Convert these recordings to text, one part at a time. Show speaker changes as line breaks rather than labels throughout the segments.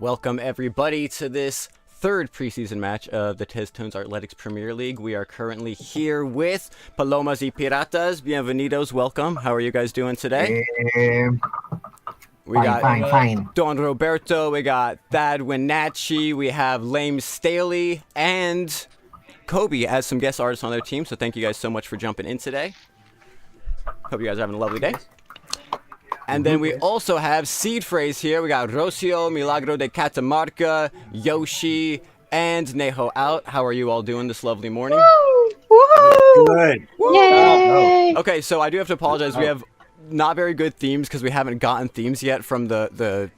Welcome everybody to this third preseason match of the Tones Athletics Premier League. We are currently here with Palomas y Piratas. Bienvenidos, welcome. How are you guys doing today? We got
fine.
Don Roberto, we got Thad Wenatchee, we have Lame Staley, and Kobe as some guest artists on their team. So thank you guys so much for jumping in today. Hope you guys are having a lovely day. And then we also have Seed Phrase here. We got Rocio, Milagro de Catamarca, Yoshi, and Neho out. How are you all doing this lovely morning?
Woo!
Good.
Yay!
Okay, so I do have to apologize. We have not very good themes because we haven't gotten themes yet from the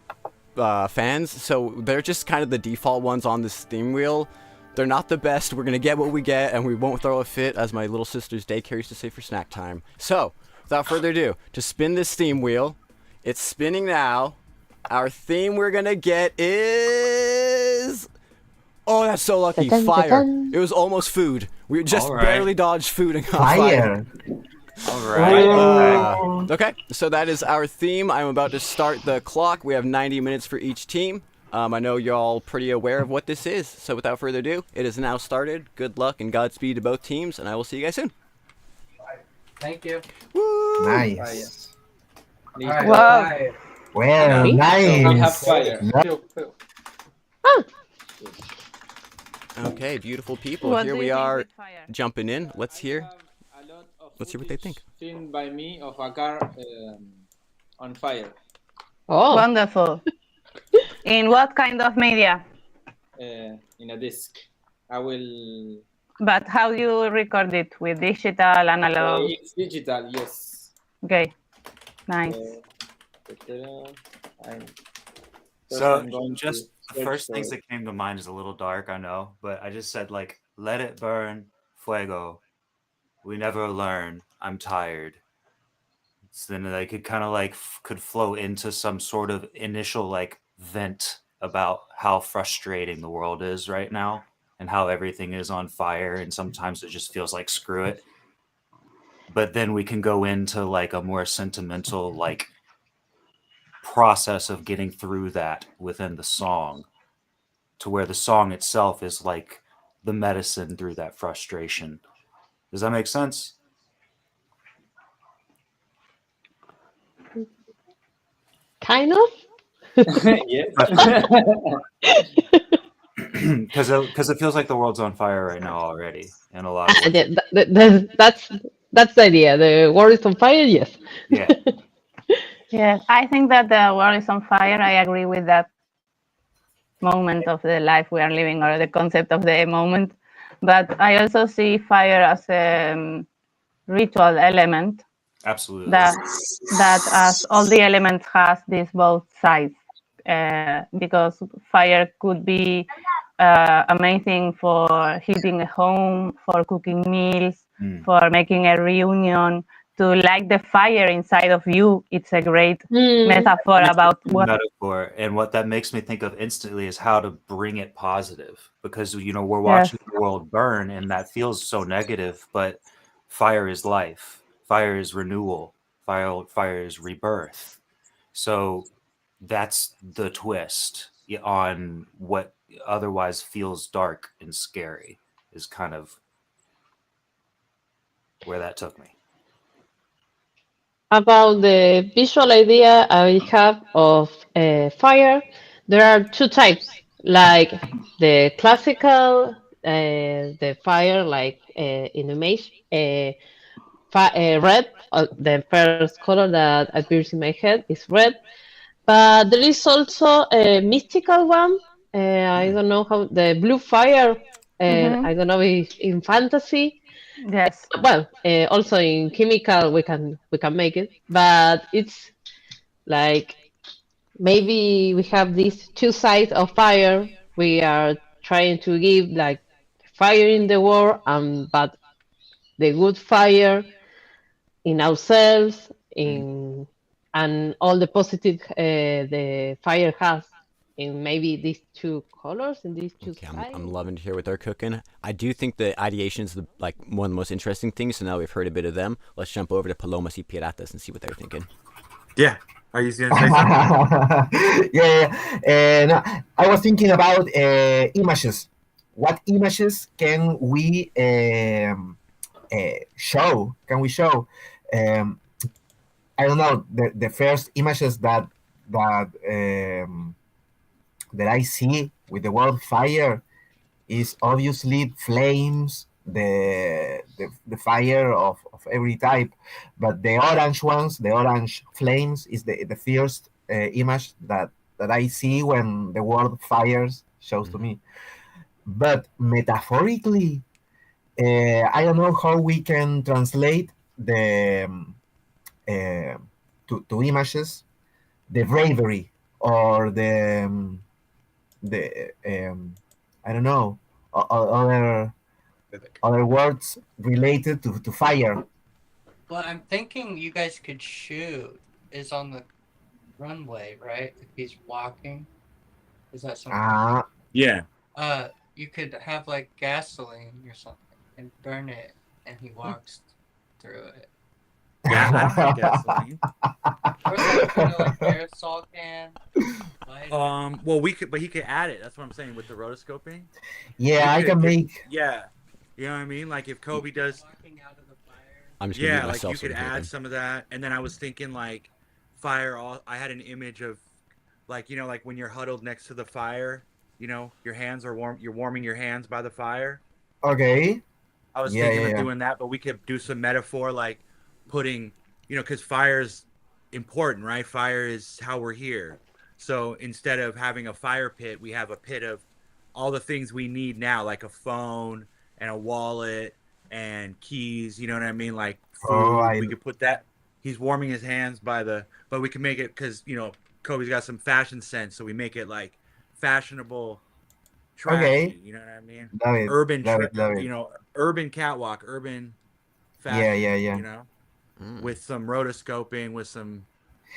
fans. So they're just kind of the default ones on this theme wheel. They're not the best. We're going to get what we get, and we won't throw a fit, as my little sister's daycare used to say, for snack time. So, without further ado, to spin this theme wheel. It's spinning now. Our theme we're going to get is... Oh, that's so lucky. Fire. It was almost food. We just barely dodged food and got fire.
All right.
Okay, so that is our theme. I'm about to start the clock. We have 90 minutes for each team. I know you're all pretty aware of what this is. So without further ado, it is now started. Good luck and Godspeed to both teams, and I will see you guys soon.
Thank you.
Woo!
Nice.
Wow.
Well, nice.
We have fire.
Okay, beautiful people. Here we are jumping in. Let's hear what they think.
Seen by me of a car on fire.
Oh, wonderful. In what kind of media?
In a disc. I will.
But how you record it? With digital, analog?
It's digital, yes.
Okay, nice.
So just the first things that came to mind is a little dark, I know, but I just said like, let it burn, fuego. We never learn. I'm tired. So then like it kind of like could flow into some sort of initial like vent about how frustrating the world is right now and how everything is on fire, and sometimes it just feels like screw it. But then we can go into like a more sentimental like process of getting through that within the song, to where the song itself is like the medicine through that frustration. Does that make sense?
Kind of.
Because it feels like the world's on fire right now already in a lot of ways.
That's the idea. The world is on fire. Yes.
Yeah.
Yes, I think that the world is on fire. I agree with that moment of the life we are living, or the concept of the moment. But I also see fire as a ritual element.
Absolutely.
That as all the elements has these both sides. Because fire could be amazing for heating a home, for cooking meals, for making a reunion. To light the fire inside of you, it's a great metaphor about what.
Metaphor, and what that makes me think of instantly is how to bring it positive, because we're watching the world burn, and that feels so negative. But fire is life, fire is renewal, fire is rebirth. So that's the twist on what otherwise feels dark and scary, is kind of where that took me.
About the visual idea I have of fire, there are two types, like the classical, the fire, like in the image, red, the first color that appears in my head is red. But there is also a mystical one. I don't know how, the blue fire. I don't know if in fantasy.
Yes.
Well, also in chemical we can make it, but it's like maybe we have these two sides of fire. We are trying to give like fire in the world, but the good fire in ourselves, and all the positive the fire has in maybe these two colors and these two sides.
I'm loving to hear what they're cooking. I do think the ideation is one of the most interesting things. So now we've heard a bit of them. Let's jump over to Palomas y Piratas and see what they're thinking.
Yeah.
Are you gonna say something?
Yeah, yeah. No, I was thinking about images. What images can we show? Can we show? Um, I don't know. The first images that that I see with the word fire is obviously flames, the fire of every type, but the orange ones, the orange flames, is the first image that I see when the word fires shows to me. But metaphorically, I don't know how we can translate the uh, to images the bravery or the I don't know other words related to fire.
Well, I'm thinking you guys could shoot is on the runway, right? If he's walking, is that something?
Yeah.
You could have like gasoline or something and burn it, and he walks through it.
Yeah, I don't have gasoline.
Or like like aerosol can. Light it.
Well, but he could add it. That's what I'm saying with the rotoscoping.
Yeah, I can make.
Yeah, you know what I mean. Like if Kobe does,
Walking out of the fire.
I'm just gonna mute
like
myself
you
so
could
we can hear
add
them.
some of that. And then I was thinking like fire. I had an image of like like when you're huddled next to the fire. Your hands are warm. You're warming your hands by the fire.
Okay.
I was
Yeah,
thinking
yeah,
of
yeah.
doing that, but we could do some metaphor like putting, because fire's important, right? Fire is how we're here. So instead of having a fire pit, we have a pit of all the things we need now, like a phone and a wallet and keys. You know what I mean? Like food. We could put that. He's warming his hands but we can make it because Kobe's got some fashion sense, so we make it like fashionable, trashy.
Okay.
You know what I mean?
Love it.
Urban,
Love it. Love it.
Urban catwalk, urban fashion.
Yeah, yeah, yeah.
With some rotoscoping, with some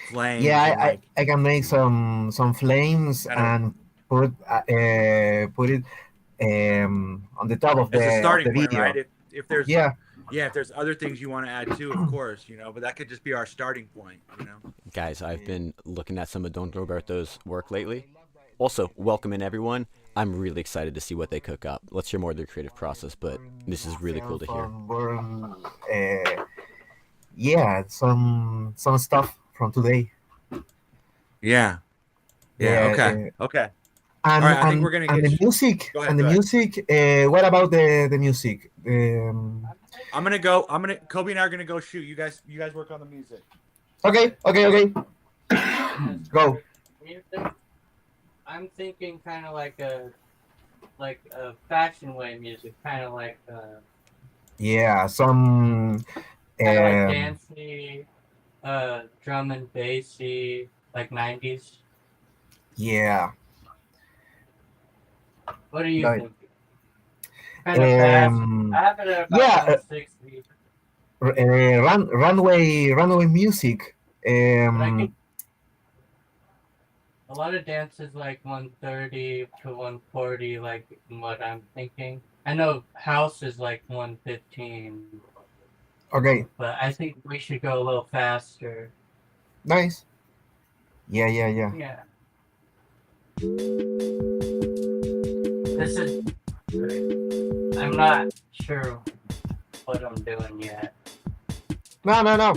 flames.
Yeah,
and like,
I can make some flames and put it on the top of
as a
the
starting point,
video.
right? If there's
Yeah.
if there's other things you want to add too, of course, but that could just be our starting point,
Guys, I've been looking at some of Don Roberto's work lately. Also, welcome in everyone. I'm really excited to see what they cook up. Let's hear more of their creative process, but this is really cool to hear.
Yeah, some stuff from today.
Yeah. Okay. Okay.
And,
all right, I think we're gonna
and
get
the music.
Go ahead,
and the
go ahead.
music. What about the music?
I'm gonna go. Kobe and I are gonna go shoot. You guys work on the music.
Okay. Go.
Music. I'm thinking kind of like a fashion way music, kind of like
Yeah, some
kind of like dancey, drum and bassy, like 90s.
Yeah.
What do you
Right.
think? Kind of fast. I have it at about
yeah,
160.
runway music.
But I think a lot of dances like 130 to 140, like what I'm thinking. I know house is like 115.
Okay.
But I think we should go a little faster.
Nice. Yeah.
Yeah. This is. I'm not sure what I'm doing yet.
No.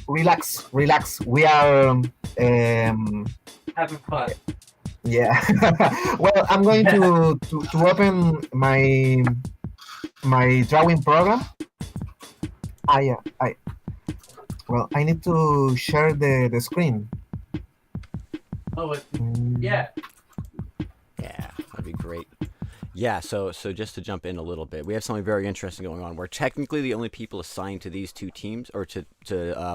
Relax. We are
Having fun.
yeah. Well, I'm going to open my drawing program. Well, I need to share the screen.
Oh, yeah.
Yeah, that'd be great. Yeah, so just to jump in a little bit, we have something very interesting going on. We're technically the only people assigned to these two teams, or to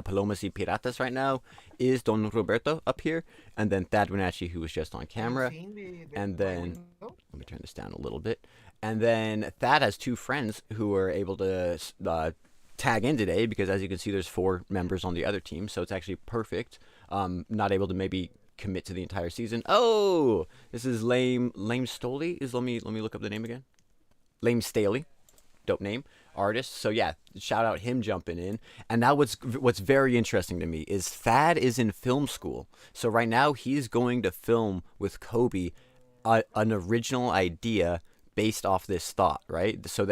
Palomas y Piratas right now, is Don Roberto up here, and then Thad Wenatchee, who was just on camera. And then, let me turn this down a little bit. And then Thad has two friends who are able to tag in today, because as you can see, there's 4 members on the other team, so it's actually perfect. Not able to maybe commit to the entire season. Oh, this is Lame Stoley. Let me look up the name again. Lame Staley. dope name, artist. So yeah, shout out him jumping in. And now what's very interesting to me is Thad is in film school. So right now he's going to film with Kobe an original idea based off this thought, right? So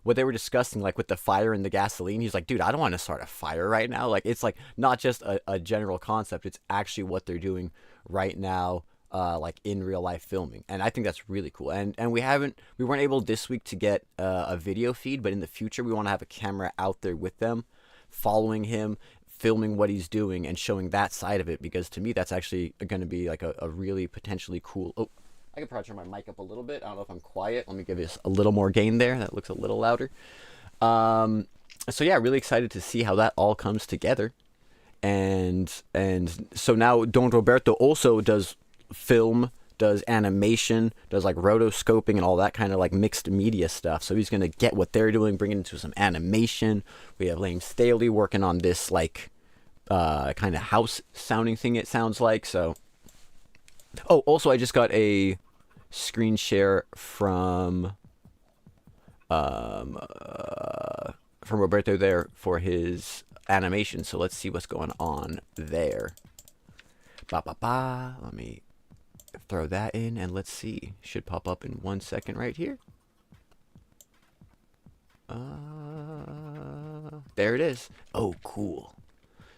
what they were discussing, like with the fire and the gasoline, he's like, dude, I don't want to start a fire right now. Like, it's like not just a general concept, it's actually what they're doing right now, like in real life filming. And I think that's really cool. And we weren't able this week to get a video feed, but in the future we want to have a camera out there with them, following him, filming what he's doing and showing that side of it, because to me that's actually going to be like a really potentially cool. Oh, I could probably turn my mic up a little bit. I don't know if I'm quiet. Let me give this a little more gain there. That looks a little louder. So yeah, really excited to see how that all comes together. And so now Don Roberto also does film, does animation, does like rotoscoping and all that kind of like mixed media stuff. So he's going to get what they're doing, bring it into some animation. We have Lane Staley working on this like kind of house sounding thing, it sounds like. So oh, also I just got a screen share from Roberto there for his animation. So let's see what's going on there. Let me throw that in and let's see. Should pop up in 1 second right here. There it is. Oh, cool.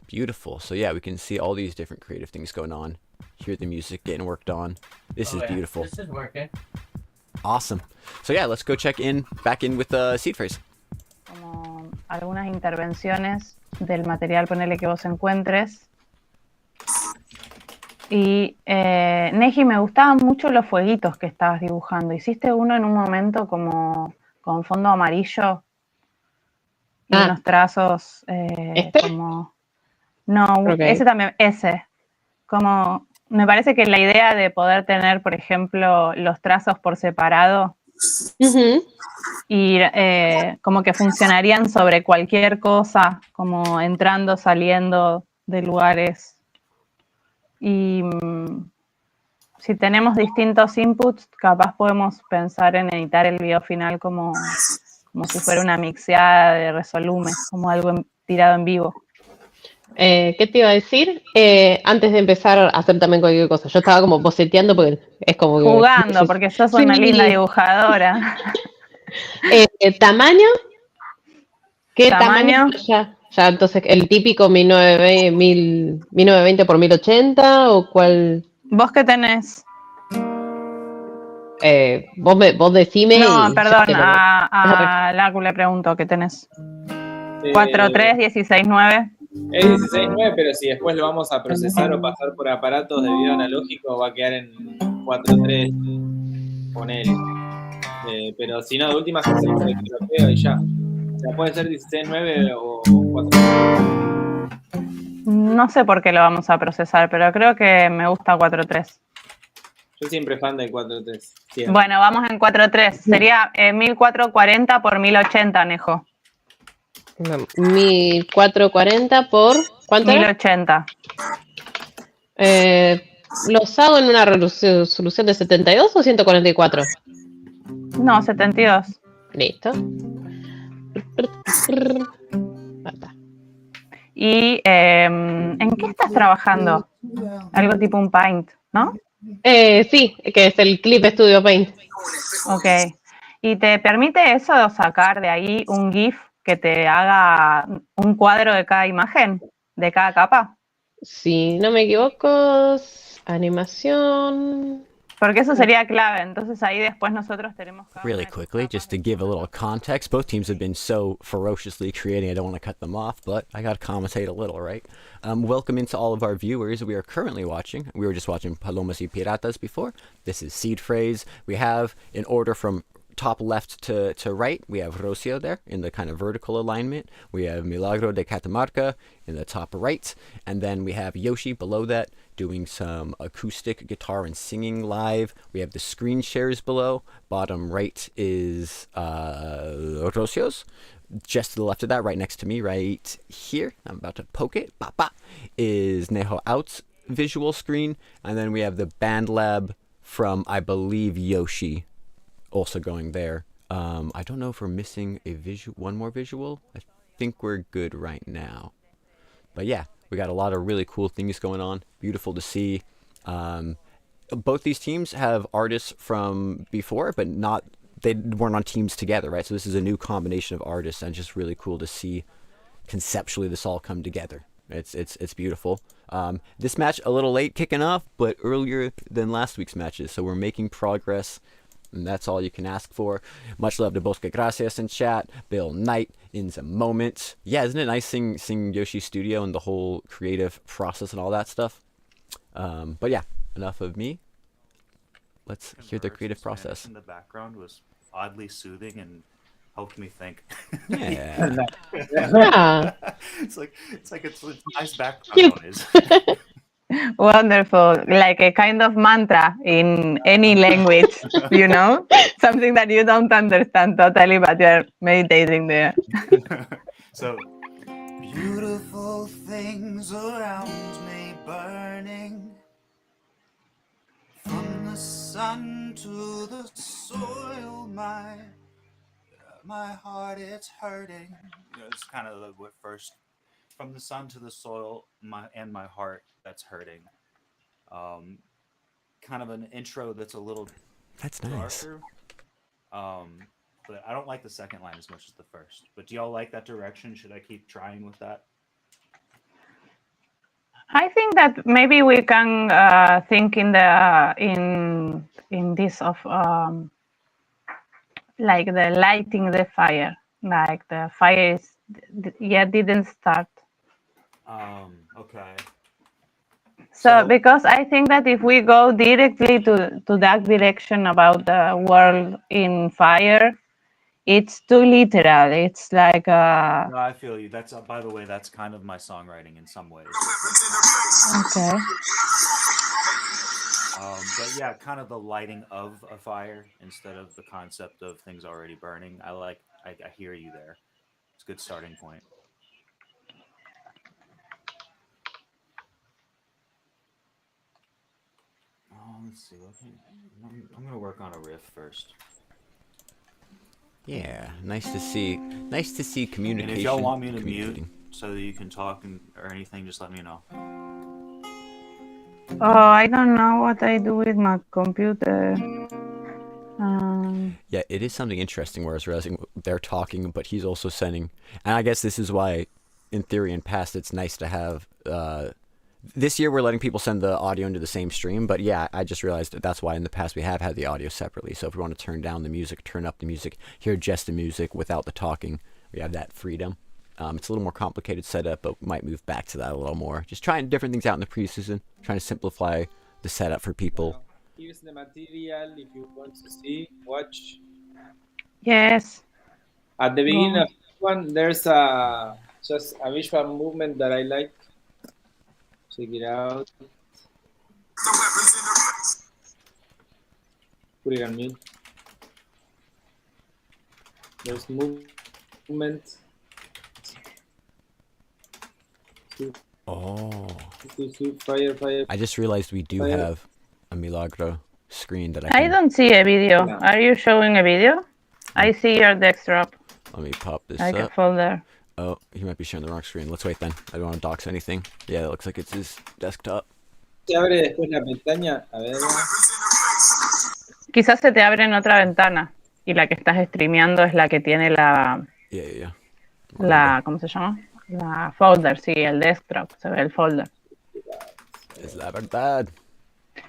Beautiful. So yeah, we can see all these different creative things going on. Hear the music getting worked on. This is beautiful.
This is working.
Awesome. So yeah, let's go back in with Seed Phrase.
Como algunas intervenciones del material, ponele que vos encuentres. Y Neji, me gustaban mucho los fueguitos que estabas dibujando. Hiciste uno en un momento como con fondo amarillo y unos trazos como... No, okay. Ese también, como me parece que la idea de poder tener, por ejemplo, los trazos por separado y como que funcionarían sobre cualquier cosa, como entrando, saliendo de lugares. Y si tenemos distintos inputs, capaz podemos pensar en editar el video final como si fuera una mixeada de resolumen, como algo tirado en vivo.
¿Qué te iba a decir? Antes de empezar a hacer también cualquier cosa, yo estaba como boceteando porque es como que...
Jugando, porque sos una linda dibujadora.
¿Tamaño? ¿Qué tamaño? Ya, entonces, ¿el típico 1920 por 1080 o cuál?
¿Vos qué tenés?
Vos decime.
No, perdón, a Lacu le pregunto, ¿qué tenés? 4.3, 16.9.
Es 16.9, pero si después lo vamos a procesar o pasar por aparatos de video analógico, va a quedar en 4.3, ponele. Pero si no, de última se hace el cropeo y ya. O sea, puede ser 16.9 o 4.3.
No sé por qué lo vamos a procesar, pero creo que me gusta 4.3.
Yo siempre fan del 4.3.
Bueno, vamos en 4.3. Sería 1440 por 1080, Nejo.
1440 por... ¿cuánto?
1080.
¿Los hago en una resolución de 72 o 144?
No, 72.
Listo.
¿Y en qué estás trabajando? Algo tipo un Paint, ¿no?
Sí, que es el Clip Studio Paint.
Ok. ¿Y te permite eso sacar de ahí un GIF que te haga un cuadro de cada imagen, de cada capa?
Si no me equivoco, animación...
Porque eso sería clave, entonces ahí después nosotros tenemos...
Really quickly, just to give a little context, both teams have been so ferociously creating, I don't want to cut them off, but I gotta commentate a little, right? Welcome into all of our viewers. We are currently watching, we were just watching Palomas y Piratas before. This is Seed Phrase. We have, in order from top left to right, we have Rocio there in the kind of vertical alignment. We have Milagro de Catamarca in the top right. And then we have Yoshi below that doing some acoustic guitar and singing live. We have the screen shares below. Bottom right is Rocio's. Just to the left of that, right next to me, right here, I'm about to poke it, is Neho Out's visual screen. And then we have the Band Lab from, I believe, Yoshi also going there I don't know if we're missing one more visual. I think we're good right now. But yeah, we got a lot of really cool things going on. Beautiful to see. Both these teams have artists from before, but they weren't on teams together, right? So this is a new combination of artists, and just really cool to see conceptually this all come together. It's beautiful. This match a little late kicking off, but earlier than last week's matches, so we're making progress. And that's all you can ask for. Much love to Bosque Gracias in chat. Bill Knight in the moment. Yeah, isn't it nice seeing Yoshi's studio and the whole creative process and all that stuff? But yeah, enough of me. Let's hear the creative process.
In the background was oddly soothing and helped me think.
Yeah.
Yeah.
it's a nice background noise.
Wonderful, like a kind of mantra in any language, something that you don't understand totally, but you're meditating there.
So, beautiful things around me burning, from the sun to the soil, my heart, it's hurting. It's kind of what first, from the sun to the soil, my heart, that's hurting. Kind of an intro that's a little darker. But I don't like the second line as much as the first. But do y'all like that direction? Should I keep trying with that?
I think that maybe we can think in this of like the lighting the fire, like the fire didn't start.
Okay.
So because I think that if we go directly to that direction about the world in fire, it's too literal. It's like
No, I feel you. That's by the way, that's kind of my songwriting in some ways.
Okay.
But yeah, kind of the lighting of a fire instead of the concept of things already burning. I hear you there. It's a good starting point. Let's see. I'm gonna work on a riff first.
Yeah, nice to see communication.
And if y'all want me to mute so that you can talk or anything, just let me know.
Oh, I don't know what I do with my computer.
Yeah, it is something interesting where I was realizing they're talking, but he's also sending. And I guess this is why, in theory, in past, it's nice to have. This year, we're letting people send the audio into the same stream, but yeah, I just realized that's why in the past we have had the audio separately. So if we want to turn down the music, turn up the music, hear just the music without the talking, we have that freedom. It's a little more complicated setup, but we might move back to that a little more. Just trying different things out in the preseason, trying to simplify the setup for people.
Here's the material if you want to see, watch.
Yes.
At the beginning of this one, there's just a visual movement that I like. Check it out. Put it on mute. There's movement.
Oh.
Fire.
I just realized we do have a Milagro screen that
I don't see a video. No. Are you showing a video? I see your desktop.
Let me pop this
like
up.
A folder.
Oh, he might be sharing the wrong screen. Let's wait then. I don't want to dox anything. Yeah, it looks like it's his desktop.
Se abre después la pestaña. A ver.
Quizás se te abre en otra ventana y la que estás streameando es la que tiene la.
Yeah.
La, ¿cómo se llama? La folder, sí, el desktop. Se ve el folder.
Es la verdad.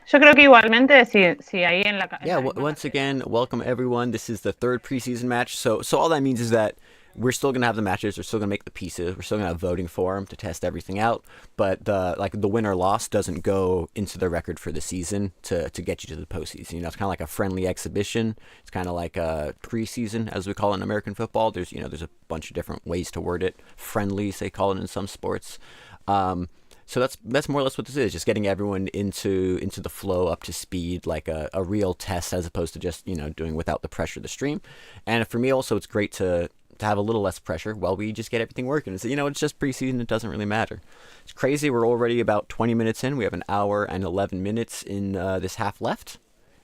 Yo creo que igualmente si ahí en la.
Yeah, once again, welcome everyone. This is the third preseason match. So all that means is that we're still gonna have the matches. We're still gonna make the pieces. We're still gonna have voting for them to test everything out. But the win or loss doesn't go into the record for the season to get you to the postseason. You know, it's kind of like a friendly exhibition. It's kind of like a preseason, as we call it in American football. There's a bunch of different ways to word it. Friendlies, they call it in some sports. So that's more or less what this is, just getting everyone into the flow, up to speed, like a real test, as opposed to just doing without the pressure of the stream. And for me also, it's great to have a little less pressure while we just get everything working. It's it's just preseason, it doesn't really matter. It's crazy, we're already about 20 minutes in. We have an hour and 11 minutes in this half left,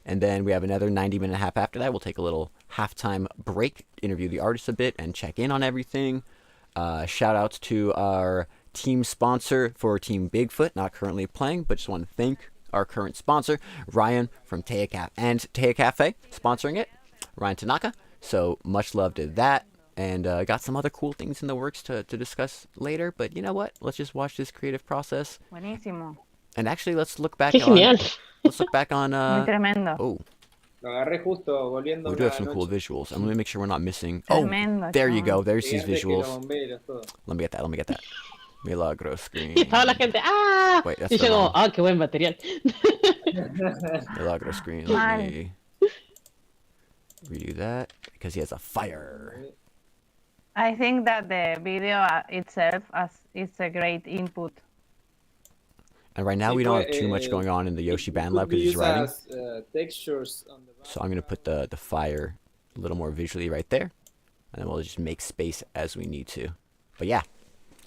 and then we have another 90-minute half after that. We'll take a little halftime break, interview the artists a bit, and check in on everything. Shout outs to our team sponsor for Team Bigfoot, not currently playing, but just want to thank our current sponsor, Ryan from Teia Cafe, sponsoring it, Ryan Tanaka. So much love to that, and got some other cool things in the works to discuss later. But you know what? Let's just watch this creative process.
Buenísimo.
And actually, let's look back
Qué genial.
on.
Muy tremendo.
Oh,
Lo agarré justo volviendo
we do have
una
some cool
noche.
visuals. I'm gonna make sure we're not missing.
Tremendo,
Oh, there you
chaval.
go. There's these
Fíjate que los
visuals.
bomberos, todo.
Let me get that. Milagro screen.
Y estaba la gente, ¡ah!
Wait, that's
Y
the
yo como,
wrong.
¡ah, qué buen material!
Milagro screen.
Mal.
Let me redo that because he has a fire.
I think that the video itself is a great input.
And right now we don't have too much going on in the Yoshi Band Lab because he's writing.
Textures on the
So I'm gonna put the fire a little more visually right there, and then we'll just make space as we need to. But yeah,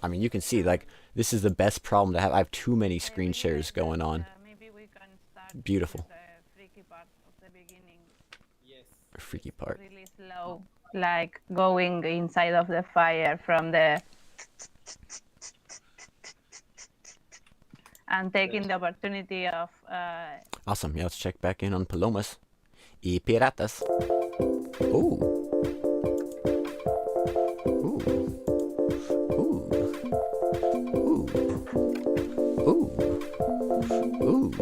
I mean you can see like this is the best problem to have. I have too many screen shares going on.
Maybe we can start
Beautiful.
with the freaky part of the beginning.
A freaky part.
Really slow, like going inside of the fire from the and taking the opportunity of
Awesome. Yeah, let's check back in on Palomas y Piratas. Ooh. Ooh. Ooh. Ooh. Ooh. Ooh. Ooh.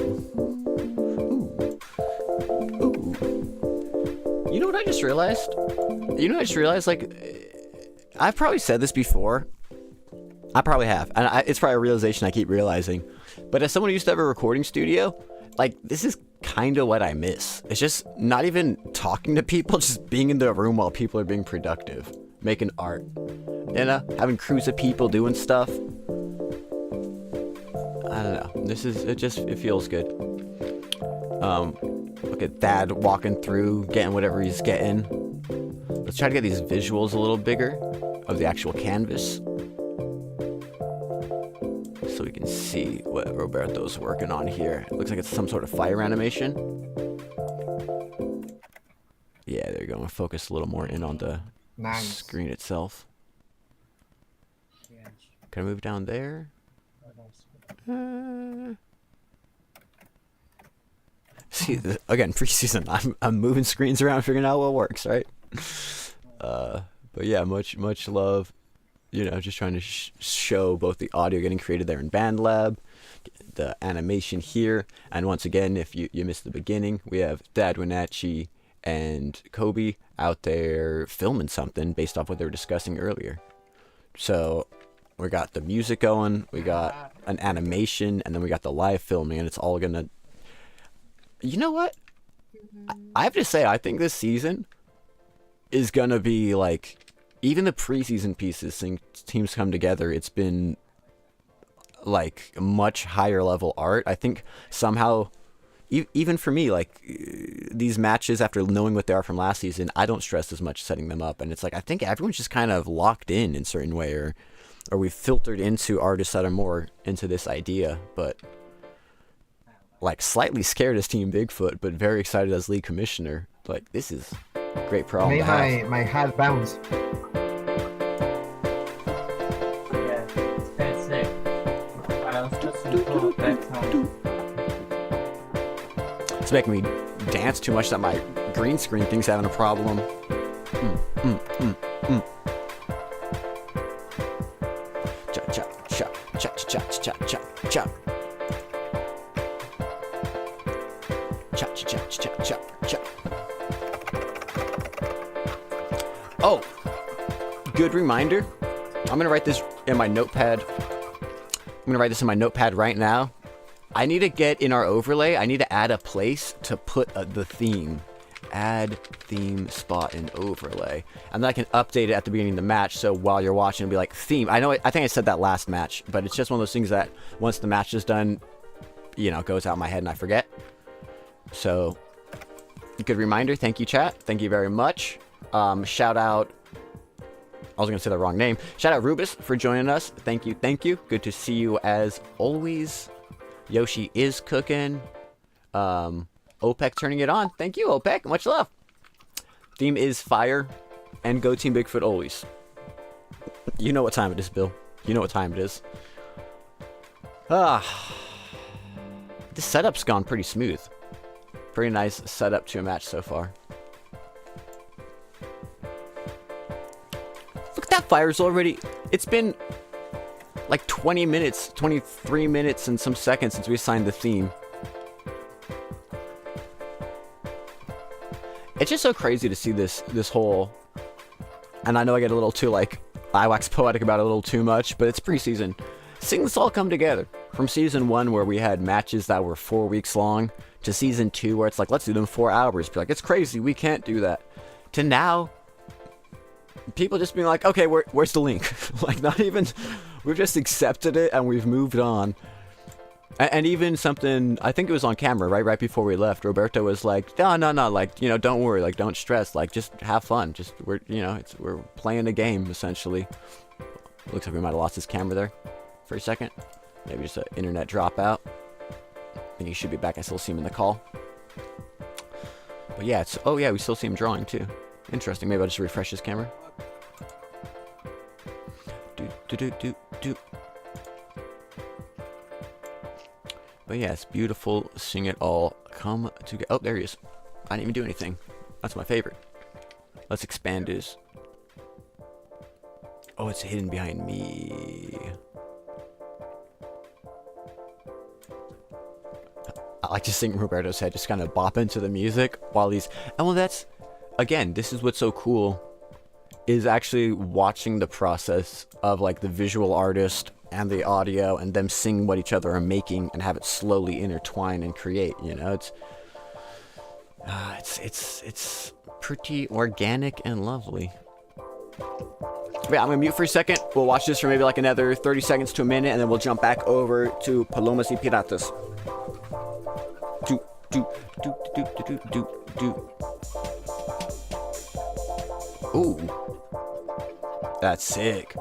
Ooh. You know what I just realized? Like, I've probably said this before. I probably have. And it's probably a realization I keep realizing. But as someone who used to have a recording studio, like, this is kind of what I miss. It's just not even talking to people, just being in the room while people are being productive, making art. You know, having crews of people doing stuff. I don't know. It feels good. Look at Dad walking through, getting whatever he's getting. Let's try to get these visuals a little bigger of the actual canvas, so we can see what Roberto's working on here. It looks like it's some sort of fire animation. Yeah, there you go. I'm gonna focus a little more in on the
Nice.
screen itself. Can I move down there? See, again, preseason. I'm moving screens around, figuring out what works, right? But yeah, much love. You know, just trying to show both the audio getting created there in Band Lab, the animation here, and once again, if you missed the beginning, we have Dad Wenatchee and Kobe out there filming something based off what they were discussing earlier. So we got the music going, we got an animation, and then we got the live filming, and it's all gonna... You know what? I have to say, I think this season is gonna be like... Even the preseason pieces, seeing teams come together, it's been like much higher level art. I think somehow, even for me, like these matches, after knowing what they are from last season, I don't stress as much setting them up. And it's like, I think everyone's just kind of locked in certain way, or we've filtered into artists that are more into this idea. But like slightly scared as Team Bigfoot, but very excited as league commissioner. Like, this is a great problem to have.
Made my heart bounce.
It's making me dance too much that my green screen thing's having a problem. Cha cha cha cha cha cha cha cha. Cha cha cha cha cha cha. Oh, good reminder. I'm gonna write this in my notepad. I'm gonna write this in my notepad right now. I need to get in our overlay, I need to add a place to put the theme. Add theme spot in overlay. And then I can update it at the beginning of the match, so while you're watching, it'll be like theme. I think I said that last match, but it's just one of those things that once the match is done, you know, it goes out of my head and I forget. So, good reminder. Thank you, chat. Thank you very much. Shout out, I was going to say the wrong name. Shout out Rubus for joining us. Thank you, thank you. Good to see you as always. Yoshi is cooking. OPEC turning it on. Thank you, OPEC. Much love. Theme is fire, and go Team Bigfoot always. You know what time it is, Bill. You know what time it is. This setup's gone pretty smooth. Pretty nice setup to a match so far. Look at that, fire's already... It's been like 20 minutes, 23 minutes and some seconds since we assigned the theme. It's just so crazy to see this whole... And I know I get a little too, like, I wax poetic about it a little too much, but it's preseason. Seeing this all come together. From season 1, where we had matches that were 4 weeks long, to season 2, where it's like, let's do them 4 hours. Be like, it's crazy, we can't do that. To now, people just being like, okay, where's the link? Like, not even... We've just accepted it, and we've moved on. And even something, I think it was on camera, right before we left, Roberto was like, no, like, you know, don't worry, like, don't stress, like, just have fun, just, we're playing a game, essentially. Looks like we might have lost his camera there for a second. Maybe just an internet dropout. I think he should be back. I still see him in the call. But yeah, oh yeah, we still see him drawing too. Interesting. Maybe I'll just refresh his camera. Do. But yeah, it's beautiful seeing it all come together. Oh, there he is. I didn't even do anything. That's my favorite. Let's expand his. Oh, it's hidden behind me. I like just seeing Roberto's head just kind of bop into the music while he's... And well, that's... Again, this is what's so cool, is actually watching the process of, like, the visual artist and the audio and them seeing what each other are making and have it slowly intertwine and create, you know? It's pretty organic and lovely. But yeah, I'm gonna mute for a second. We'll watch this for maybe like another 30 seconds to a minute, and then we'll jump back over to Palomas y Piratas. Ooh. That's sick.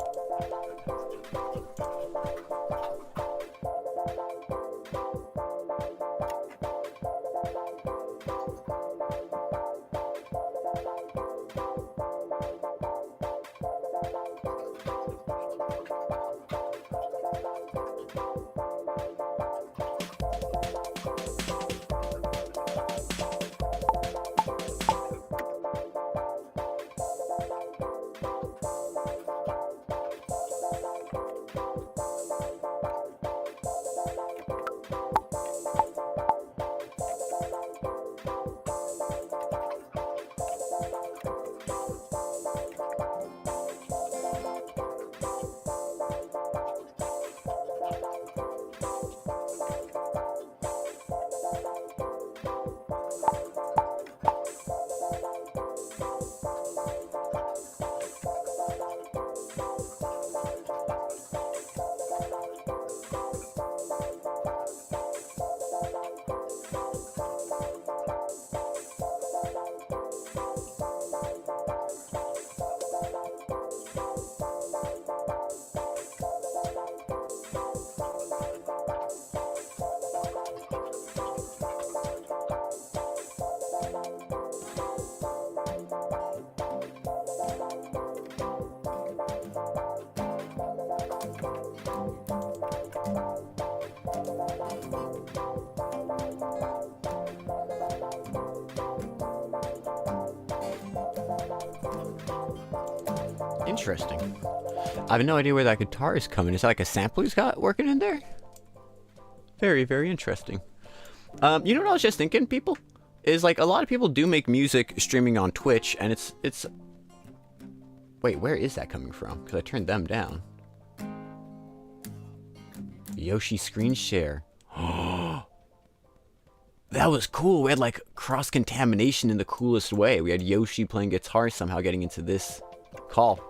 Interesting. I have no idea where that guitar is coming. Is that like a sample he's got working in there? Very, very interesting. You know what I was just thinking, people? Is like a lot of people do make music streaming on Twitch, and it's... Wait, where is that coming from? Because I turned them down. Yoshi screen share. That was cool. We had like cross-contamination in the coolest way. We had Yoshi playing guitar somehow getting into this call.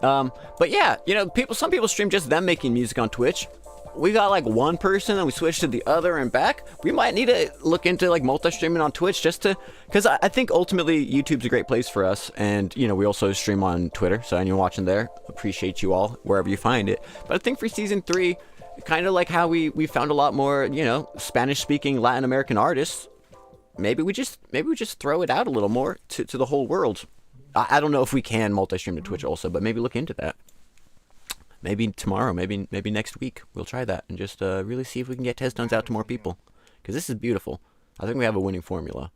But yeah, you know, some people stream just them making music on Twitch. We got like one person and we switched to the other and back. We might need to look into like multi-streaming on Twitch just to, because I think ultimately YouTube's a great place for us. And, you know, we also stream on Twitter. So anyone watching there, appreciate you all wherever you find it. But I think for season 3, kind of like how we found a lot more, you know, Spanish-speaking Latin American artists. maybe we just throw it out a little more to the whole world. I don't know if we can multi-stream to Twitch also, but maybe look into that. Maybe tomorrow, maybe next week, we'll try that and just really see if we can get test duns out to more people. Because this is beautiful. I think we have a winning formula.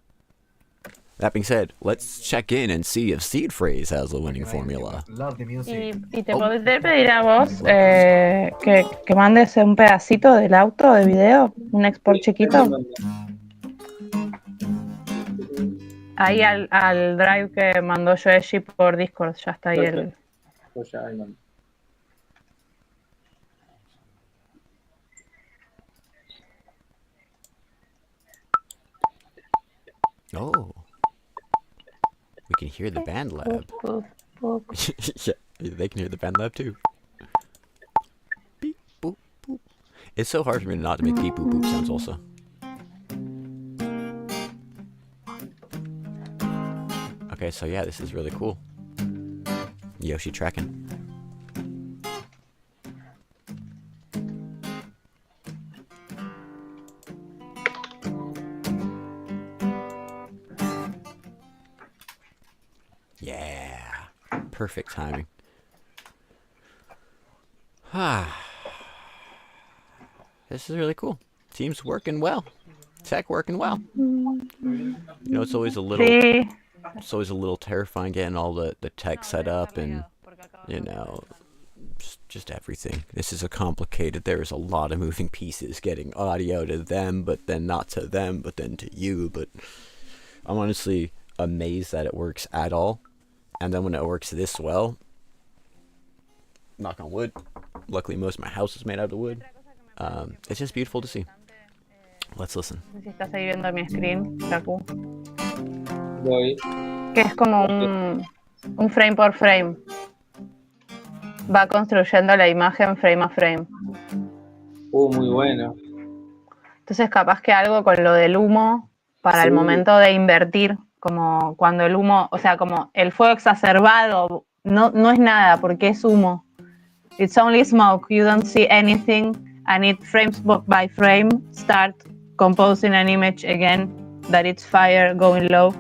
That being said, let's check in and see if Seed Phrase has a winning formula.
Love the music.
Y te podré pedir a vos que mandes un pedacito del auto de video, un export chiquito, ahí al drive que mandó Yoeshi por Discord, ya está ahí el...
Pues ya, ahí mando.
Oh. We can hear the band lab. Yeah, they can hear the band lab too. Beep, boop, boop. It's so hard for me not to make beep, boop, boop sounds also. Okay, so yeah, this is really cool. Yoshi tracking. Yeah, perfect timing. This is really cool. Team's working well. Tech working well. You know, it's always a little terrifying getting all the tech set up and, you know, just everything. This is a complicated, there's a lot of moving pieces, getting audio to them, but then not to them, but then to you. But I'm honestly amazed that it works at all. And then when it works this well, knock on wood, luckily most of my house is made out of wood. It's just beautiful to see. Let's listen.
No sé si estás ahí viendo mi screen, Kaku.
Voy.
Que es como un frame por frame. Va construyendo la imagen frame a frame.
Muy bueno.
Entonces capaz que algo con lo del humo para el momento de invertir, como cuando el humo, o sea, como el fuego exacerbado, no es nada porque es humo. It's only smoke, you don't see anything, and it frames by frame start composing an image again that it's fire going low.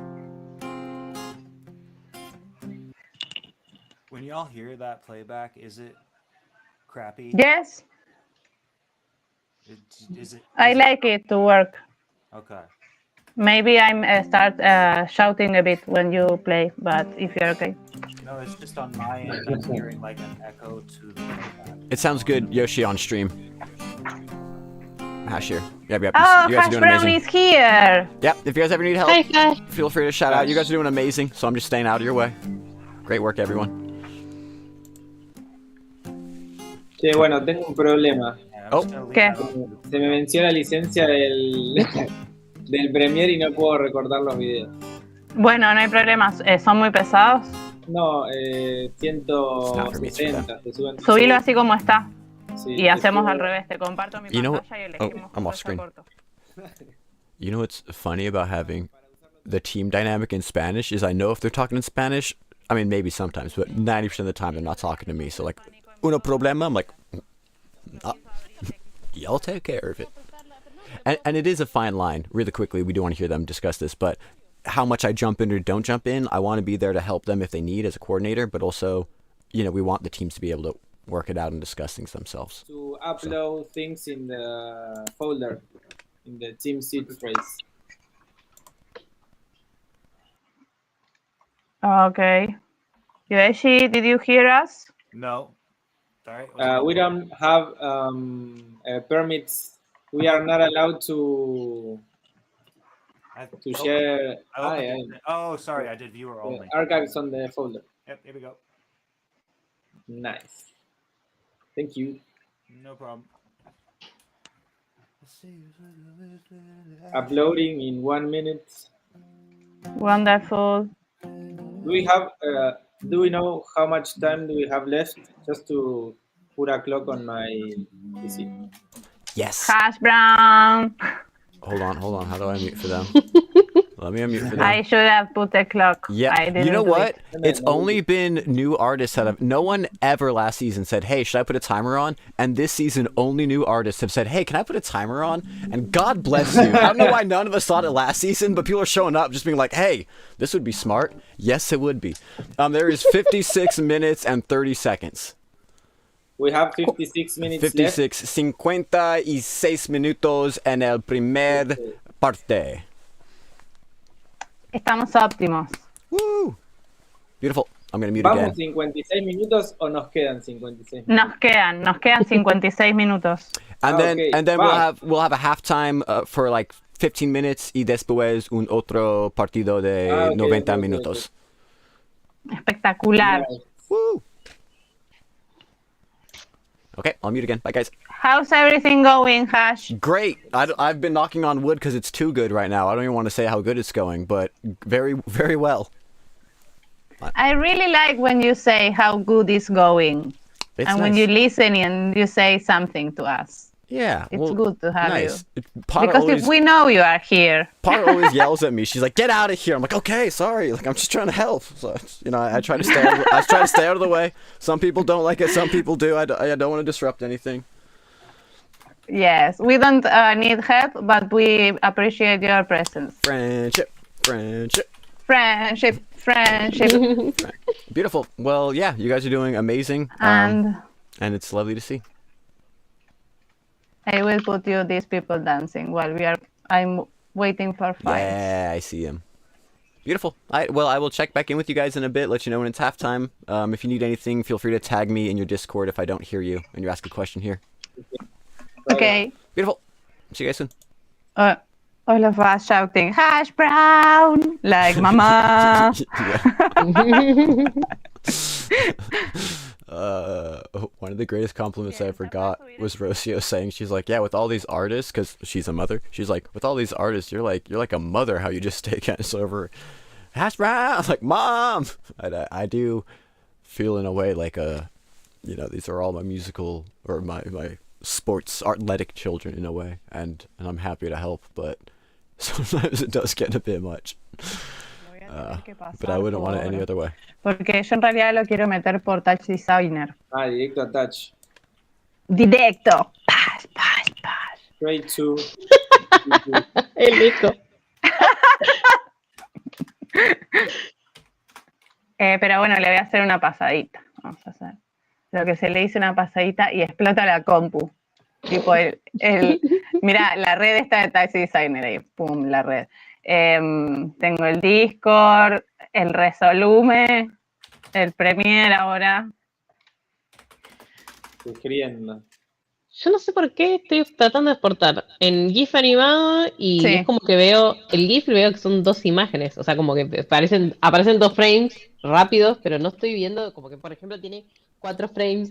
When y'all hear that playback, is it crappy?
Yes.
Is it?
I like it to work.
Okay.
Maybe I'm start shouting a bit when you play, but if you're okay.
No, it's just on my end. I'm hearing like an echo to the playback.
It sounds good, Yoshi, on stream. Hash here. Yep.
Oh,
you guys
Hash
are doing
Brown
amazing.
is here.
Yep, if you guys ever need help,
Hi, Hash.
feel free to shout out. You guys are doing amazing, so I'm just staying out of your way. Great work, everyone.
Che, bueno, tengo un problema.
Oh.
¿Qué?
Se me venció la licencia del Premiere y no puedo recortar los videos.
Bueno, no hay problemas. ¿Son muy pesados?
No, 160. Te suben.
Subilo así como está.
Sí,
Y hacemos al revés. Te comparto mi
You know
pantalla y elegimos
I'm
cómo
off
está
screen.
corto.
You know what's funny about having the team dynamic in Spanish is I know if they're talking in Spanish, I mean, maybe sometimes, but 90% of the time they're not talking to me. So like, uno problema, I'm like, y'all take care of it. And it is a fine line. Really quickly, we do want to hear them discuss this, but how much I jump in or don't jump in, I want to be there to help them if they need as a coordinator, but also, you know, we want the teams to be able to work it out and discuss things themselves.
To upload things in the folder, in the team seed phrase.
Okay. Yoeshi, did you hear us?
No. Sorry.
We don't have permits. We are not allowed to share
sorry, I did viewer only.
archives on the folder.
Yep, here we go.
Nice. Thank you.
No problem.
Uploading in 1 minute.
Wonderful.
Do we know how much time do we have left? Just to put a clock on my PC.
Yes.
Hash Brown.
Hold on. How do I mute for them? Let me unmute for them.
I should have put the clock.
Yeah,
I didn't
you know
do
what?
it.
It's only been new artists that have. No one ever last season said, "Hey, should I put a timer on?" And this season, only new artists have said, "Hey, can I put a timer on?" And God bless you. I don't know why none of us thought it last season, but people are showing up just being like, "Hey, this would be smart." Yes, it would be. There is 56 minutes and 30 seconds.
We have 56 minutes
56, 56 minutos en el primer parte.
Estamos óptimos.
Woo! Beautiful. I'm going to mute
left.
again.
¿Vamos 56 minutos o nos quedan 56 minutos?
Nos quedan 56 minutos.
And then
okay.
and then
Wow.
we'll have a halftime for like 15 minutes y después un otro partido de
okay,
90
okay,
minutos.
Espectacular.
Nice.
Woo! Okay, I'll mute again. Bye, guys.
How's everything going, Hash?
Great. I've been knocking on wood because it's too good right now. I don't even want to say how good it's going, but very, very well.
I really like when you say how good it's going.
It's
and
nice.
when you listen and you say something to us.
Yeah,
It's
well,
good to have
nice.
you.
Potter
Because
always,
if we know you are here.
Potter always yells at me. She's like, "Get out of here!" I'm like, "Okay, sorry. Like, I'm just trying to help." So, I try to stay. I try to stay out of the way. Some people don't like it. Some people do. I don't want to disrupt anything.
Yes, we don't need help, but we appreciate your presence.
Friendship.
Friendship.
Beautiful. Well, yeah, you guys are doing amazing.
And
it's lovely to see.
I will put you these people dancing while I'm waiting for five.
Yeah, I see him. Beautiful. I will check back in with you guys in a bit, let you know when it's halftime. If you need anything, feel free to tag me in your Discord if I don't hear you and you ask a question here.
Okay.
Beautiful. See you guys soon.
All of us shouting, Hash Brown, like Mama.
One of the greatest compliments I ever got was Rocio saying, she's like, yeah, with all these artists, because she's a mother, she's like, with all these artists, you're like a mother, how you just take us over. Hash Brown, like, Mom! I do feel in a way like these are all my musical, or my sports, athletic children in a way, and I'm happy to help, but sometimes it does get a bit much. But I wouldn't want it any other way.
Porque yo en realidad lo quiero meter por Touch Designer.
Directo a touch.
Directo.
Straight to.
El disco.
Pero bueno, le voy a hacer una pasadita. Vamos a hacer lo que se le dice una pasadita y explota la compu. Tipo mira, la red está de Taxi Designer ahí. Pum, la red. Tengo el Discord, el Resolume, el Premiere ahora.
Sugiriendo.
Yo no sé por qué estoy tratando de exportar en GIF animado y
Sí.
es como que veo el GIF y veo que son dos imágenes. O sea, como que aparecen 2 frames rápidos, pero no estoy viendo, como que por ejemplo tiene 4 frames.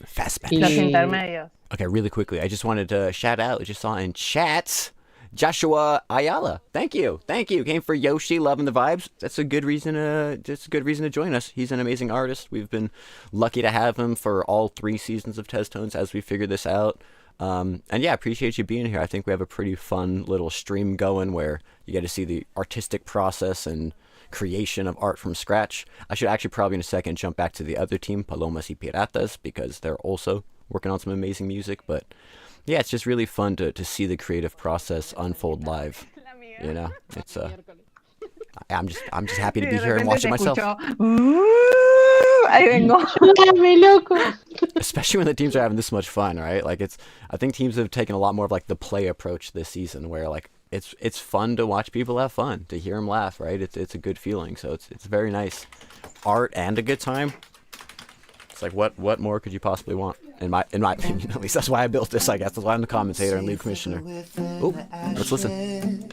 Fast
Y-
Los intermedios.
Okay, really quickly, I just wanted to shout out, I just saw in chats, Joshua Ayala. Thank you. Came for Yoshi, loving the vibes. That's a good reason to join us. He's an amazing artist. We've been lucky to have him for all 3 seasons of Tez Tones as we figure this out. And yeah, appreciate you being here. I think we have a pretty fun little stream going where you get to see the artistic process and creation of art from scratch. I should actually probably in a second jump back to the other team, Palomas y Piratas, because they're also working on some amazing music, but yeah, it's just really fun to see the creative process unfold live. You know, it's I'm just happy to be here and watch it myself.
Ahí vengo.
¡Ayúdame, loco!
Especially when the teams are having this much fun, right? Like I think teams have taken a lot more of like the play approach this season, where like it's fun to watch people have fun, to hear them laugh, right? It's a good feeling, so it's very nice. Art and a good time. It's like what more could you possibly want? In my opinion, at least that's why I built this. I guess that's why I'm the commentator and lead commissioner. Oh, let's listen.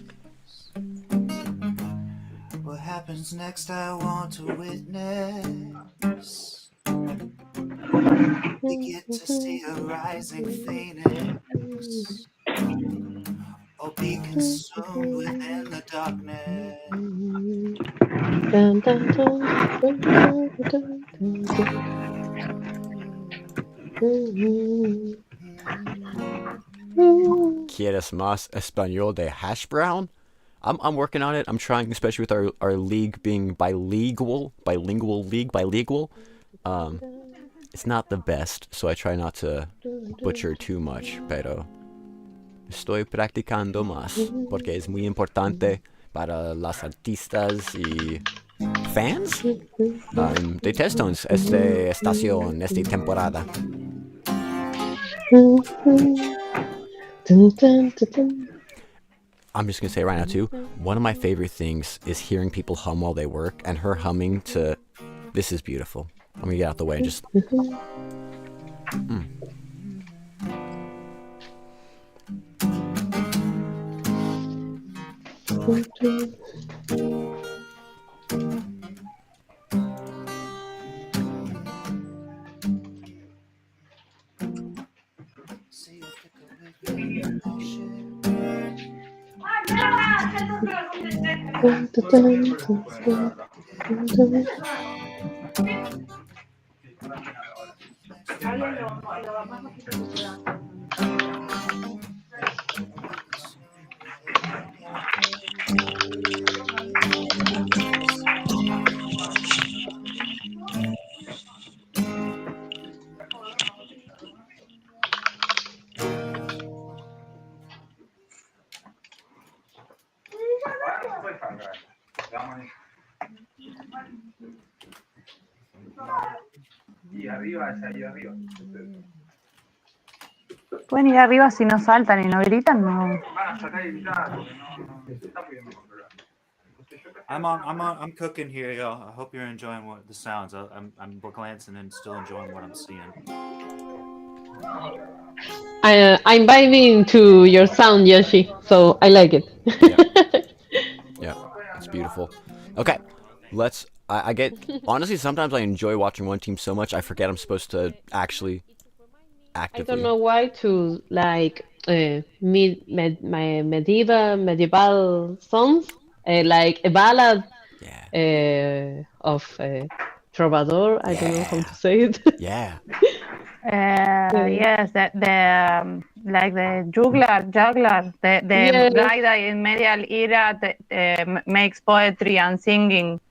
What happens next? I want to witness. We get to see a rising phoenix, or be consumed within the darkness.
Dun, dun, dun, dun, dun, dun, dun.
¿Quieres más español de hash brown? I'm working on it. I'm trying, especially with our league being bilingual. It's not the best, so I try not to butcher too much, pero estoy practicando más, porque es muy importante para las artistas y fans de Testones esta estación, esta temporada. I'm just gonna say right now too, one of my favorite things is hearing people hum while they work, and her humming to This Is Beautiful. I'm gonna get out the way and just
Pueden ir arriba si no saltan y no gritan, no.
I'm cooking here, yo. I hope you're enjoying the sounds. I'm glancing and still enjoying what I'm seeing.
I'm vibing to your sound, Yoshi, so I like it.
yeah, it's beautiful. Okay, I get, honestly, sometimes I enjoy watching one team so much I forget I'm supposed to actually actively.
I don't know why to like medieval songs, like a ballad of Trovador. I don't know how to say it.
Yeah.
Yes, the like the juggler, the guy that in medieval era makes poetry and singing.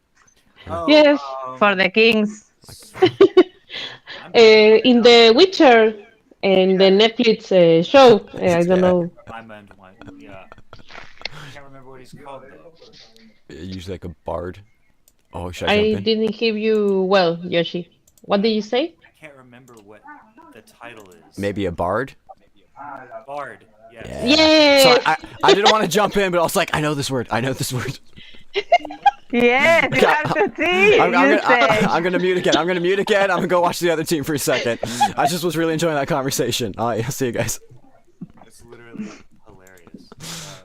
Yes,
for the kings.
In The Witcher, in the Netflix show, I don't know.
I meant one. Yeah, I can't remember what he's called though.
Usually like a bard. Oh, should I jump in?
Didn't hear you well, Yoshi. What did you say?
I can't remember what the title is.
Maybe a bard?
Bard, yes.
Yeah.
So I didn't want to jump in, but I was like, I know this word.
Yes, you have to see.
I'm gonna mute again. I'm gonna go watch the other team for a second. I just was really enjoying that conversation. All right, I'll see you guys.
It's literally hilarious.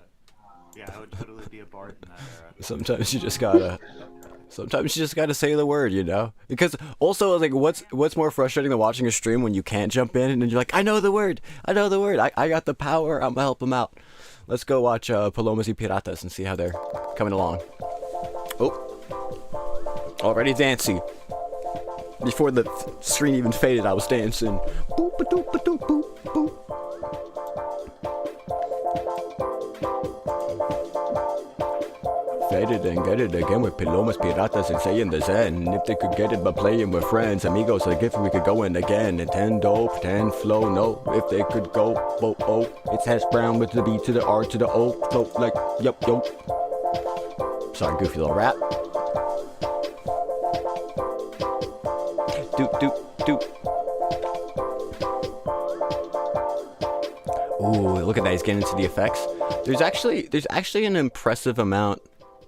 Yeah, I would totally be a bard in that era.
Sometimes you just gotta say the word, you know? Because also, like, what's more frustrating than watching a stream when you can't jump in and then you're like, I know the word. I got the power. I'm gonna help them out. Let's go watch Palomas y Piratas and see how they're coming along. Oh, already dancing. Before the screen even faded, I was dancing. Boop, ba-doop, ba-doop, boop, boop. Faded and get it again with Palomas Piratas and saying the Zen. If they could get it by playing with friends, amigos, like if we could go in again. Nintendo, pretend flow, no. If they could go, oh, it's hash brown with the B to the R to the O. Flow like, yup, yo. Sorry, goofy little rap. Doot. Ooh, look at that, he's getting into the effects. There's actually an impressive amount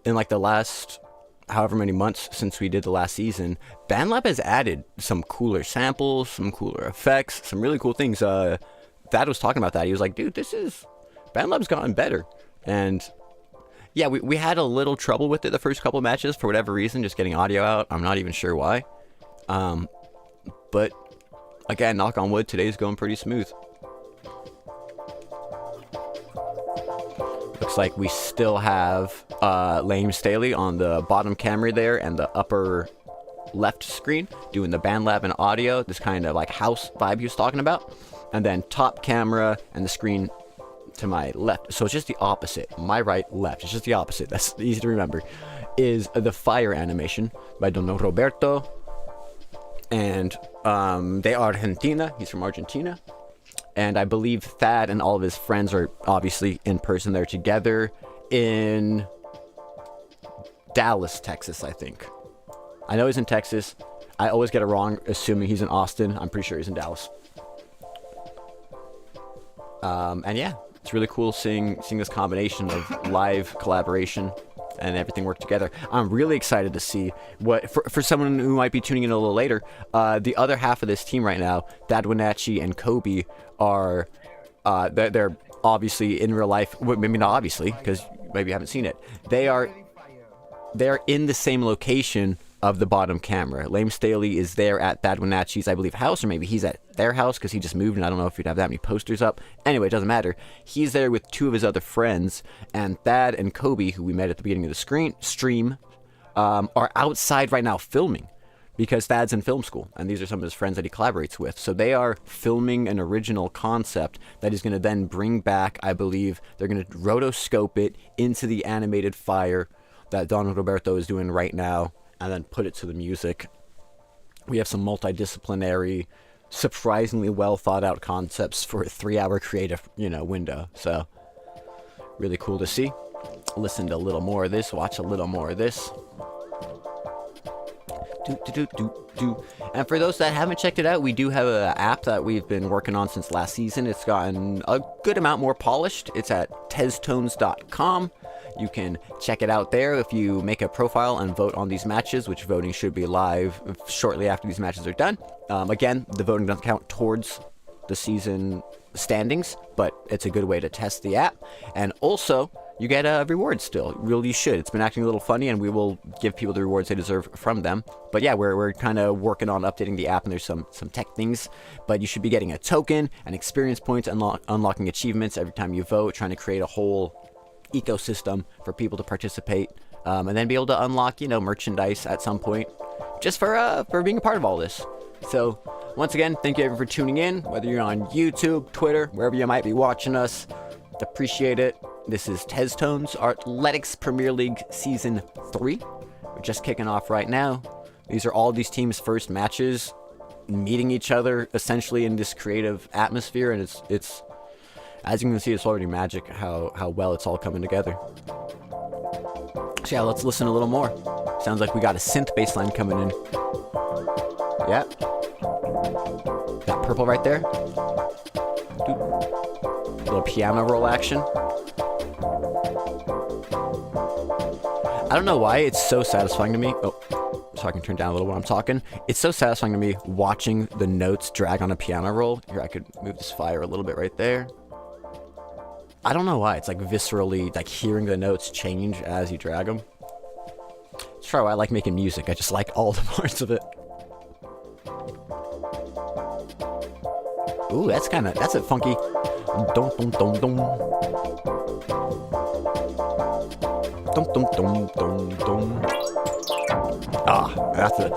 in like the last however many months since we did the last season. BandLab has added some cooler samples, some cooler effects, some really cool things. Thad was talking about that. He was like, dude, BandLab's gotten better. And yeah, we had a little trouble with it the first couple matches for whatever reason, just getting audio out. I'm not even sure why. But again, knock on wood, today's going pretty smooth. Looks like we still have Lane Staley on the bottom camera there and the upper left screen doing the BandLab and audio, this kind of like house vibe he was talking about. And then top camera and the screen to my left, so it's just the opposite. My right, left. It's just the opposite. That's easy to remember. Is the fire animation by Don Roberto, and de Argentina. He's from Argentina, and I believe Thad and all of his friends are obviously in person. They're together in Dallas, Texas, I think. I know he's in Texas. I always get it wrong, assuming he's in Austin. I'm pretty sure he's in Dallas. And yeah, it's really cool seeing this combination of live collaboration and everything work together. I'm really excited to see what, for someone who might be tuning in a little later, the other half of this team right now, Thad Wenatchee and Kobe, are they're obviously in real life. Well, maybe not obviously, because maybe you haven't seen it. They're in the same location of the bottom camera. Lame Staley is there at Thad Wenatchee's, I believe, house, or maybe he's at their house because he just moved, and I don't know if he'd have that many posters up. Anyway, it doesn't matter. He's there with two of his other friends, and Thad and Kobe, who we met at the beginning of the stream, are outside right now filming, because Thad's in film school, and these are some of his friends that he collaborates with. So they are filming an original concept that he's going to then bring back. I believe they're going to rotoscope it into the animated fire that Don Roberto is doing right now, and then put it to the music. We have some multidisciplinary, surprisingly well thought out concepts for a 3-hour creative, window. So really cool to see. Listen to a little more of this, watch a little more of this. And for those that haven't checked it out, we do have an app that we've been working on since last season. It's gotten a good amount more polished. It's at teztones.com. You can check it out there if you make a profile and vote on these matches, which voting should be live shortly after these matches are done. Again, the voting doesn't count towards the season standings, but it's a good way to test the app. And also, you get a reward still. Really, you should. It's been acting a little funny, and we will give people the rewards they deserve from them. But yeah, we're kind of working on updating the app, and there's some tech things. But you should be getting a token and experience points, unlocking achievements every time you vote, trying to create a whole ecosystem for people to participate, and then be able to unlock, merchandise at some point, just for being a part of all this. So once again, thank you everyone for tuning in, whether you're on YouTube, Twitter, wherever you might be watching us. Appreciate it. This is Teztones Athletics Premier League Season 3. We're just kicking off right now. These are all these teams' first matches, meeting each other essentially in this creative atmosphere, and it's as you can see, it's already magic how well it's all coming together. So yeah, let's listen a little more. Sounds like we got a synth bass line coming in. Yeah. That purple right there. Little piano roll action. I don't know why it's so satisfying to me. Oh, so I can turn down a little when I'm talking. It's so satisfying to me watching the notes drag on a piano roll. Here, I could move this fire a little bit right there. I don't know why. It's like viscerally, like hearing the notes change as you drag them. It's probably why I like making music. I just like all the parts of it. Ooh, that's a funky. Dum dum dum dum. Dum dum dum dum dum. Ah, that's it.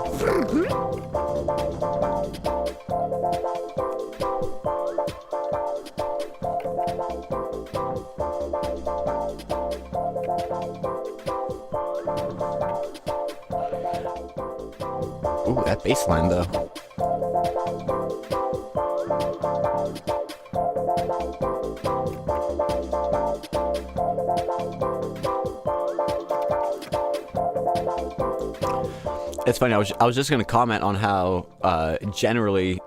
Ooh, that bass line though. It's funny, I was just gonna comment on how generally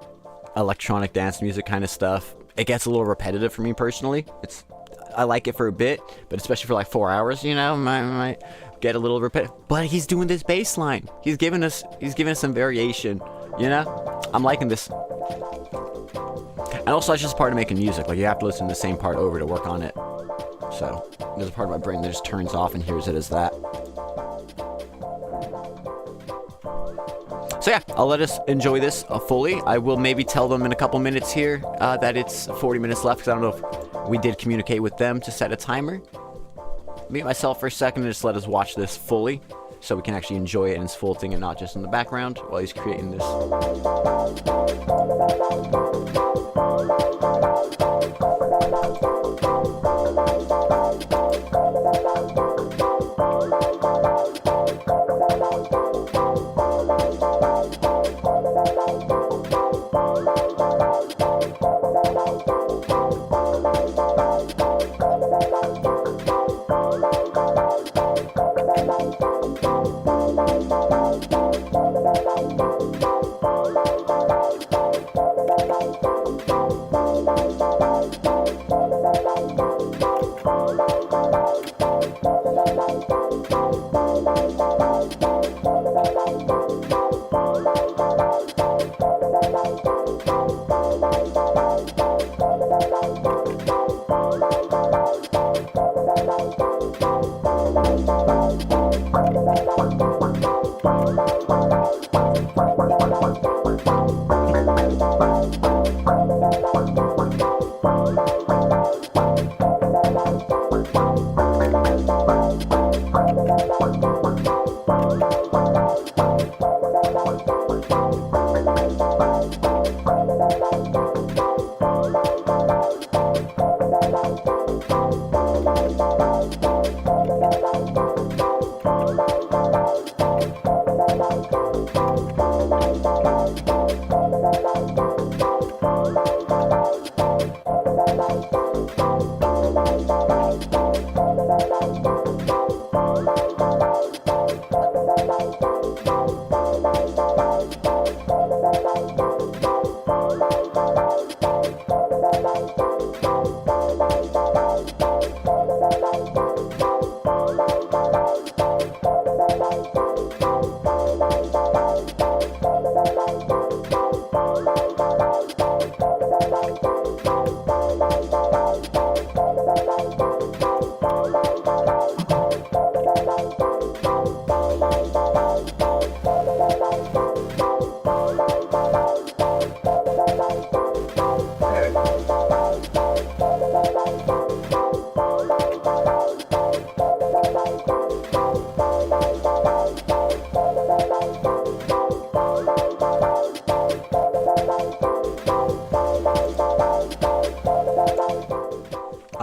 electronic dance music kind of stuff, it gets a little repetitive for me personally. I like it for a bit, but especially for like 4 hours, might get a little repetitive. But he's doing this bass line. He's giving us some variation, I'm liking this. And also, that's just part of making music. Like, you have to listen to the same part over to work on it. So there's a part of my brain that just turns off and hears it as that. So yeah, I'll let us enjoy this fully. I will maybe tell them in a couple minutes here that it's 40 minutes left, because I don't know if we did communicate with them to set a timer. Mute myself for a second and just let us watch this fully, so we can actually enjoy it in its full thing and not just in the background while he's creating this.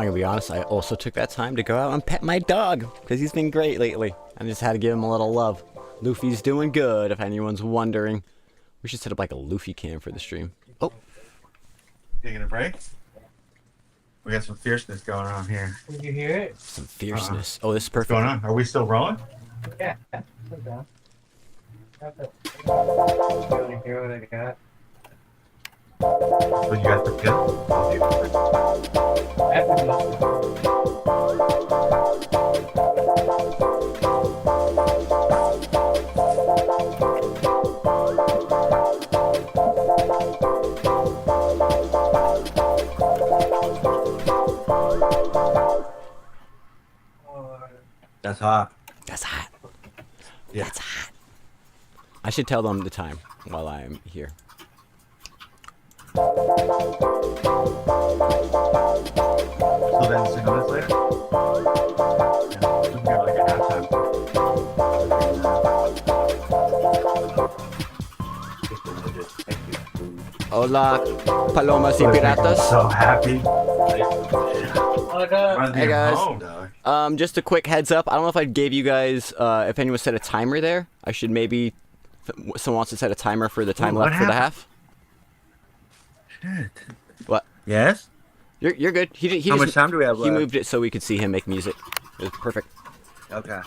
I'm gonna be honest, I also took that time to go out and pet my dog, because he's been great lately. I just had to give him a little love. Luffy's doing good, if anyone's wondering. We should set up like a Luffy cam for the stream. Oh.
Taking a break? We got some fierceness going on here.
Did you hear it?
Some fierceness. Oh, this is perfect.
What's going on? Are we still rolling?
Yeah. You want to hear what I got?
So you got the kill? That's hot.
That's hot.
Yeah.
That's hot. I should tell them the time while I am here.
So then 6 minutes later? Yeah, we can go like a halftime.
Hola, Palomas y Piratas.
So happy.
Hey guys. Just a quick heads up. I don't know if I gave you guys, if anyone set a timer there. I should maybe, if someone wants to set a timer for the time left for the half.
Shit.
What?
Yes?
You're good. He
How much time do we have
He
left?
moved it so we could see him make music. It was perfect.
Okay.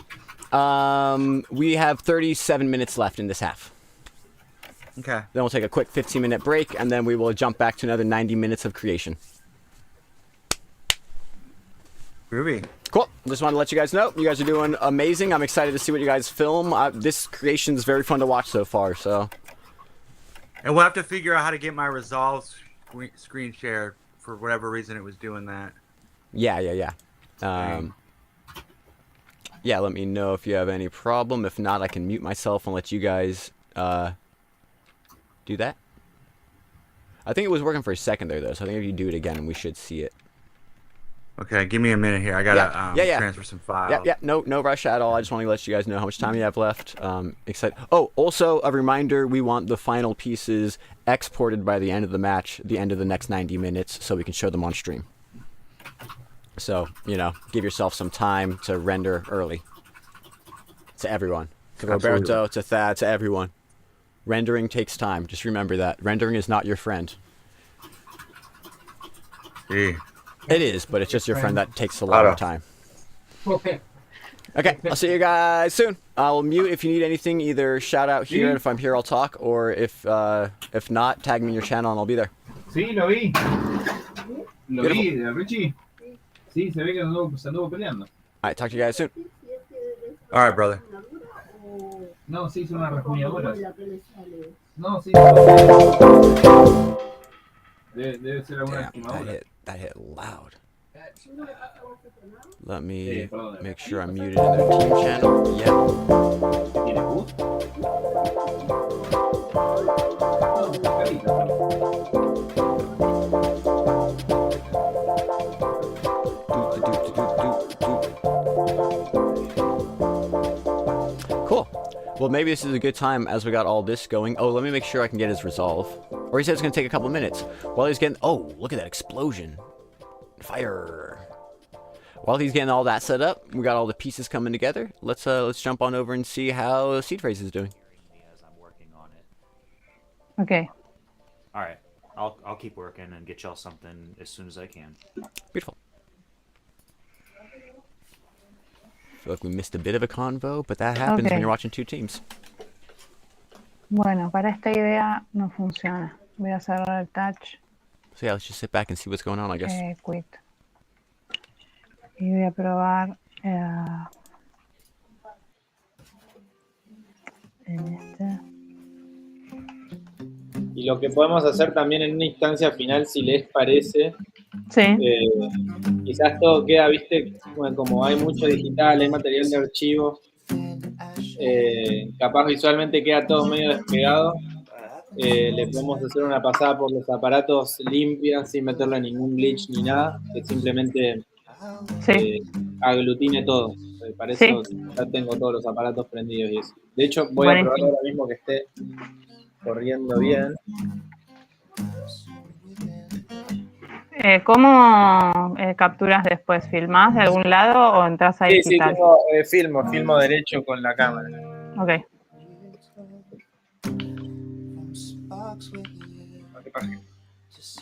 We have 37 minutes left in this half.
Okay.
Then we'll take a quick 15-minute break, and then we will jump back to another 90 minutes of creation.
Groovy.
Cool. Just wanted to let you guys know. You guys are doing amazing. I'm excited to see what you guys film. This creation is very fun to watch so far, so.
And we'll have to figure out how to get my Resolve screen shared. For whatever reason, it was doing that.
Yeah. Yeah, let me know if you have any problem. If not, I can mute myself and let you guys do that. I think it was working for a second there, though, so I think if you do it again, we should see it.
Okay, give me a minute here. I gotta transfer some files.
Yeah, no rush at all. I just want to let you guys know how much time you have left. Excited. Oh, also a reminder: we want the final pieces exported by the end of the match, the end of the next 90 minutes, so we can show them on stream. So give yourself some time to render early. To everyone, to Roberto, to Thad, to everyone. Rendering takes time. Just remember that. Rendering is not your friend.
Yeah.
It is, but it's just your friend that takes a lot of time. Okay, I'll see you guys soon. I'll mute if you need anything. Either shout out here, and if I'm here, I'll talk, or if not, tag me in your channel and I'll be there.
Sí, lo vi. ¿Lo vi, Richie? Sí, se ve que se anduvo peleando.
Alright, talk to you guys soon.
All right, brother.
No, se hizo una rasguñadora. No, sí. Debe ser alguna
Damn, that hit loud. Let me make sure I'm muted in their team channel. Yep.
¿Tiene boost?
Cool. Well, maybe this is a good time as we got all this going. Oh, let me make sure I can get his resolve. Or he said it's going to take a couple minutes. While he's getting... Oh, look at that explosion. Fire. While he's getting all that set up, we got all the pieces coming together. Let's jump on over and see how Seed Phrase is doing.
As I'm working on it.
Okay.
All right. I'll keep working and get y'all something as soon as I can.
Beautiful. Feel like we missed a bit of a convo, but that happens when you're watching two teams.
Bueno, para esta idea no funciona. Voy a cerrar el touch.
So yeah, let's just sit back and see what's going on, I guess.
Quit. Y voy a probar en este.
Y lo que podemos hacer también en una instancia final, si les parece,
sí.
Quizás todo queda, viste, bueno, como hay mucho digital, hay material de archivo, capaz visualmente queda todo medio despegado. Le podemos hacer una pasada por los aparatos limpia, sin meterle ningún glitch ni nada, que simplemente aglutine todo. Para eso ya tengo todos los aparatos prendidos y eso. De hecho, voy a probar ahora mismo que esté corriendo bien.
¿Cómo capturas después? ¿Filmás de algún lado o entras a digital?
Sí, filmo derecho con la cámara.
Ok.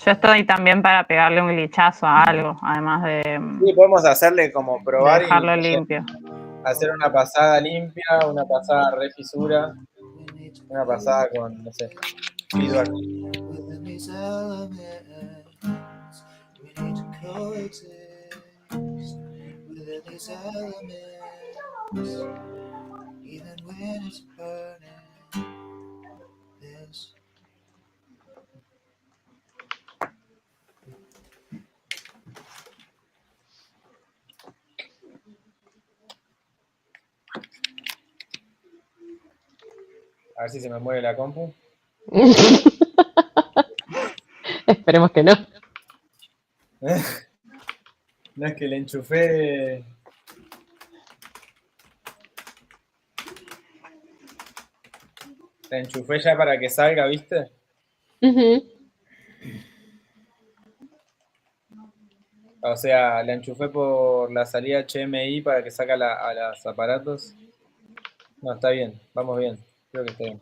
Yo estoy también para pegarle un glitchazo a algo, además de...
Sí, podemos hacerle como probar
de dejarlo limpio.
Hacer una pasada limpia, una pasada re fisura, una pasada con, no sé, feedback. A ver si se me mueve la compu.
Esperemos que no.
No es que le enchufé. La enchufé ya para que salga, ¿viste? O sea, la enchufé por la salida HMI para que saque a los aparatos. No, está bien, vamos bien. Creo que está bien.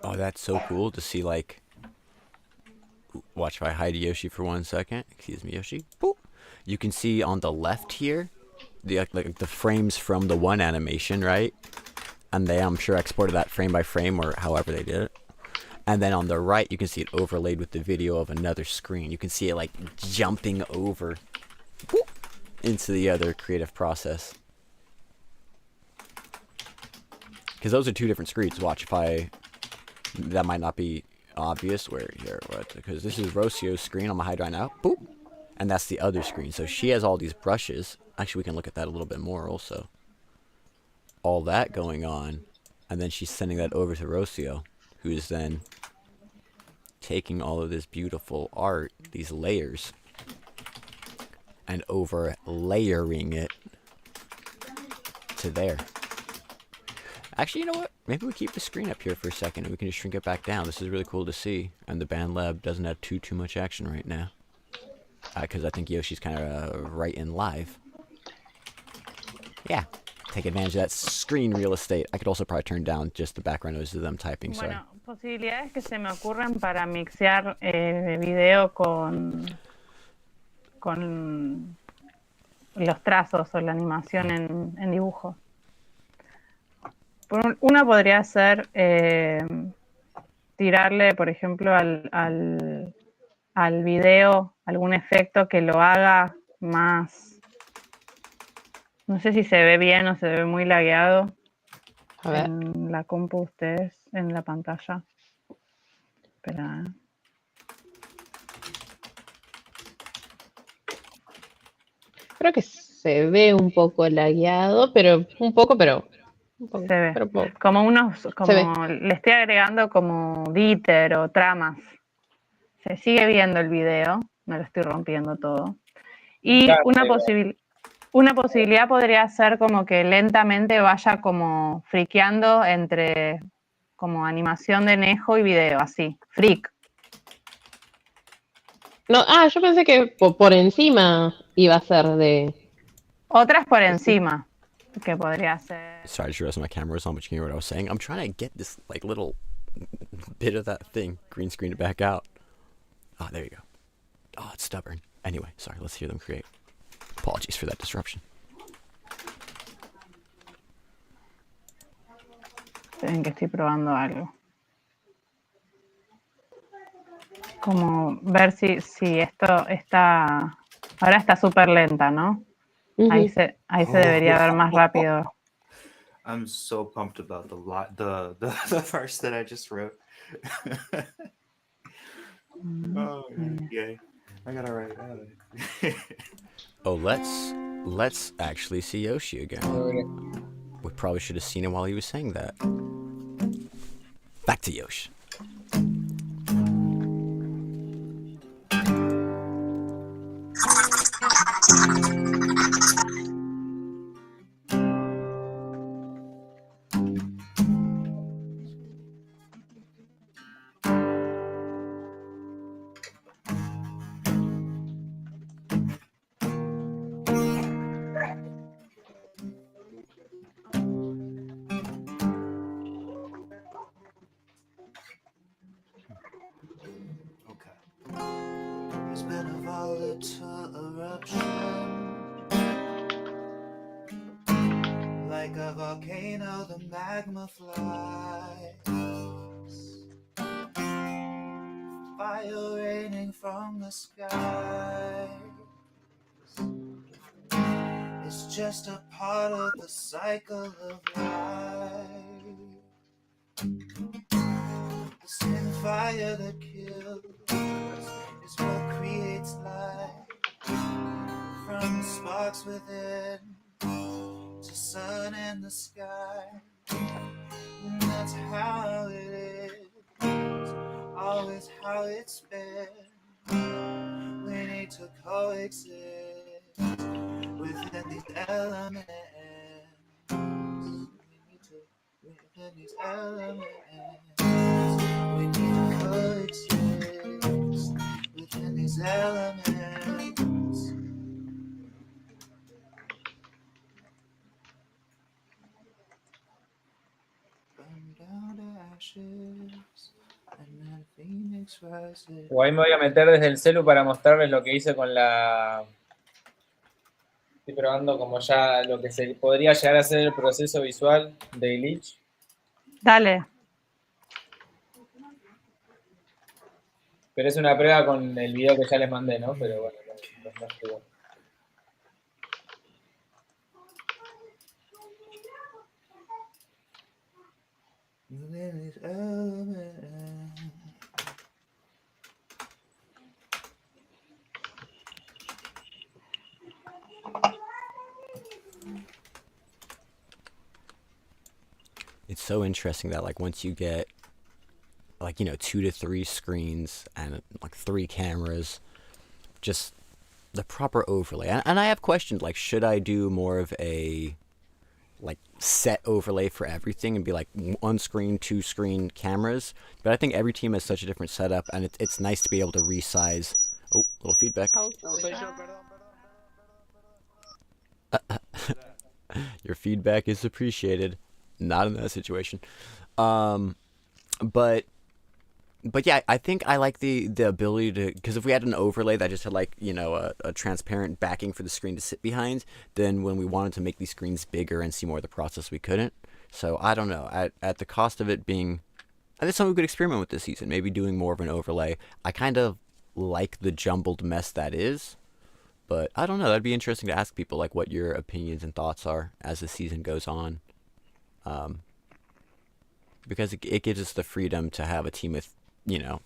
Oh, that's so cool to see, like... Watch if I hide Yoshi for 1 second. Excuse me, Yoshi. Boop. You can see on the left here, the frames from the one animation, right? And they, I'm sure, exported that frame by frame or however they did it. And then on the right, you can see it overlaid with the video of another screen. You can see it, like, jumping over boop, into the other creative process. Because those are two different screens. Watch if I... That might not be obvious. Where here? What? Because this is Rocio's screen. I'm gonna hide right now. Boop. And that's the other screen. So she has all these brushes. Actually, we can look at that a little bit more also. All that going on. And then she's sending that over to Rocio, who's then taking all of this beautiful art, these layers, and over layering it to there. Actually, you know what? Maybe we keep the screen up here for a second and we can just shrink it back down. This is really cool to see. And the band lab doesn't have too much action right now. because I think Yoshi's kind of right in live. Yeah, take advantage of that screen real estate. I could also probably turn down just the background noise of them typing. Sorry.
Bueno, posibilidades que se me ocurren para mixear video con los trazos o la animación en dibujo. Una podría ser tirarle, por ejemplo, al video algún efecto que lo haga más... No sé si se ve bien o se ve muy lagueado en la compu ustedes, en la pantalla. Espera.
Creo que se ve un poco lagueado, pero un poco, pero un poco,
Se ve.
pero poco.
Como
Se ve.
le estoy agregando como glitter o tramas. Se sigue viendo el video, no lo estoy rompiendo todo. Y
Claro,
una posibilidad podría ser como que lentamente vaya como friqueando entre como animación de Nejo y video, así, freak.
No, yo pensé que por encima iba a ser de...
Otras por encima, que podría ser...
Sorry, I just realized my camera was on, but you can hear what I was saying. I'm trying to get this like little bit of that thing, green screen it back out. Oh, there you go. Oh, it's stubborn. Anyway, sorry, let's hear them create. Apologies for that disruption.
Esperen que estoy probando algo. Como ver si esto está... Ahora está súper lenta, ¿no? Ahí se debería ver más rápido.
I'm so pumped about the verse that I just wrote. Oh, yay. I gotta write it.
Oh, let's actually see Yoshi again. We probably should have seen him while he was saying that. Back to Yoshi.
There's been a volatile eruption, like a volcano, the magma flies, fire raining from the skies. It's just a part of the cycle of life. The same fire that kills is what creates life. From the sparks within to sun in the sky. And that's how it is, always how it's been. We need to coexist within these elements. We need to within these elements. We need to coexist within these elements. Burn down to ashes, and then Phoenix rises.
O ahí me voy a meter desde el celu para mostrarles lo que hice con la... Estoy probando como ya lo que se podría llegar a ser el proceso visual de glitch.
Dale.
Pero es una prueba con el video que ya les mandé, ¿no? Pero bueno, no estuvo.
Within these elements.
It's so interesting that like once you get like, you know, 2 to 3 screens and like 3 cameras, just the proper overlay. And I have questions like, should I do more of a like set overlay for everything and be like 1 screen, 2 screen cameras? But I think every team has such a different setup, and it's nice to be able to resize Oh, little feedback. Your feedback is appreciated. Not in that situation. But yeah, I think I like the ability to, because if we had an overlay that just had like, you know, a transparent backing for the screen to sit behind, then when we wanted to make these screens bigger and see more of the process, we couldn't. So I don't know. At the cost of it being, I think something we could experiment with this season, maybe doing more of an overlay. I kind of like the jumbled mess that is, but I don't know. That'd be interesting to ask people like what your opinions and thoughts are as the season goes on. Because it gives us the freedom to have a team with, you know,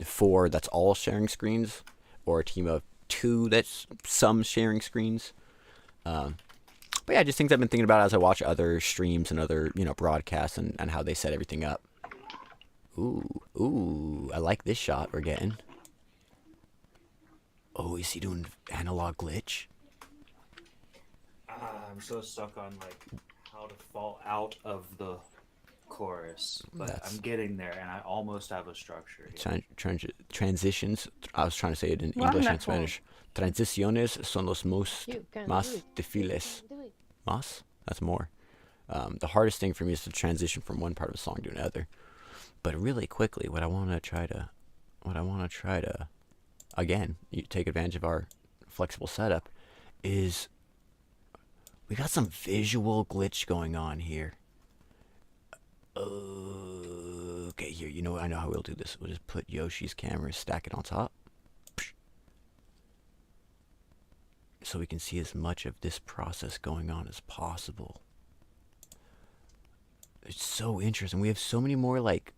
4 that's all sharing screens, or a team of 2 that's some sharing screens. But yeah, just things I've been thinking about as I watch other streams and other, you know, broadcasts and how they set everything up. Ooh, I like this shot we're getting. Oh, is he doing analog glitch?
I'm so stuck on like how to fall out of the chorus, but I'm getting there, and I almost have a structure here.
Transitions. I was trying to say it in English and Spanish. Transiciones son los más difíciles. Más? That's more. The hardest thing for me is to transition from one part of a song to another. But really quickly, what I want to try to, again, you take advantage of our flexible setup, is we got some visual glitch going on here. Okay, here, you know, I know how we'll do this. We'll just put Yoshi's camera, stack it on top, so we can see as much of this process going on as possible. It's so interesting. We have so many more like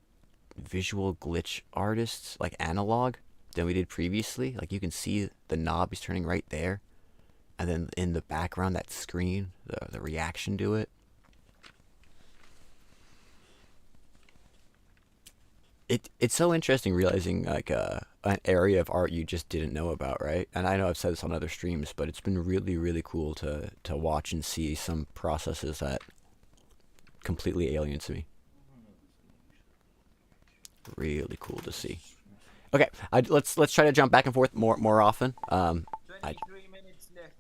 visual glitch artists, like analog, than we did previously. Like you can see the knob is turning right there, and then in the background, that screen, the reaction to it. It's so interesting realizing like an area of art you just didn't know about, right? And I know I've said this on other streams, but it's been really, really cool to watch and see some processes that completely alien to me. Really cool to see. Okay, let's try to jump back and forth more often.
23 minutes left.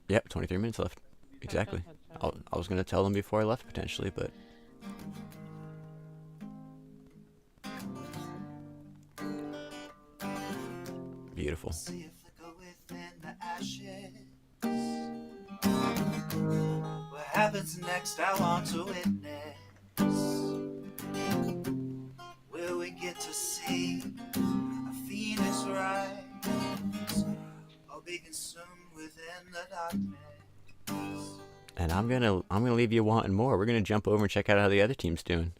Yep, 23 minutes left. Exactly. I was gonna tell them before I left potentially, but. Beautiful.
What happens next, I want to witness. Will we get to see a Venus rise, or be consumed within the darkness?
And I'm gonna leave you wanting more. We're gonna jump over and check out how the other team's doing,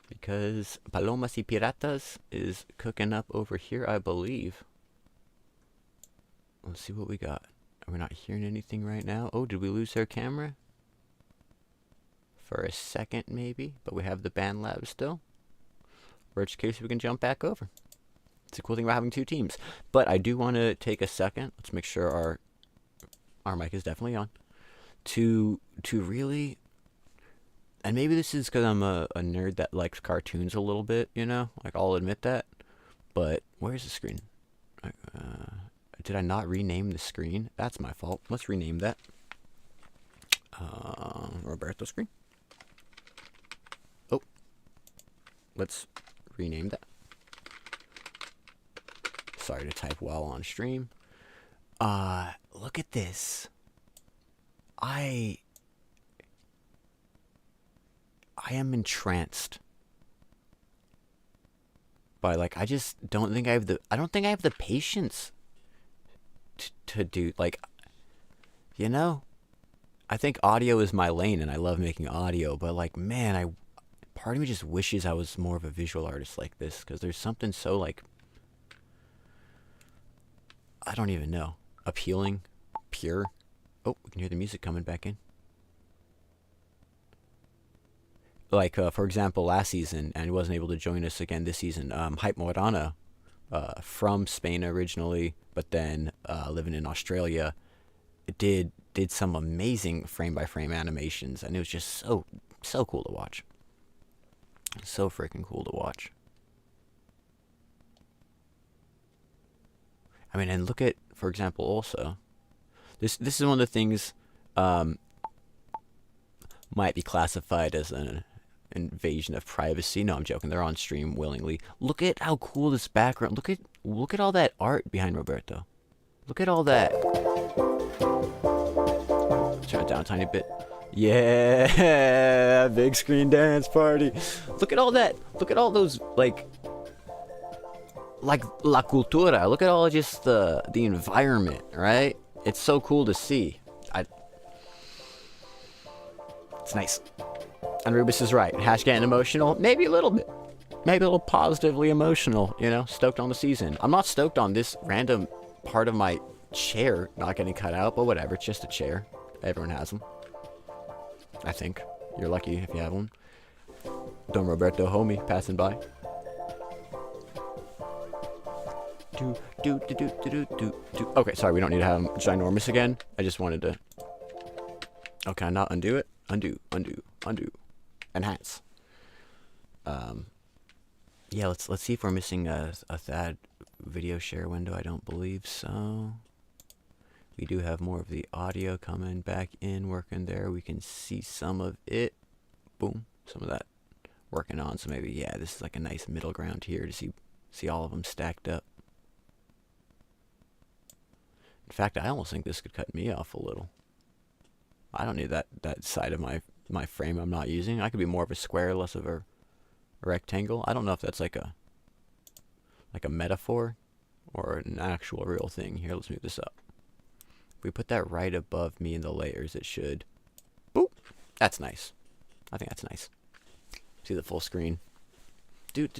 because Palomas y Piratas is cooking up over here, I believe. Let's see what we got. We're not hearing anything right now. Oh, did we lose their camera? For a second, maybe. But we have the band lab still. Worst case, we can jump back over. It's a cool thing about having 2 teams. But I do want to take a second. Let's make sure our mic is definitely on. To really... And maybe this is because I'm a nerd that likes cartoons a little bit, you know? Like, I'll admit that. But where's the screen? Did I not rename the screen? That's my fault. Let's rename that. Roberto screen. Oh. Let's rename that. Sorry to type while on stream. Look at this. I am entranced by, like, I just don't think I have the patience to do, like, you know, I think audio is my lane and I love making audio, but like, man, part of me just wishes I was more of a visual artist like this, because there's something so, like, I don't even know, appealing, pure. Oh, we can hear the music coming back in. Like, for example, last season, and he wasn't able to join us again this season, Hype Morana, from Spain originally, but then living in Australia, did some amazing frame-by-frame animations, and it was just so cool to watch. So freaking cool to watch. I mean, and look at, for example, also, this is one of the things might be classified as an invasion of privacy. No, I'm joking. They're on stream willingly. Look at how cool this background. Look at all that art behind Roberto. Look at all that. Turn it down a tiny bit. Yeah, big screen dance party. Look at all that. Look at all those like la cultura. Look at all just the environment, right? It's so cool to see. It's nice. And Rubus is right. Hash getting emotional, maybe a little bit. Maybe a little positively emotional, you know, stoked on the season. I'm not stoked on this random part of my chair not getting cut out, but whatever, it's just a chair. Everyone has them. I think. You're lucky if you have one. Don Roberto homie passing by. Okay, sorry, we don't need to have him ginormous again. I just wanted to... Oh, can I not undo it? Undo. Enhance. Yeah, let's see if we're missing a Thad video share window. I don't believe so. We do have more of the audio coming back in, working there. We can see some of it. Boom. Some of that working on. So maybe, yeah, this is like a nice middle ground here to see all of them stacked up. In fact, I almost think this could cut me off a little. I don't need that side of my frame I'm not using. I could be more of a square, less of a rectangle. I don't know if that's like a metaphor or an actual real thing. Here, let's move this up. If we put that right above me in the layers, it should... Boop! That's nice. I think that's nice. See the full screen. Doot.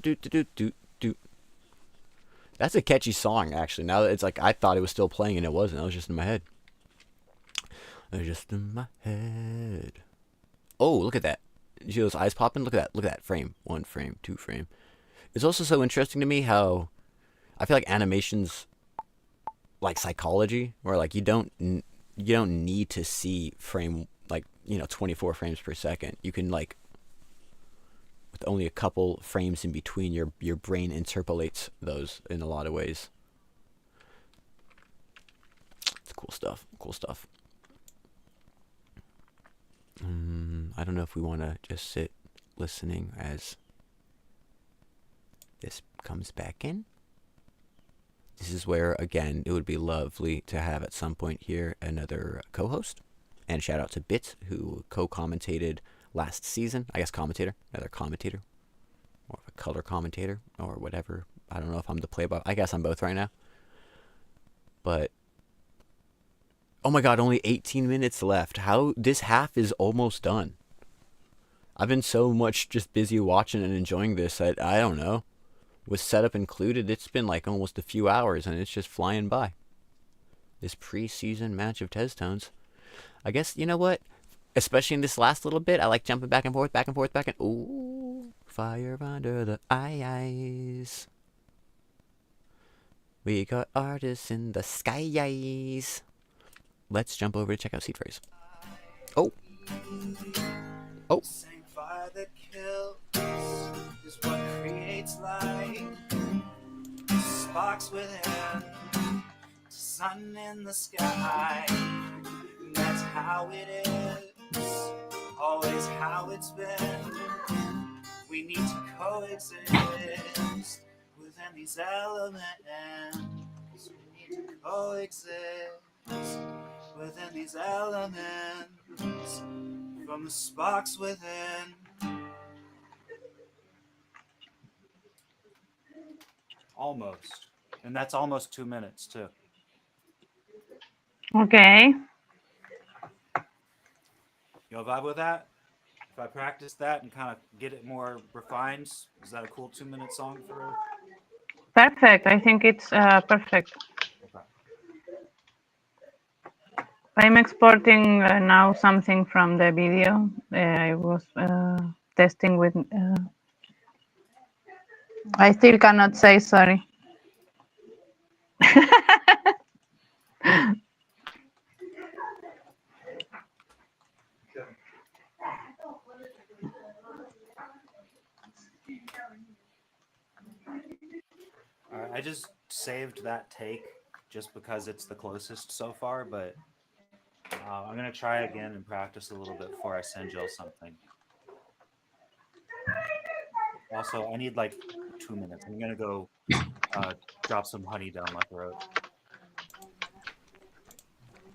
That's a catchy song, actually. Now that it's like, I thought it was still playing and it wasn't. It was just in my head. It was just in my head. Oh, look at that. You see those eyes popping? Look at that frame. 1 frame, 2 frame. It's also so interesting to me how I feel like animation's like psychology, where like you don't need to see frame, like, you know, 24 frames per second. You can, like, with only a couple frames in between, your brain interpolates those in a lot of ways. It's cool stuff. I don't know if we want to just sit listening as this comes back in. This is where, again, it would be lovely to have at some point here another co-host. And shout out to Bit, who co-commentated last season. I guess another commentator. Or a color commentator, or whatever. I don't know if I'm the play-by. I guess I'm both right now. But... oh my god, only 18 minutes left. How... this half is almost done. I've been so much just busy watching and enjoying this. I don't know. With setup included, it's been like almost a few hours, and it's just flying by. This pre-season match of Testones. I guess, you know what? Especially in this last little bit, I like jumping back and forth. Ooh, fire under the eyes. We got artists in the skies. Let's jump over to check out Seed Phrase. Oh.
Same fire that kills is what creates light. Sparks within, sun in the sky. And that's how it is, always how it's been. We need to coexist within these elements. We need to coexist within these elements. From the sparks within.
Almost. And that's almost 2 minutes, too.
Okay.
You vibe with that? If I practice that and kind of get it more refined, is that a cool 2-minute song for...
Perfect. I think it's perfect.
Okay.
I'm exporting now something from the video. I was testing with... I still cannot say sorry.
All right, I just saved that take just because it's the closest so far, but I'm gonna try again and practice a little bit before I send y'all something. Also, I need like 2 minutes. I'm gonna go drop some honey down my throat.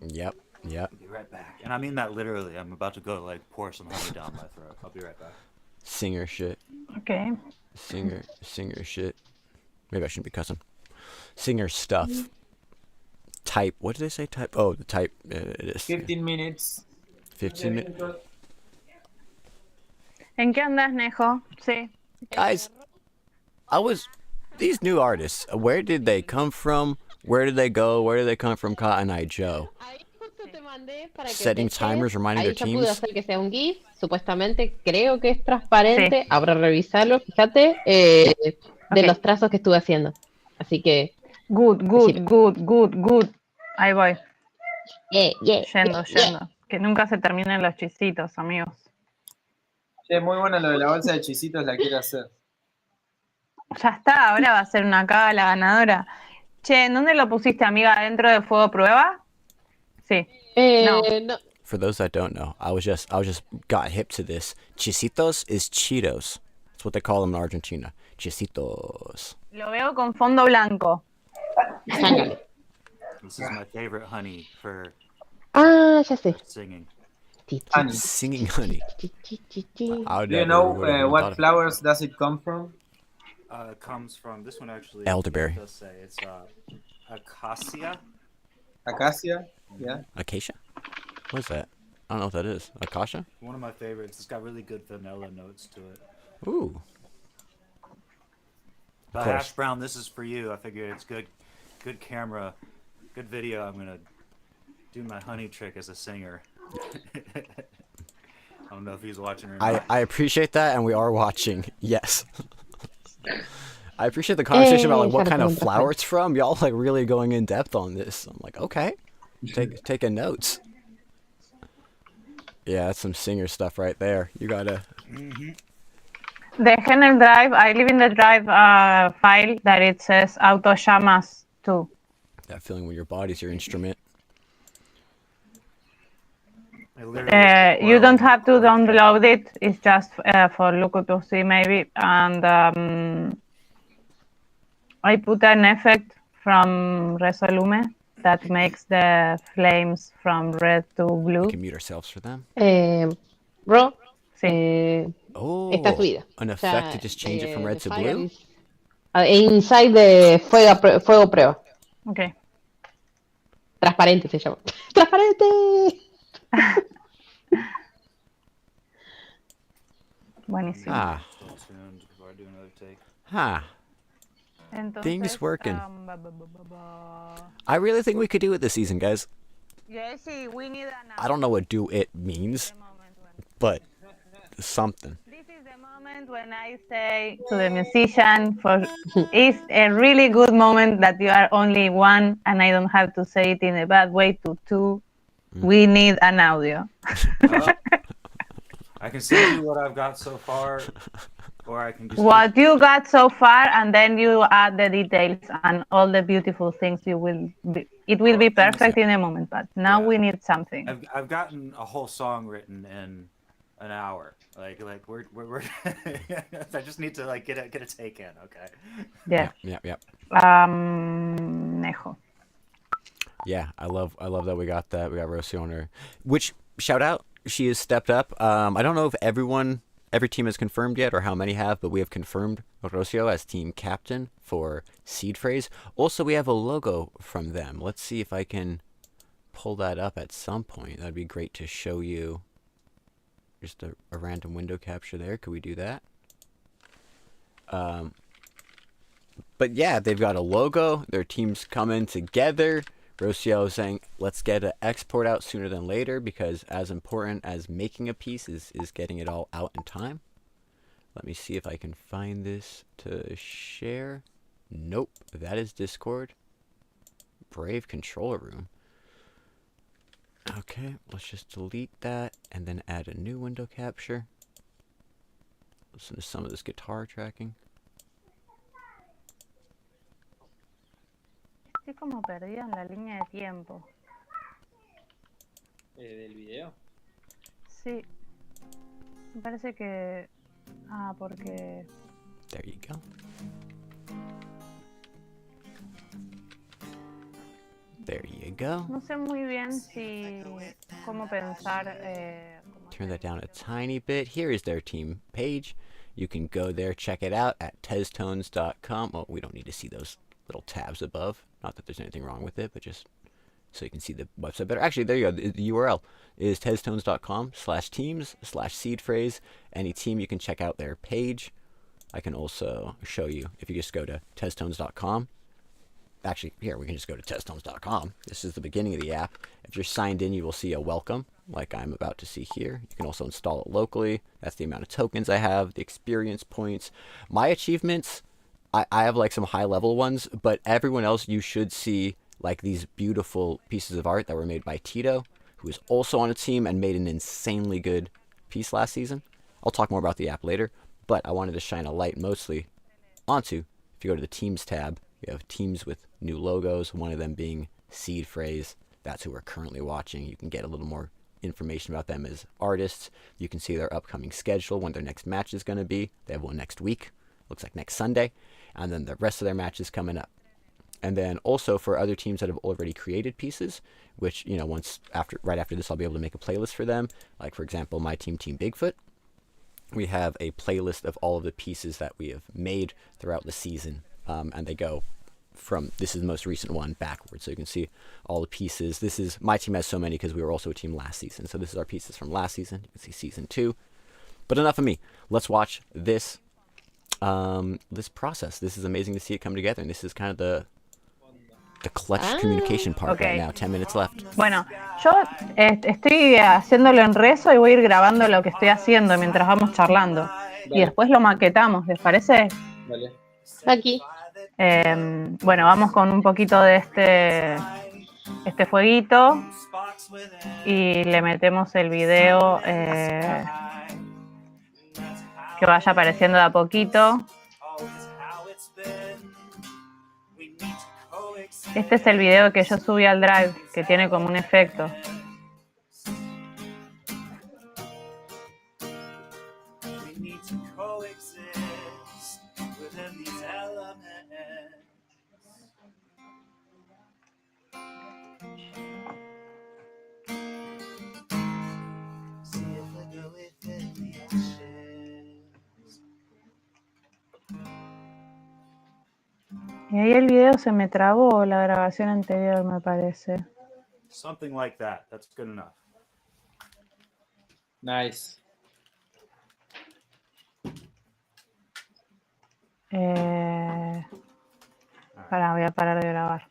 Yep.
I'll be right back. And I mean that literally. I'm about to go like pour some honey down my throat. I'll be right back.
Singer shit.
Okay.
Singer shit. Maybe I shouldn't be cussing. Singer stuff. Type. What did they say? Type. Oh, the type. It is.
15 minutes.
15 minutes.
¿En qué andas, Nejo? Sí.
Guys, these new artists, where did they come from? Where did they go? Where did they come from, Cotton Eye Joe?
Ahí justo te mandé para que
Setting
cheques.
timers, reminding
Ahí
their
ya pude
teams.
hacer que sea un GIF. Supuestamente creo que es transparente.
Sí.
Habrá revisarlo, fíjate, de
Ok.
los trazos que estuve haciendo. Así que,
Good. Ahí voy. Yendo. Que nunca se terminen los chisitos, amigos.
Che, muy buena lo de la bolsa de chisitos, la quiero hacer.
Ya está, ahora va a ser una caga la ganadora. Che, ¿en dónde lo pusiste, amiga? ¿Dentro de Fuego Prueba? Sí. No.
No.
For those that don't know, I was just got hip to this. Chisitos is Cheetos. That's what they call them in Argentina. Chisitos.
Lo veo con fondo blanco.
Sácale.
This is my favorite honey for
Ah, ya sé.
singing.
Honey.
Singing honey. I
Do you know what flowers does it come from?
It comes from this one actually.
Elderberry.
It does say it's acacia.
Acacia? Yeah.
Acacia? What is that? I don't know what that is. Acacia?
One of my favorites. It's got really good vanilla notes to it.
Ooh.
But Hash Brown, this is for you. I figured it's good camera, good video. I'm gonna do my honey trick as a singer. I don't know if he's watching or not.
I appreciate that, and we are watching. Yes. I appreciate the conversation about like what kind of flower it's from. Y'all like really going in depth on this. I'm like, okay, taking notes. Yeah, that's some singer stuff right there. You gotta.
Dejen el drive. I live in the drive file that it says Auto Llamas 2.
That feeling when your body's your instrument.
You don't have to download it. It's just for Luco to see maybe. And I put an effect from Resolume that makes the flames from red to blue.
We can mute ourselves for them.
Bro,
sí.
Está subida.
An effect to just change it from red to blue?
Inside the fuego prueba.
Okay.
Transparente se llama. ¡Transparente!
Buenísimo. Entonces,
things working. I really think we could do it this season, guys.
Yes, we need
I don't know what do it means, but something.
This is the moment when I say to the musician, it's a really good moment that you are only one and I don't have to say it in a bad way to two. We need an audio.
I can send you what I've got so far, or I can just
what you got so far, and then you add the details and all the beautiful things you will be. It will be perfect in a moment, but now we need something.
I've gotten a whole song written in an hour. Like we're I just need to like get a take in, okay?
Yeah.
Yep.
Nejo.
Yeah, I love that we got that. We got Rocio on her. Which shout out, she has stepped up. I don't know if every team has confirmed yet or how many have, but we have confirmed Rocio as team captain for Seed Phrase. Also, we have a logo from them. Let's see if I can pull that up at some point. That'd be great to show you. Just a random window capture there. Could we do that? But yeah, they've got a logo. Their team's coming together. Rocio saying, let's get an export out sooner than later, because as important as making a piece is getting it all out in time. Let me see if I can find this to share. Nope, that is Discord. Brave controller room. Okay, let's just delete that and then add a new window capture. Listen to some of this guitar tracking.
estoy como perdida en la línea de tiempo.
¿Del video?
Sí. Me parece que... Ah, porque...
There you go. There you go.
No sé muy bien si... cómo pensar...
Turn that down a tiny bit. Here is their team page. You can go there, check it out at testones.com. Well, we don't need to see those little tabs above. Not that there's anything wrong with it, but just so you can see the website better. Actually, there you go. The URL is testones.com/teams/seed phrase. Any team, you can check out their page. I can also show you if you just go to testones.com. Actually, here, we can just go to testones.com. This is the beginning of the app. If you're signed in, you will see a welcome, like I'm about to see here. You can also install it locally. That's the amount of tokens I have, the experience points. My achievements, I have like some high-level ones, but everyone else, you should see like these beautiful pieces of art that were made by Tito, who is also on a team and made an insanely good piece last season. I'll talk more about the app later, but I wanted to shine a light mostly onto, if you go to the Teams tab, we have teams with new logos, one of them being Seed Phrase. That's who we're currently watching. You can get a little more information about them as artists. You can see their upcoming schedule, when their next match is going to be. They have one next week, looks like next Sunday, and then the rest of their matches coming up. And then also for other teams that have already created pieces, which, you know, right after this, I'll be able to make a playlist for them. Like, for example, my team, Team Bigfoot. We have a playlist of all of the pieces that we have made throughout the season. And they go from, this is the most recent one, backwards. So you can see all the pieces. My team has so many because we were also a team last season. So this is our pieces from last season. You can see season 2. But enough of me. Let's watch this process. This is amazing to see it come together. And this is kind of the clutch communication part right now. 10 minutes left.
Bueno, yo estoy haciéndolo en rezo y voy a ir grabando lo que estoy haciendo mientras vamos charlando.
Dale.
Y después lo maquetamos, ¿les parece?
Dale.
Aquí.
Bueno, vamos con un poquito de este fueguito y le metemos el video que vaya apareciendo de a poquito. Este es el video que yo subí al Drive, que tiene como un efecto. Y ahí el video se me trabó, la grabación anterior, me parece.
Something like that. That's good enough.
Nice.
Pará, voy a parar de grabar.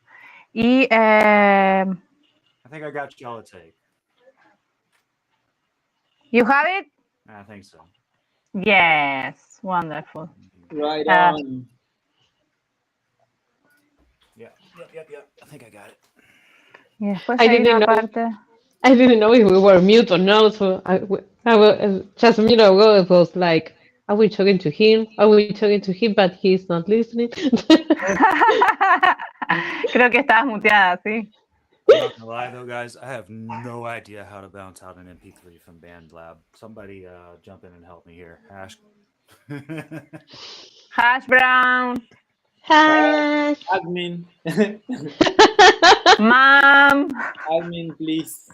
Y
I think I got y'all a take.
you have it?
I think so.
Yes, wonderful.
Right on.
Yep. I think I got it.
Y después
I
hay
didn't
una
know.
parte.
I didn't know if we were mute or not. So I was, just a minute ago, it was like, are we talking to him? Are we talking to him? But he's not listening.
Creo que estabas muteada, sí.
I'm not gonna lie though, guys. I have no idea how to bounce out an MP3 from BandLab. Somebody jump in and help me here. Hash.
Hash Brown.
Hash.
Admin.
Mom.
Admin, please.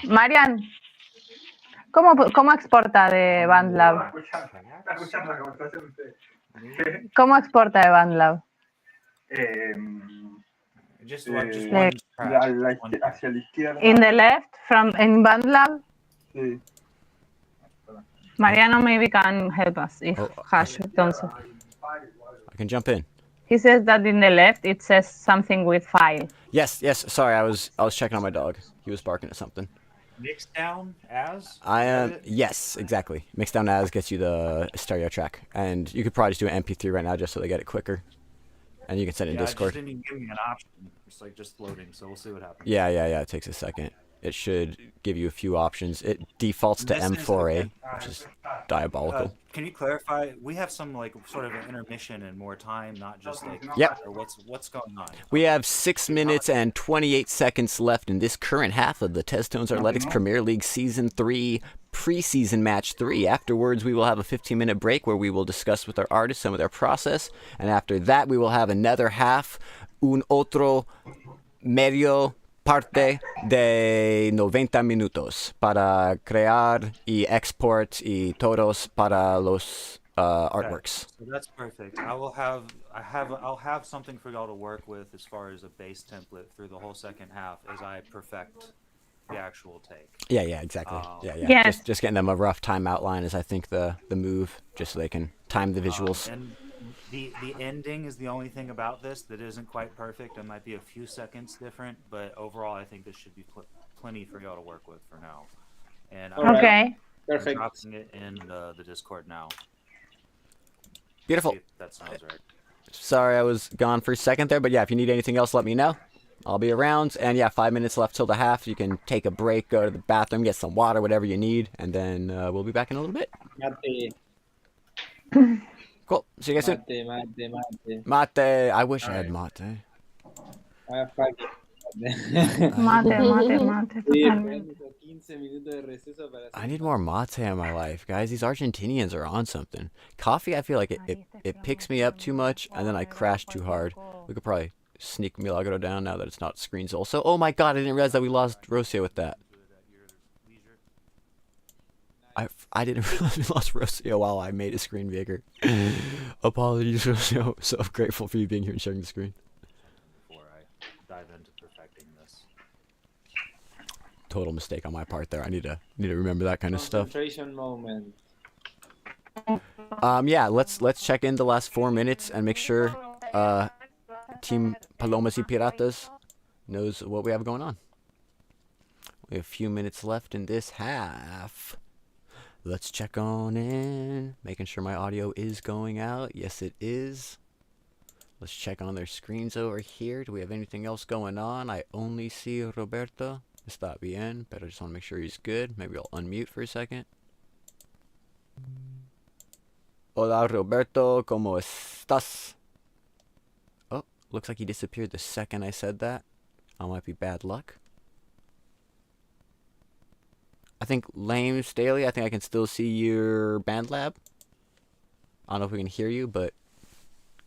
Marian, ¿cómo exporta de BandLab? ¿Cómo exporta de BandLab?
Just one
Like,
hacia la izquierda.
In the left, in BandLab?
Sí.
Mariano maybe can help us if Hash don't.
I can jump in.
He says that in the left it says something with file.
Yes. Sorry, I was checking on my dog. He was barking at something.
Mixed down as?
I am. Yes, exactly. Mixed down as gets you the stereo track, and you could probably just do an MP3 right now just so they get it quicker, and you can send it in Discord.
Just didn't even give me an option. It's like just loading, so we'll see what happens.
Yeah. It takes a second. it should give you a few options. It defaults to
This is
M4A,
okay.
which is diabolical.
Can you clarify? We have some like sort of an intermission and more time, not just like.
Yep.
Or what's going on?
We have 6 minutes and 28 seconds left in this current half of the Testones Athletics Premier League Season 3 preseason match 3. Afterwards, we will have a 15-minute break where we will discuss with our artists some of their process. And after that, we will have another half, un otro medio parte de 90 minutos para crear y export y todos para los artworks.
So that's perfect. I'll have something for y'all to work with as far as a base template through the whole second half as I perfect the actual take.
Yeah, exactly.
Yes.
Just getting them a rough time outline is, I think, the move, just so they can time the visuals.
And the ending is the only thing about this that isn't quite perfect. It might be a few seconds different, but overall, I think this should be plenty for y'all to work with for now. And
Okay.
Perfect.
I'm dropping it in the Discord now.
Beautiful.
See if that sounds right.
Sorry I was gone for a second there, but yeah, if you need anything else, let me know. I'll be around. And yeah, 5 minutes left till the half. You can take a break, go to the bathroom, get some water, whatever you need, and then we'll be back in a little bit.
Mate.
Cool. See you guys soon.
Mate.
Mate. I wish I had mate.
Fuck it.
Mate.
Sí,
Totalmente.
15 minutos de receso para
I need more mate in my life, guys. These Argentinians are on something. Coffee, I feel like it picks me up too much, and then I crash too hard. We could probably sneak Milagro down now that it's not screens also. Oh my god, I didn't realize that we lost Rocio with that. I didn't realize we lost Rocio while I made a screen bigger. Apologies, Rocio. So grateful for you being here and sharing the screen.
Before I dive into perfecting this.
Total mistake on my part there. I need to remember that kind of stuff.
concentration moment.
Yeah, let's check in the last 4 minutes and make sure Team Palomas y Piratas knows what we have going on. We have a few minutes left in this half. Let's check on in, making sure my audio is going out. Yes, it is. Let's check on their screens over here. Do we have anything else going on? I only see Roberto. Está bien, but I just want to make sure he's good. Maybe I'll unmute for a second. Hola, Roberto. ¿Cómo estás? Oh, looks like he disappeared the second I said that. That might be bad luck. I think Lame Staley, I think I can still see your band lab. I don't know if we can hear you, but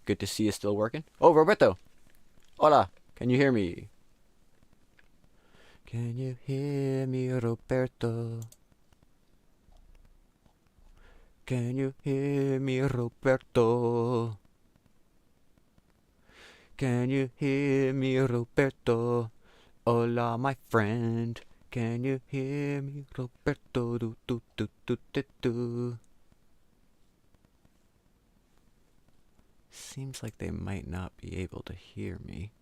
good to see you still working. Oh, Roberto. Hola. Can you hear me? Can you hear me, Roberto? Can you hear me, Roberto? Can you hear me, Roberto? Hola, my friend. Can you hear me, Roberto? Do, do, do, do, do, do. Seems like they might not be able to hear me.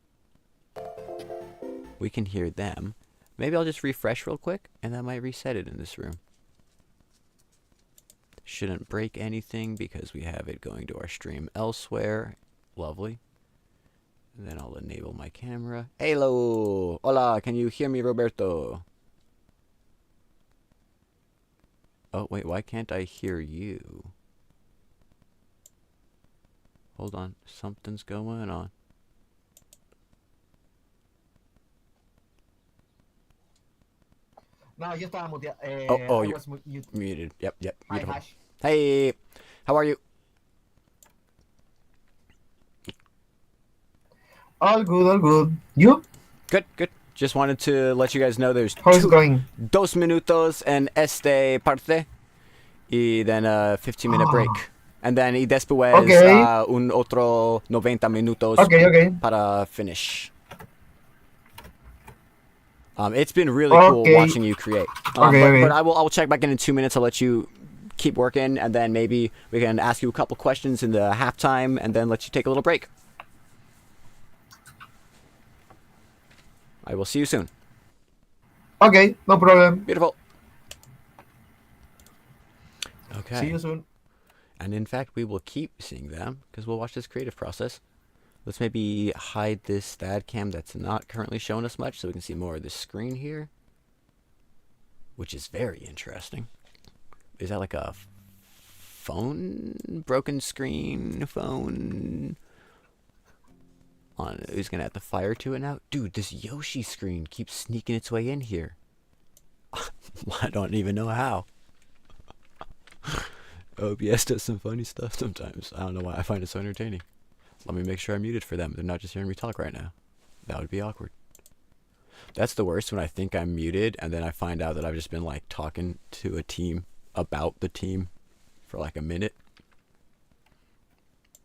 We can hear them. Maybe I'll just refresh real quick, and that might reset it in this room. Shouldn't break anything because we have it going to our stream elsewhere. Lovely. And then I'll enable my camera. Hello! Hola, can you hear me, Roberto? Oh, wait, why can't I hear you? Hold on, something's going on.
No, yo estaba muteado.
Oh,
I
you're
was
muted. Yep,
Hi,
beautiful.
Hash.
Hey, how are you?
All good, all good. You?
Good. Just wanted to let you guys know there's
How's it going?
2 minutos en este parte. Y then a 15-minute break. And then y después
Okay.
un otro 90 minutos
Okay.
para finish. It's been really cool
Okay.
watching you create.
Okay.
But I will check back in 2 minutes. I'll let you keep working, and then maybe we can ask you a couple questions in the halftime, and then let you take a little break. I will see you soon.
Okay, no problem.
Beautiful. Okay.
See you soon.
And in fact, we will keep seeing them because we'll watch this creative process. Let's maybe hide this stat cam that's not currently showing us much so we can see more of the screen here. which is very interesting. Is that like a phone? Broken screen phone? On, who's gonna have to fire to it now? Dude, this Yoshi screen keeps sneaking its way in here. I don't even know how. OBS does some funny stuff sometimes. I don't know why I find it so entertaining. Let me make sure I'm muted for them. They're not just hearing me talk right now. That would be awkward. That's the worst, when I think I'm muted and then I find out that I've just been like talking to a team about the team for like a minute.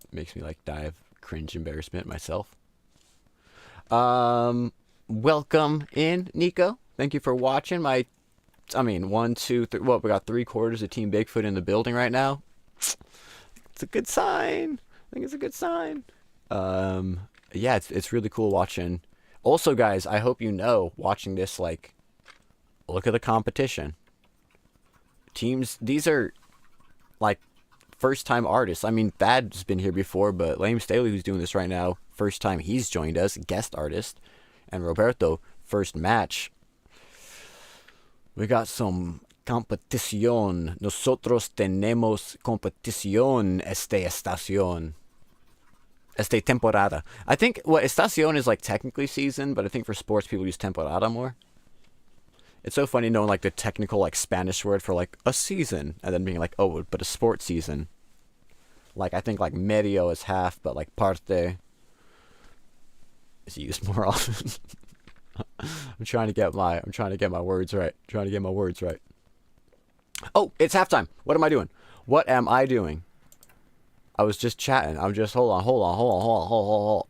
It makes me like die of cringe embarrassment myself. Welcome in, Nico. Thank you for watching. 1, 2, 3. Well, we got 3/4 of Team Bigfoot in the building right now. It's a good sign. I think it's a good sign. Yeah, it's really cool watching. Also, guys, I hope you know, watching this, like, look at the competition. Teams, these are, like, first-time artists. I mean, Thad's been here before, but Lame Staley, who's doing this right now, first time he's joined us, guest artist. And Roberto, first match. We got some competición. Nosotros tenemos competición estación. Temporada. I think, estación is like technically season, but I think for sports people use temporada more. It's so funny knowing like the technical like Spanish word for like a season, and then being like, oh, but a sports season. Like I think like medio is half, but like parte is used more often. I'm trying to get my words right. Oh, it's halftime. What am I doing? I was just chatting. I'm just hold on.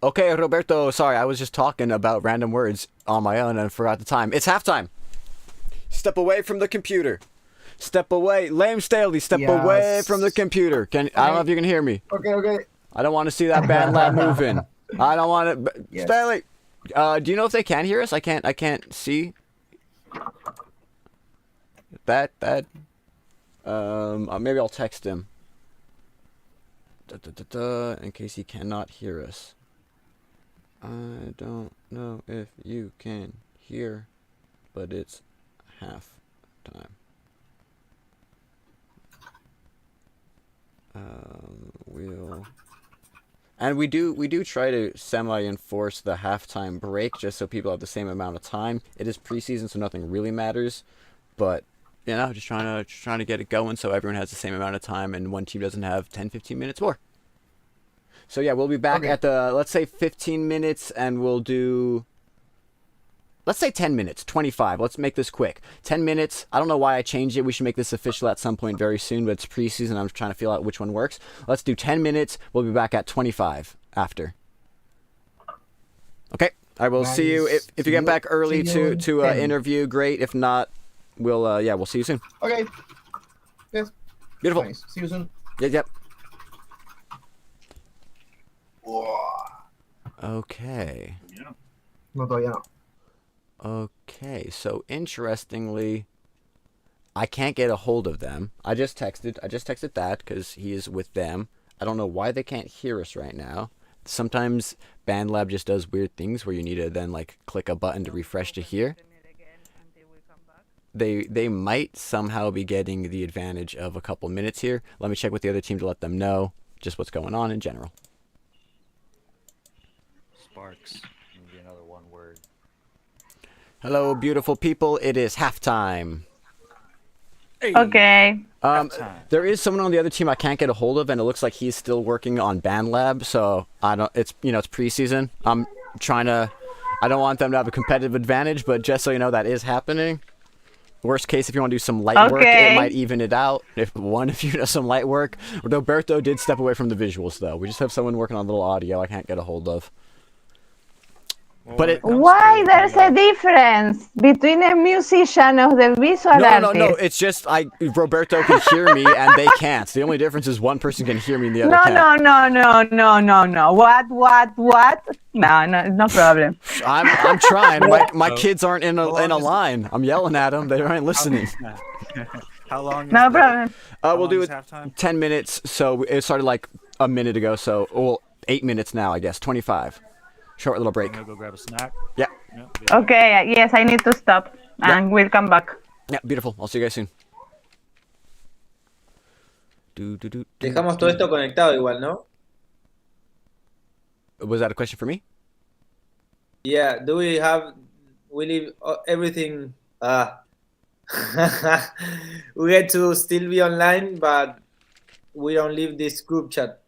Okay, Roberto, sorry, I was just talking about random words on my own and forgot the time. It's halftime. Step away from the computer. Step away. Lame Staley, step away from the computer. I don't know if you can hear me.
Okay.
I don't want to see that band lab moving. I don't want it.
Yes.
Staley, do you know if they can hear us? I can't see. That. Maybe I'll text him. In case he cannot hear us. I don't know if you can hear, but it's half time. We do try to semi-enforce the halftime break just so people have the same amount of time. It is preseason, so nothing really matters, but you know, just trying to get it going so everyone has the same amount of time and one team doesn't have 10-15 minutes more. So yeah, we'll be back at the, let's say 15 minutes, and we'll do, let's say 10 minutes, 25. Let's make this quick. 10 minutes. I don't know why I changed it. We should make this official at some point very soon, but it's preseason. I'm trying to feel out which one works. Let's do 10 minutes. We'll be back at 25 after. Okay. I will see you. If you get back early to interview, great. If not, we'll see you soon.
Okay. Yes.
Beautiful.
Nice. See you soon.
Yep. Okay.
No, todavía no.
Okay, so interestingly, I can't get a hold of them. I just texted that because he is with them. I don't know why they can't hear us right now. Sometimes BandLab just does weird things where you need to then like click a button to refresh to hear. They might somehow be getting the advantage of a couple minutes here. Let me check with the other team to let them know just what's going on in general.
Sparks. Maybe another one word.
Hello, beautiful people. It is halftime.
Hey.
Okay.
There is someone on the other team I can't get a hold of, and it looks like he's still working on BandLab. So it's preseason. I don't want them to have a competitive advantage, but just so you know, that is happening. Worst case, if you want to do some light work, it might even it out. If one of you does some light work. Roberto did step away from the visuals, though. We just have someone working on a little audio I can't get a hold of.
But why there's a difference between a musician of the visual artist?
No. It's just Roberto can hear me and they can't. The only difference is one person can hear me and the other can't.
No. What? No problem.
I'm trying. My kids aren't in a line. I'm yelling at them. They aren't listening.
How long?
No problem.
We'll do it 10 minutes. So it started like a minute ago. So 8 minutes now, I guess. 25. Short little break.
I'm gonna go grab a snack.
Yeah.
Okay. Yes, I need to stop. and we'll come back.
Yeah, beautiful. I'll see you guys soon.
Dejamos todo esto conectado igual, ¿no?
Was that a question for me?
Yeah, we leave everything, we get to still be online, but we don't leave this group chat.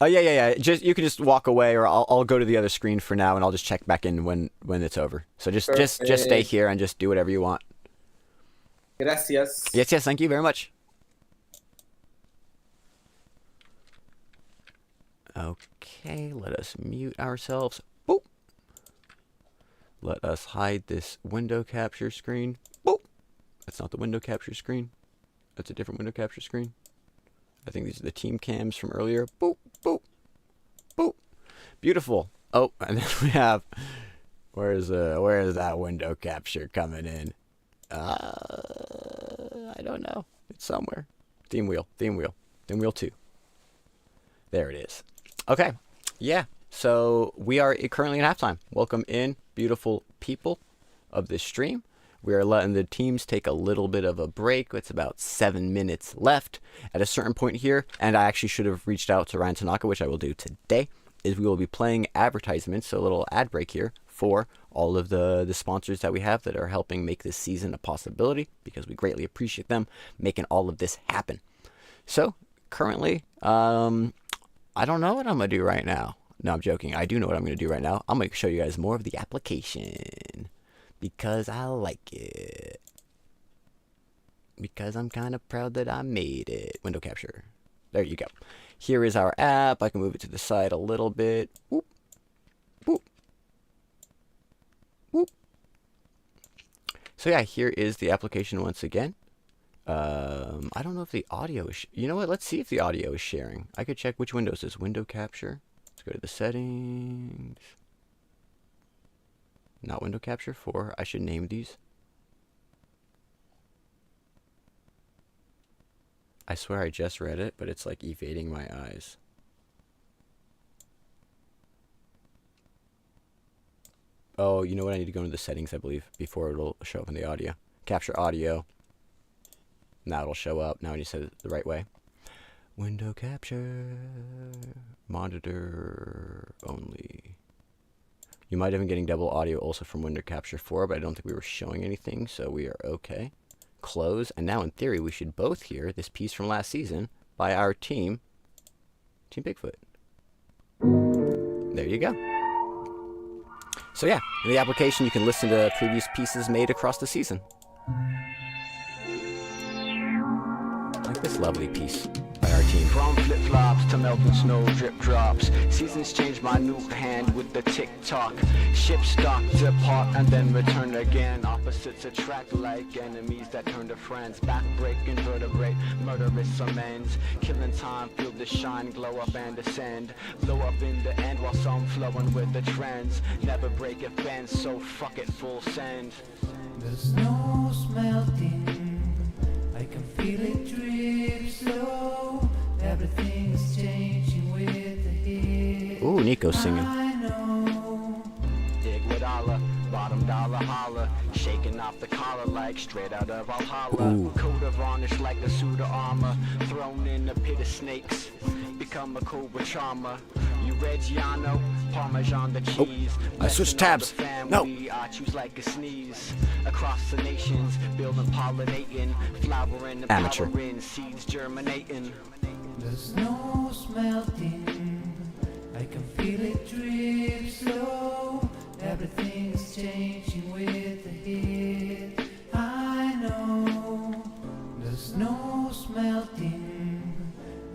Oh yeah. You can just walk away, or I'll go to the other screen for now, and I'll just check back in when it's over. So just stay here and just do whatever you want.
Gracias.
Yes, thank you very much. Okay, let us mute ourselves. Boop. Let us hide this window capture screen. Boop. That's not the window capture screen. That's a different window capture screen. I think these are the team cams from earlier. Boop, boop, boop. Beautiful. Oh, and then we have, where is that window capture coming in? I don't know. It's somewhere. Theme wheel 2. There it is. Okay. Yeah. So we are currently in halftime. Welcome in, beautiful people of this stream. We are letting the teams take a little bit of a break. It's about 7 minutes left at a certain point here. And I actually should have reached out to Ryan Tanaka, which I will do today, is we will be playing advertisements, so a little ad break here for all of the sponsors that we have that are helping make this season a possibility, because we greatly appreciate them making all of this happen. So currently, I don't know what I'm going to do right now. No, I'm joking. I do know what I'm going to do right now. I'm going to show you guys more of the application because I like it. Because I'm kind of proud that I made it. Window capture. There you go. Here is our app. I can move it to the side a little bit. Whoop. Whoop. Whoop. So yeah, here is the application once again. I don't know if the audio is... You know what? Let's see if the audio is sharing. I could check which windows is window capture. Let's go to the settings. Not window capture 4. I should name these. I swear I just read it, but it's like evading my eyes. Oh, you know what? I need to go into the settings, I believe, before it'll show up in the audio. Capture audio. Now it'll show up. Now I just said it the right way. Window capture. Monitor only. You might have been getting double audio also from window capture 4, but I don't think we were showing anything, so we are okay. Close. And now in theory we should both hear this piece from last season by our team Bigfoot. There you go. So yeah, in the application you can listen to previous pieces made across the season. Like this lovely piece by our team.
From flip-flops to melting snow drip drops, seasons change my new hand with the tick-tock. Ships dock, depart, and then return again. Opposites attract like enemies that turn to friends. Backbreak, invertebrate, murderous amends. Killing time, feel the shine, glow up and ascend. Blow up in the end while some flowing with the trends. Never break a fence, so fuck it, full send.
The snow's melting, I can feel it drip slow. Everything's changing with the hit.
Ooh, Nico's singing.
I know.
Dig with Allah, bottom dollar holler. Shaking off the collar like straight out of Valhalla.
Ooh.
Coat of varnish like a suit of armor. Thrown in a pit of snakes. Become a cobra charmer. You Reggiano, Parmesan the cheese.
I switched tabs. No.
I choose like a sneeze. Across the nations, building, pollinating, flowering and
Amateur.
flowering, seeds germinating.
The snow's melting, I can feel it drip slow. Everything's changing with the hit. I know. The snow's melting,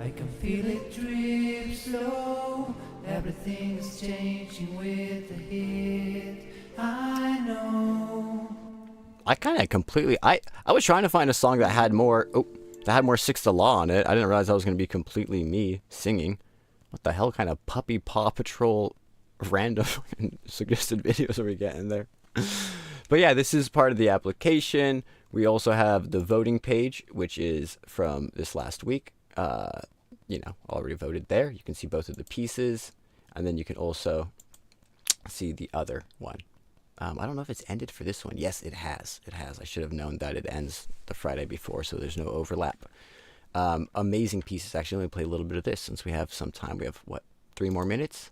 I can feel it drip slow. Everything's changing with the hit. I know.
I kind of completely... I was trying to find a song that had more... Oh, that had more Six to Law on it. I didn't realize that was going to be completely me singing. What the hell kind of puppy Paw Patrol random suggested videos are we getting there? But yeah, this is part of the application. We also have the voting page, which is from this last week. You know, already voted there. You can see both of the pieces. And then you can also see the other one. I don't know if it's ended for this one. Yes, it has. It has. I should have known that it ends the Friday before, so there's no overlap. Amazing pieces. Actually, let me play a little bit of this since we have some time. We have, 3 more minutes?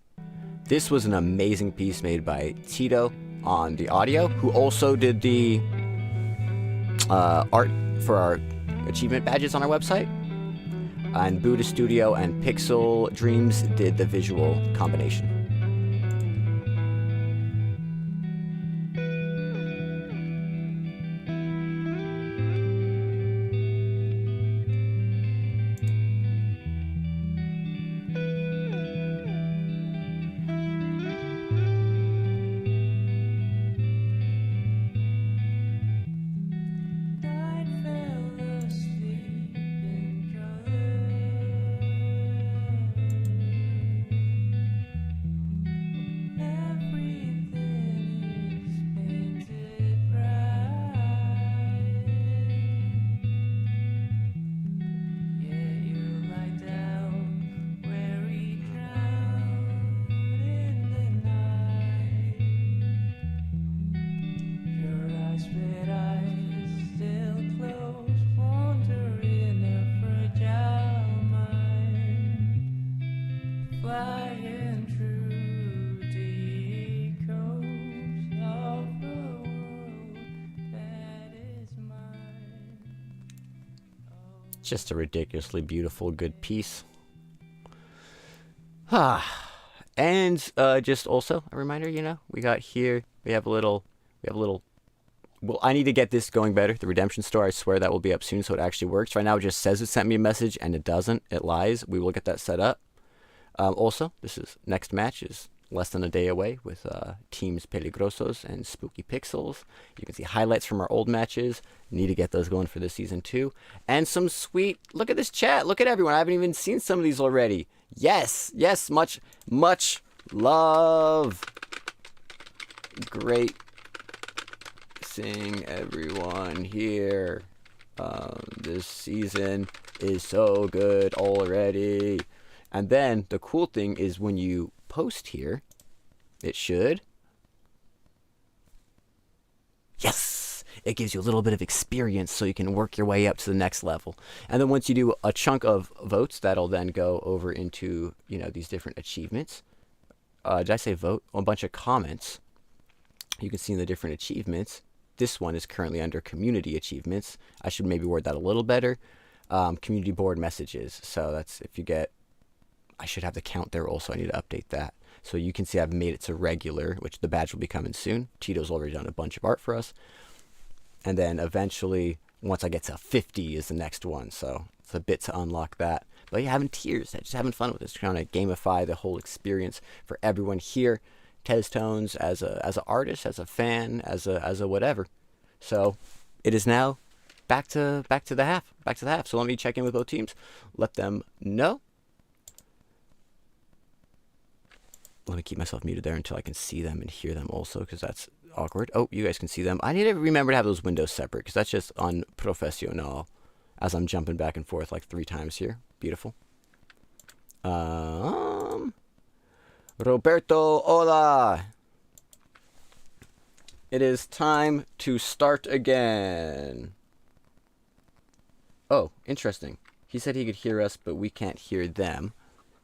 This was an amazing piece made by Tito on the audio, who also did the art for our achievement badges on our website. And Buddha Studio and Pixel Dreams did the visual combination. Just a ridiculously beautiful, good piece. And just also a reminder, we got here, we have a little, well, I need to get this going better. The redemption store, I swear that will be up soon so it actually works. Right now it just says it sent me a message and it doesn't. It lies. We will get that set up. Also, next match is less than a day away with Teams Peligrosos and Spooky Pixels. You can see highlights from our old matches. Need to get those going for this season too. And some sweet, look at this chat. Look at everyone. I haven't even seen some of these already. Yes, much love. Great seeing everyone here. This season is so good already. And then the cool thing is when you post here, it should. Yes! It gives you a little bit of experience so you can work your way up to the next level. And then once you do a chunk of votes, that'll then go over into, these different achievements. Did I say vote? A bunch of comments. You can see in the different achievements. This one is currently under community achievements. I should maybe word that a little better. Community board messages. So that's if you get, I should have the count there also. I need to update that. So you can see I've made it to regular, which the badge will be coming soon. Tito's already done a bunch of art for us. And then eventually, once I get to 50 is the next one. So it's a bit to unlock that. But yeah, having tears, just having fun with this, trying to gamify the whole experience for everyone here. Tez Tones as an artist, as a fan, as a whatever. So it is now back to the half. So let me check in with both teams. Let them know. Let me keep myself muted there until I can see them and hear them also, because that's awkward. Oh, you guys can see them. I need to remember to have those windows separate, because that's just unprofessional, as I'm jumping back and forth like 3 times here. Beautiful. Roberto, hola. It is time to start again. Oh, interesting. He said he could hear us, but we can't hear them.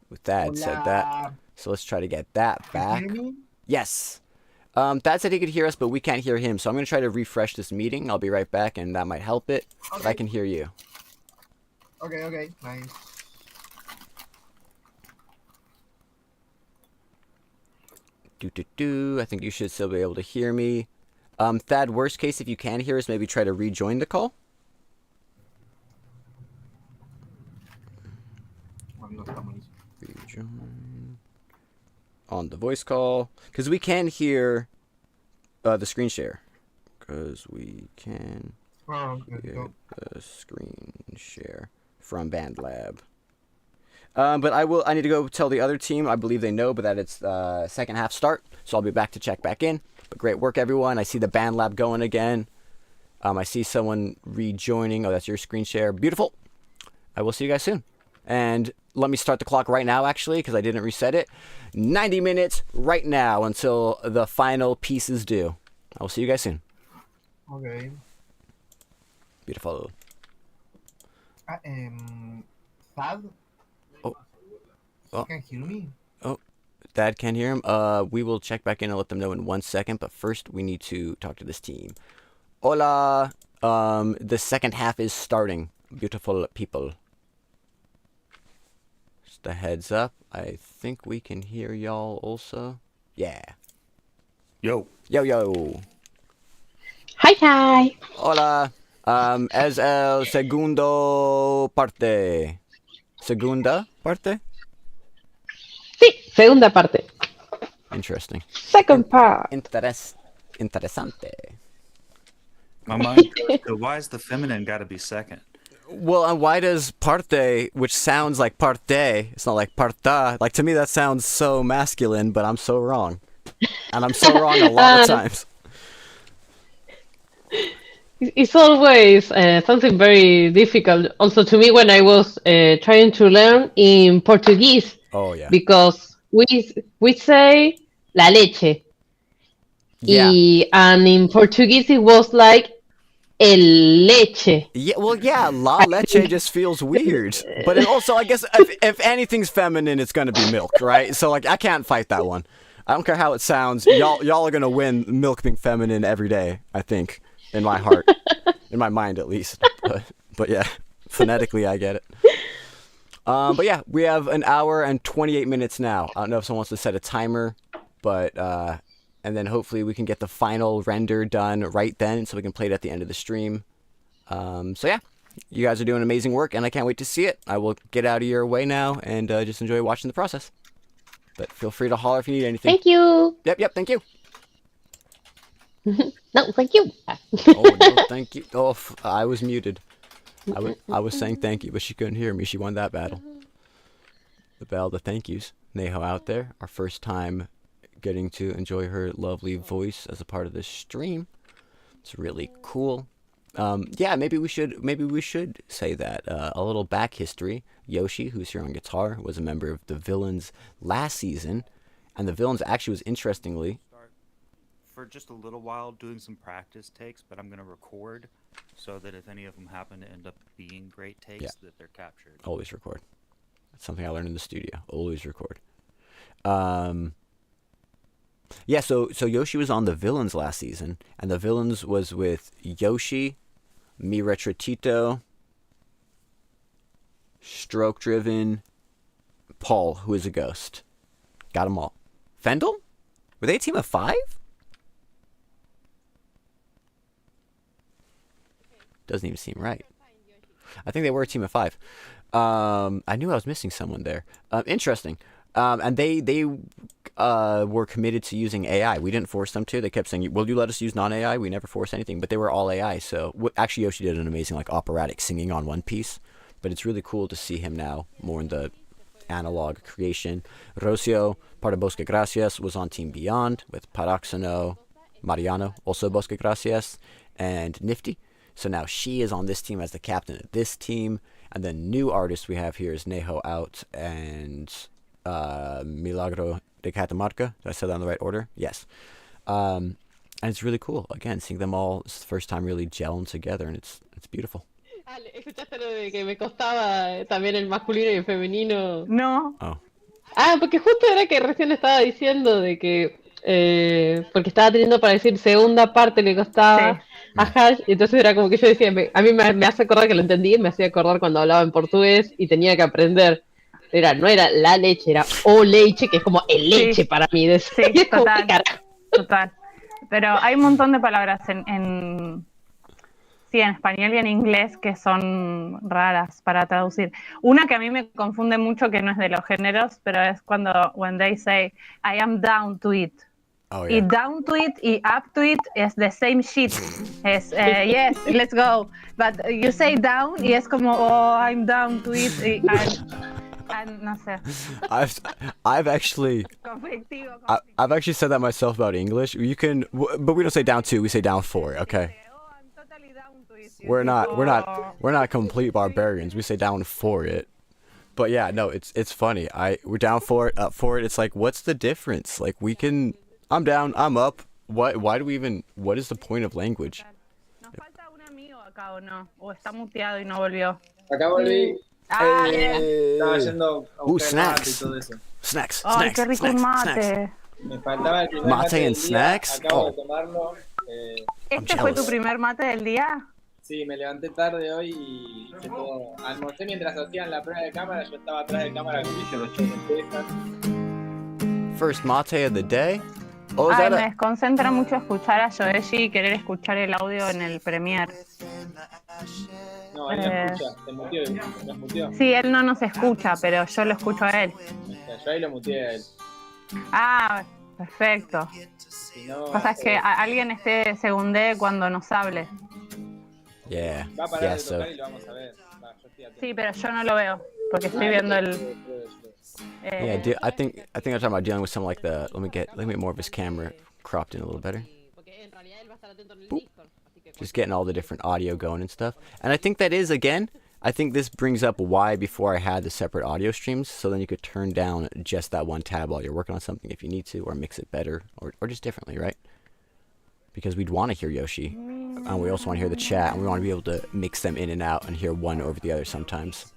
With Thad said that. So let's try to get that back.
Can you hear me?
Yes. Thad said he could hear us, but we can't hear him. So I'm going to try to refresh this meeting. I'll be right back, and that might help it.
Okay.
But I can hear you.
Okay, nice.
I think you should still be able to hear me. Thad, worst case, if you can hear us, maybe try to rejoin the call. Rejoin on the voice call, because we can hear the screen share. Because we can hear the screen share from BandLab. But I need to go tell the other team. I believe they know, but that it's second half start. So I'll be back to check back in. But great work, everyone. I see the BandLab going again. I see someone rejoining. Oh, that's your screen share. Beautiful. I will see you guys soon. And let me start the clock right now, actually, because I didn't reset it. 90 minutes right now until the final piece is due. I will see you guys soon.
Okay.
Beautiful.
Thad?
Oh.
You can hear me?
Oh, Thad can't hear him. We will check back in and let them know in 1 second. But first, we need to talk to this team. Hola. The second half is starting. Beautiful people. Just a heads up. I think we can hear y'all also. Yeah.
Yo.
Yo, yo.
Hi, hi.
Hola. Es el segundo parte. Segunda parte?
Sí, segunda parte.
Interesting.
Second part.
Interesante.
My mind goes to, why is the feminine got to be second?
Well, and why does parte, which sounds like parte, it's not like parta, like to me that sounds so masculine, but I'm so wrong. And I'm so wrong a lot of times.
It's always something very difficult. Also, to me, when I was trying to learn in Portuguese, because we say la leche, and in Portuguese it was like el leche.
Yeah, well, yeah, la leche just feels weird. But it also, I guess, if anything's feminine, it's gonna be milk, right? So like, I can't fight that one. I don't care how it sounds. Y'all are gonna win milk being feminine every day. I think. In my heart, in my mind at least, but yeah, phonetically I get it. But yeah, we have an hour and 28 minutes now. I don't know if someone wants to set a timer, but and then hopefully we can get the final render done right then, so we can play it at the end of the stream. So yeah, you guys are doing amazing work, and I can't wait to see it. I will get out of your way now and just enjoy watching the process. But feel free to holler if you need anything.
Thank you.
Yep, thank you.
No, thank you.
Oh, no, thank you. Oh, I was muted. I was saying thank you, but she couldn't hear me. She won that battle. The battle of the thank yous. Neho out there. Our first time getting to enjoy her lovely voice as a part of this stream. It's really cool. Yeah, maybe we should say that. A little back history. Yoshi, who's here on guitar, was a member of the Villains last season. And the Villains actually was interestingly...
For just a little while doing some practice takes, but I'm going to record so that if any of them happen to end up being great takes, that they're captured.
Always record. That's something I learned in the studio. Always record. Yeah, so Yoshi was on the Villains last season, and the Villains was with Yoshi, Mi Retratito, Stroke Driven, Paul, who is a ghost. Got them all. Fendel? Were they a team of 5? Doesn't even seem right. I think they were a team of 5. I knew I was missing someone there. Interesting. And they were committed to using AI. We didn't force them to. They kept saying, will you let us use non-AI? We never forced anything, but they were all AI. So actually Yoshi did an amazing like operatic singing on One Piece, but it's really cool to see him now more in the analog creation. Rocio, part of Bosque Gracias, was on Team Beyond with Paraxano, Mariano, also Bosque Gracias, and Nifty. So now she is on this team as the captain of this team. And the new artist we have here is Neho Out and Milagro de Catamarca. Did I say that in the right order? Yes. And it's really cool. Again, seeing them all, it's the first time really gelling together, and it's beautiful.
Ale, ¿escuchaste lo de que me costaba también el masculino y el femenino?
No.
Oh.
Ah, porque justo era que recién estaba diciendo de que porque estaba teniendo para decir segunda parte le costaba a Hash, y entonces era como que yo decía, a mí me hace acordar que lo entendí, me hacía acordar cuando hablaba en portugués y tenía que aprender, no era la leche, era o leche, que es como el leche para mí.
Sí, total. Pero hay un montón de palabras en español y en inglés que son raras para traducir. Una que a mí me confunde mucho, que no es de los géneros, pero es cuando when they say I am down to it.
Oh, yeah.
Y down to it y up to it es the same shit. Es yes, let's go. But you say down y es como oh, I'm down to it. And no sé.
I've actually said that myself about English. You can, but we don't say down to. We say down for. Okay. We're not complete barbarians. We say down for it. But yeah, no, it's funny. We're down for it, up for it. It's like, what's the difference? Like I'm down, I'm up. Why do we even? What is the point of language?
¿Nos falta un amigo acá o no? ¿O está muteado y no volvió?
Acá volví.
Ah,
Estaba
Hey.
yendo a buscar el mate y
Snacks.
todo eso.
Snacks.
Ay, qué rico un
Snacks.
mate.
Me faltaba el primer
Mate
mate del
and
día.
snacks?
Acabo
Oh.
de tomarlo.
¿Este fue tu
jealous.
primer mate del día?
Sí, me levanté tarde hoy y hice todo. Almorcé mientras hacían la prueba de cámara. Yo estaba atrás de cámara con mis lentejas.
First mate of the day. Oh, is
Ay,
that
me
a?
desconcentra mucho escuchar a Yoeshi y querer escuchar el audio en el Premiere.
No, él no escucha. Se muteó. ¿Nos muteó?
Sí, él no nos escucha, pero yo lo escucho a él.
Yo ahí lo muteé a él.
Ah, perfecto.
Si no,
Pasa es que alguien esté segundé cuando nos hable.
Yeah.
va a parar
Yeah.
de
So.
tocar y lo vamos a ver. Va, yo estoy atento.
Sí, pero yo no lo veo, porque estoy viendo el...
Yeah. I think I'm talking about dealing with something like the. Let me get more of his camera cropped in a little better. Boop. Just getting all the different audio going and stuff. And I think that is, again, I think this brings up why before I had the separate audio streams, so then you could turn down just that one tab while you're working on something if you need to, or mix it better, or just differently, right? Because we'd want to hear Yoshi, and we also want to hear the chat, and we want to be able to mix them in and out and hear one over the other sometimes.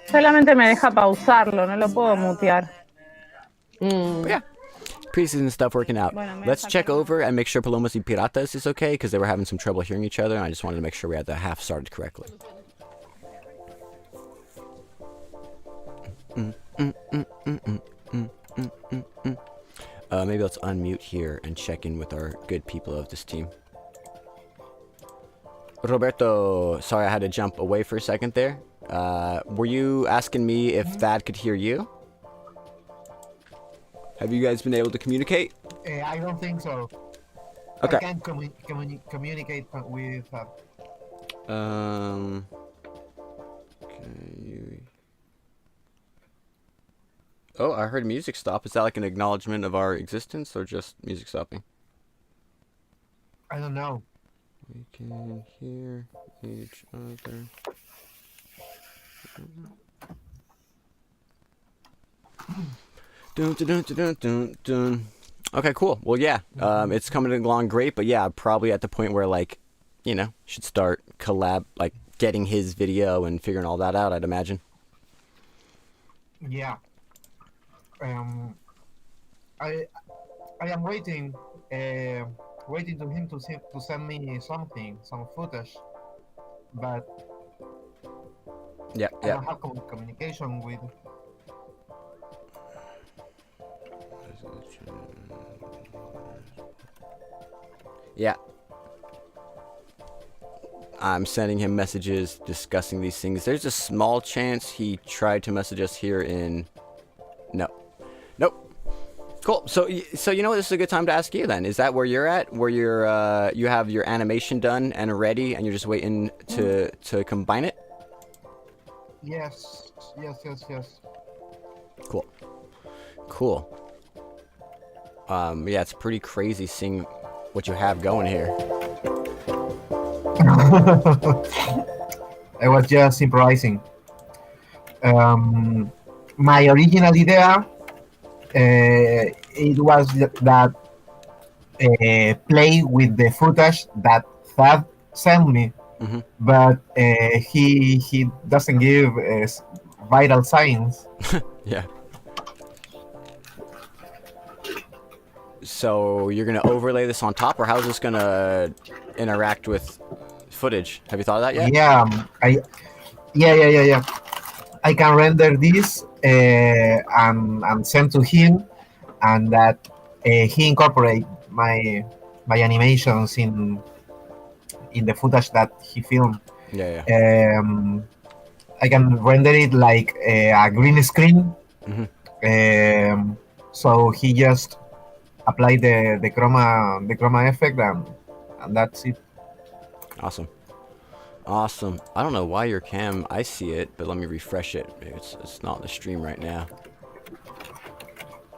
Solamente me deja pausarlo, no lo puedo mutear.
But yeah, preseason stuff working out.
Bueno, me
Let's
saqué.
check over and make sure Palomas y Piratas is okay, because they were having some trouble hearing each other, and I just wanted to make sure we had the half started correctly. Maybe let's unmute here and check in with our good people of this team. Roberto, sorry I had to jump away for a second there. Were you asking me if Thad could hear you? Have you guys been able to communicate?
I don't think so.
Okay.
I can't communicate with.
Can you... Oh, I heard music stop. Is that like an acknowledgement of our existence or just music stopping?
I don't know.
We can hear each other. Dun, dun, dun, dun, dun, dun. Okay, cool. Well, yeah, it's coming along great, but yeah, probably at the point where, like, you know, should start like getting his video and figuring all that out, I'd imagine.
Yeah. I am waiting to him to send me some footage, but
Yeah,
I
yeah.
don't have communication with.
Yeah. I'm sending him messages discussing these things. There's a small chance he tried to message us here in... No. Nope. Cool. So you know what? This is a good time to ask you then. Is that where you're at? Where you're, you have your animation done and ready and you're just waiting to combine it?
Yes.
Cool. Yeah, it's pretty crazy seeing what you have going here.
I was just improvising. My original idea, it was that play with the footage that Thad sent me, but he doesn't give vital signs.
Yeah. So you're gonna overlay this on top, or how's this gonna interact with footage? Have you thought of that yet?
Yeah. I can render this and send to him, and that he incorporate my animations in the footage that he filmed.
Yeah.
I can render it like a green screen. So he just apply the chroma effect and that's it.
Awesome. I don't know why your cam, I see it, but let me refresh it. Maybe it's not in the stream right now.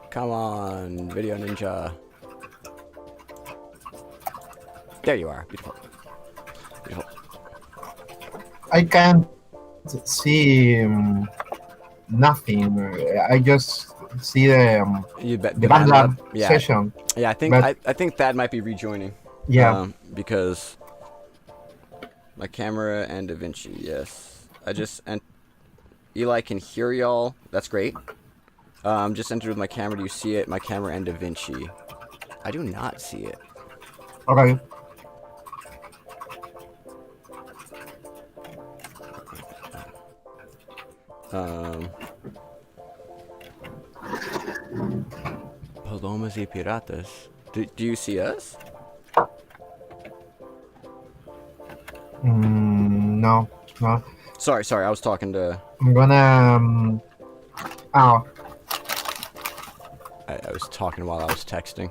Come on, Video Ninja. There you are. Beautiful.
I can't see nothing. I just see the
the
band lab
Yeah.
session.
Yeah, I think
But-
I think Thad might be rejoining.
Yeah.
Because my camera and DaVinci, yes. And Eli can hear y'all. That's great. Just entered with my camera. Do you see it? My camera and DaVinci. I do not see it.
Okay.
Palomas y Piratas. Do you see us?
No.
Sorry. I was talking to.
I'm gonna. Oh.
I was talking while I was texting.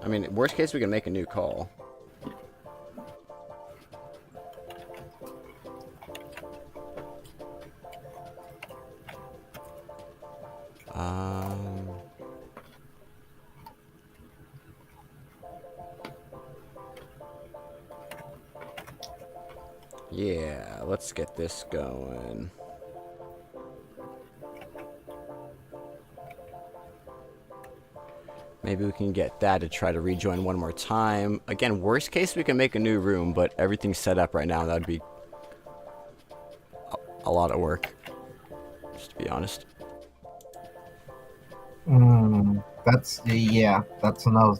I mean, worst case, we can make a new call. Yeah, let's get this going. Maybe we can get that to try to rejoin one more time. Again, worst case, we can make a new room, but everything's set up right now. That'd be a lot of work, just to be honest.
That's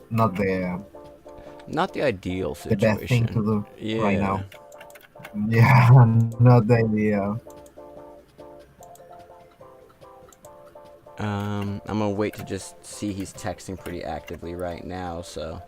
not
the ideal situation.
The best thing to do right now.
Yeah.
Yeah, not the idea.
I'm gonna wait to just see. He's texting pretty actively right now, so.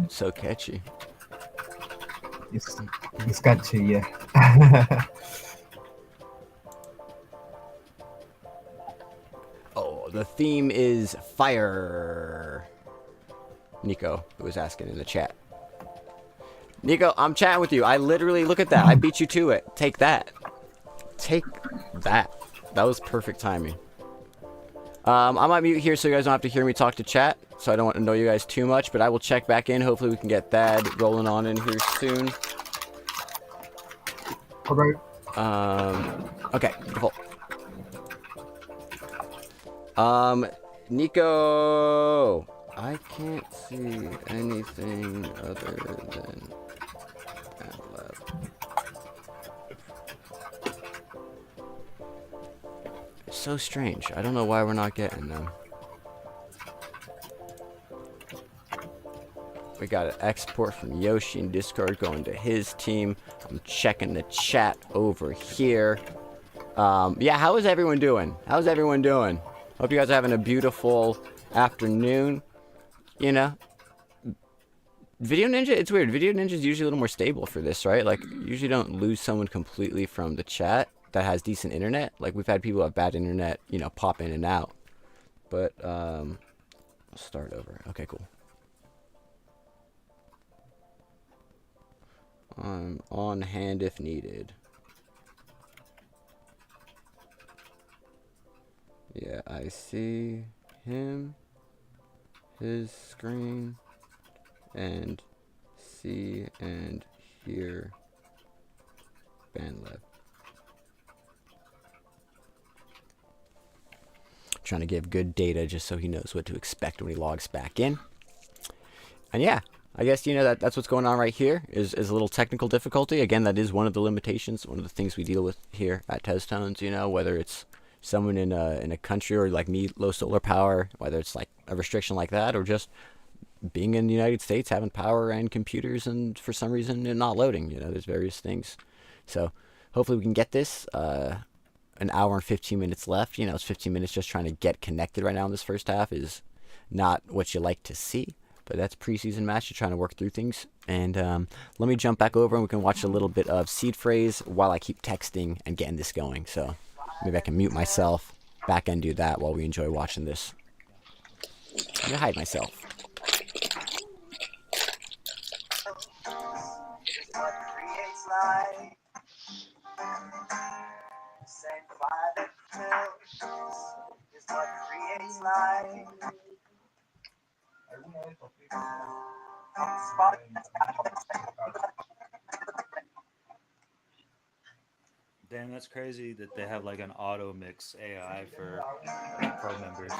So catchy.
It's catchy, yeah.
Oh, the theme is fire. Nico, who was asking in the chat. Nico, I'm chatting with you. I literally, look at that. I beat you to it. Take that. Take that. That was perfect timing. I might mute here so you guys don't have to hear me talk to chat. So I don't want to annoy you guys too much, but I will check back in. Hopefully we can get Thad rolling on in here soon.
Okay.
Okay, beautiful. Nico, I can't see anything other than that lab. It's so strange. I don't know why we're not getting them. We got an export from Yoshi in Discord going to his team. I'm checking the chat over here. Yeah, how is everyone doing? How's everyone doing? Hope you guys are having a beautiful afternoon. You know, Video Ninja, it's weird. Video Ninja's usually a little more stable for this, right? Like, you usually don't lose someone completely from the chat that has decent internet. Like, we've had people have bad internet, you know, pop in and out. But, I'll start over. Okay, cool. I'm on hand if needed. Yeah, I see him, his screen, and see and hear BandLab. Trying to give good data just so he knows what to expect when he logs back in. And yeah, I guess, you know, that's what's going on right here is a little technical difficulty. Again, that is one of the limitations, one of the things we deal with here at Teztones, you know, whether it's someone in a country or like me, low solar power, whether it's like a restriction like that or just being in the United States, having power and computers and for some reason it not loading, you know, there's various things. So hopefully we can get this, an hour and 15 minutes left. You know, it's 15 minutes just trying to get connected right now in this first half is not what you like to see. But that's preseason match. You're trying to work through things. And let me jump back over and we can watch a little bit of Seed Phrase while I keep texting and getting this going. So maybe I can mute myself, back and do that while we enjoy watching this. I'm going to hide myself.
Damn, that's crazy that they have like an auto mix AI for pro members.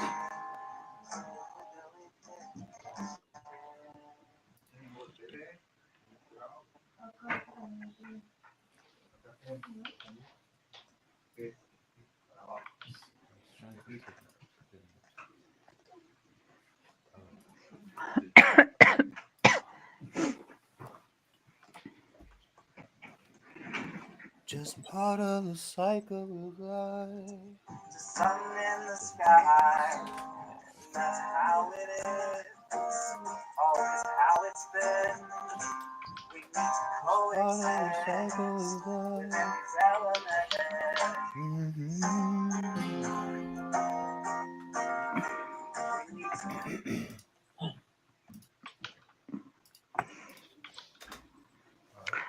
Just part of the cycle of life.
The sun in the sky, that's how it is. Always how it's been. We need to coexist with these elements.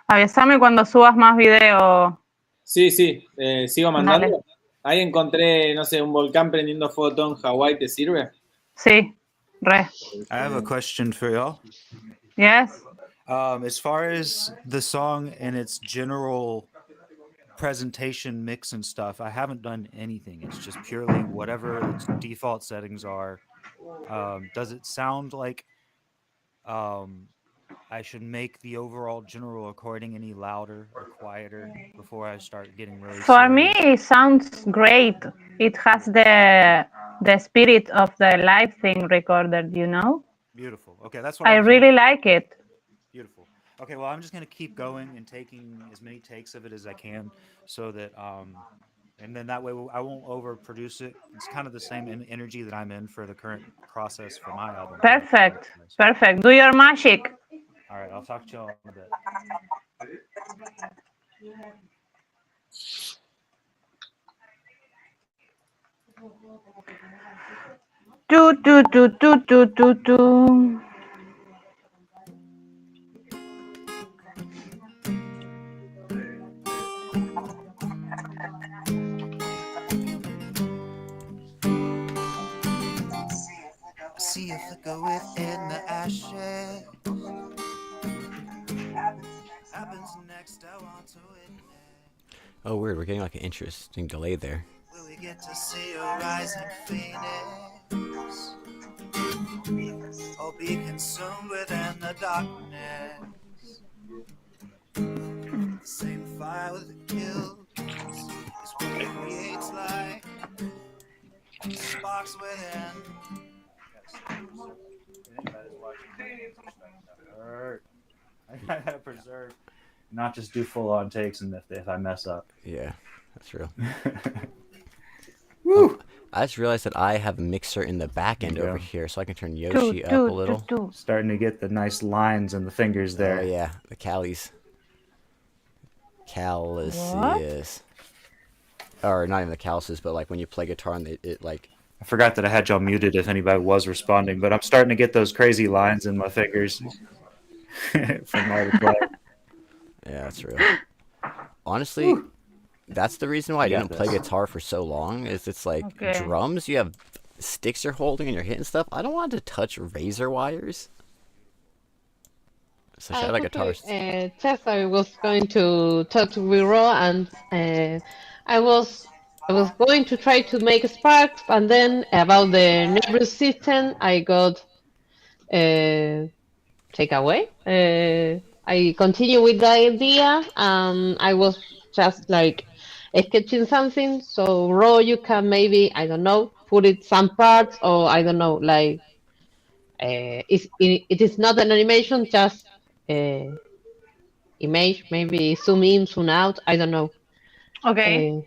Avísame cuando subas más videos.
Sí, sigo mandando.
Dale.
Ahí encontré, no sé, un volcán prendiendo fuego en Hawái, ¿te sirve?
Sí, re.
I have a question for y'all.
Yes.
As far as the song and its general presentation mix and stuff, I haven't done anything. It's just purely whatever its default settings are. Does it sound like I should make the overall general recording any louder or quieter before I start getting really
For me,
serious?
it sounds great. It has the spirit of the live thing recorded, you know?
Beautiful. Okay, that's what
I really like it.
Beautiful. Okay, well, I'm just gonna keep going and taking as many takes of it as I can, so that and then that way I won't overproduce it. It's kind of the same energy that I'm in for the current process for my album.
Perfect. Perfect. Do your magic.
All right, I'll talk to y'all in a bit.
Do.
See a flicker within the ashes. Happens next, I want to witness.
Oh, weird. We're getting like an interesting delay there.
Will we get to see a rising phoenix? Or be consumed within the darkness? The same fire with the kills is what creates light. Sparks within.
I gotta preserve, not just do full on takes, and if I mess up.
Yeah, that's real. Woo! I just realized that I have a mixer in the back end over here, so I can turn Yoshi up a little.
Starting to get the nice lines and the fingers there.
Oh yeah, the callies. Calluses. Or not even the calluses, but like when you play guitar and it like.
I forgot that I had y'all muted if anybody was responding, but I'm starting to get those crazy lines in my fingers from all the play.
Yeah, that's real. Honestly, that's the reason why I didn't play guitar for so long. Is it's like drums, you have sticks you're holding and you're hitting stuff. I don't want to touch razor wires. So shout out guitarist.
Tess, I was going to talk to Wiro, and I was going to try to make sparks, and then about the nervous system, I got take away. I continue with the idea, and I was just like sketching something. So Ro, you can maybe, I don't know, put it some parts, or I don't know, like it is not an animation, just image, maybe zoom in, zoom out, I don't know.
Okay.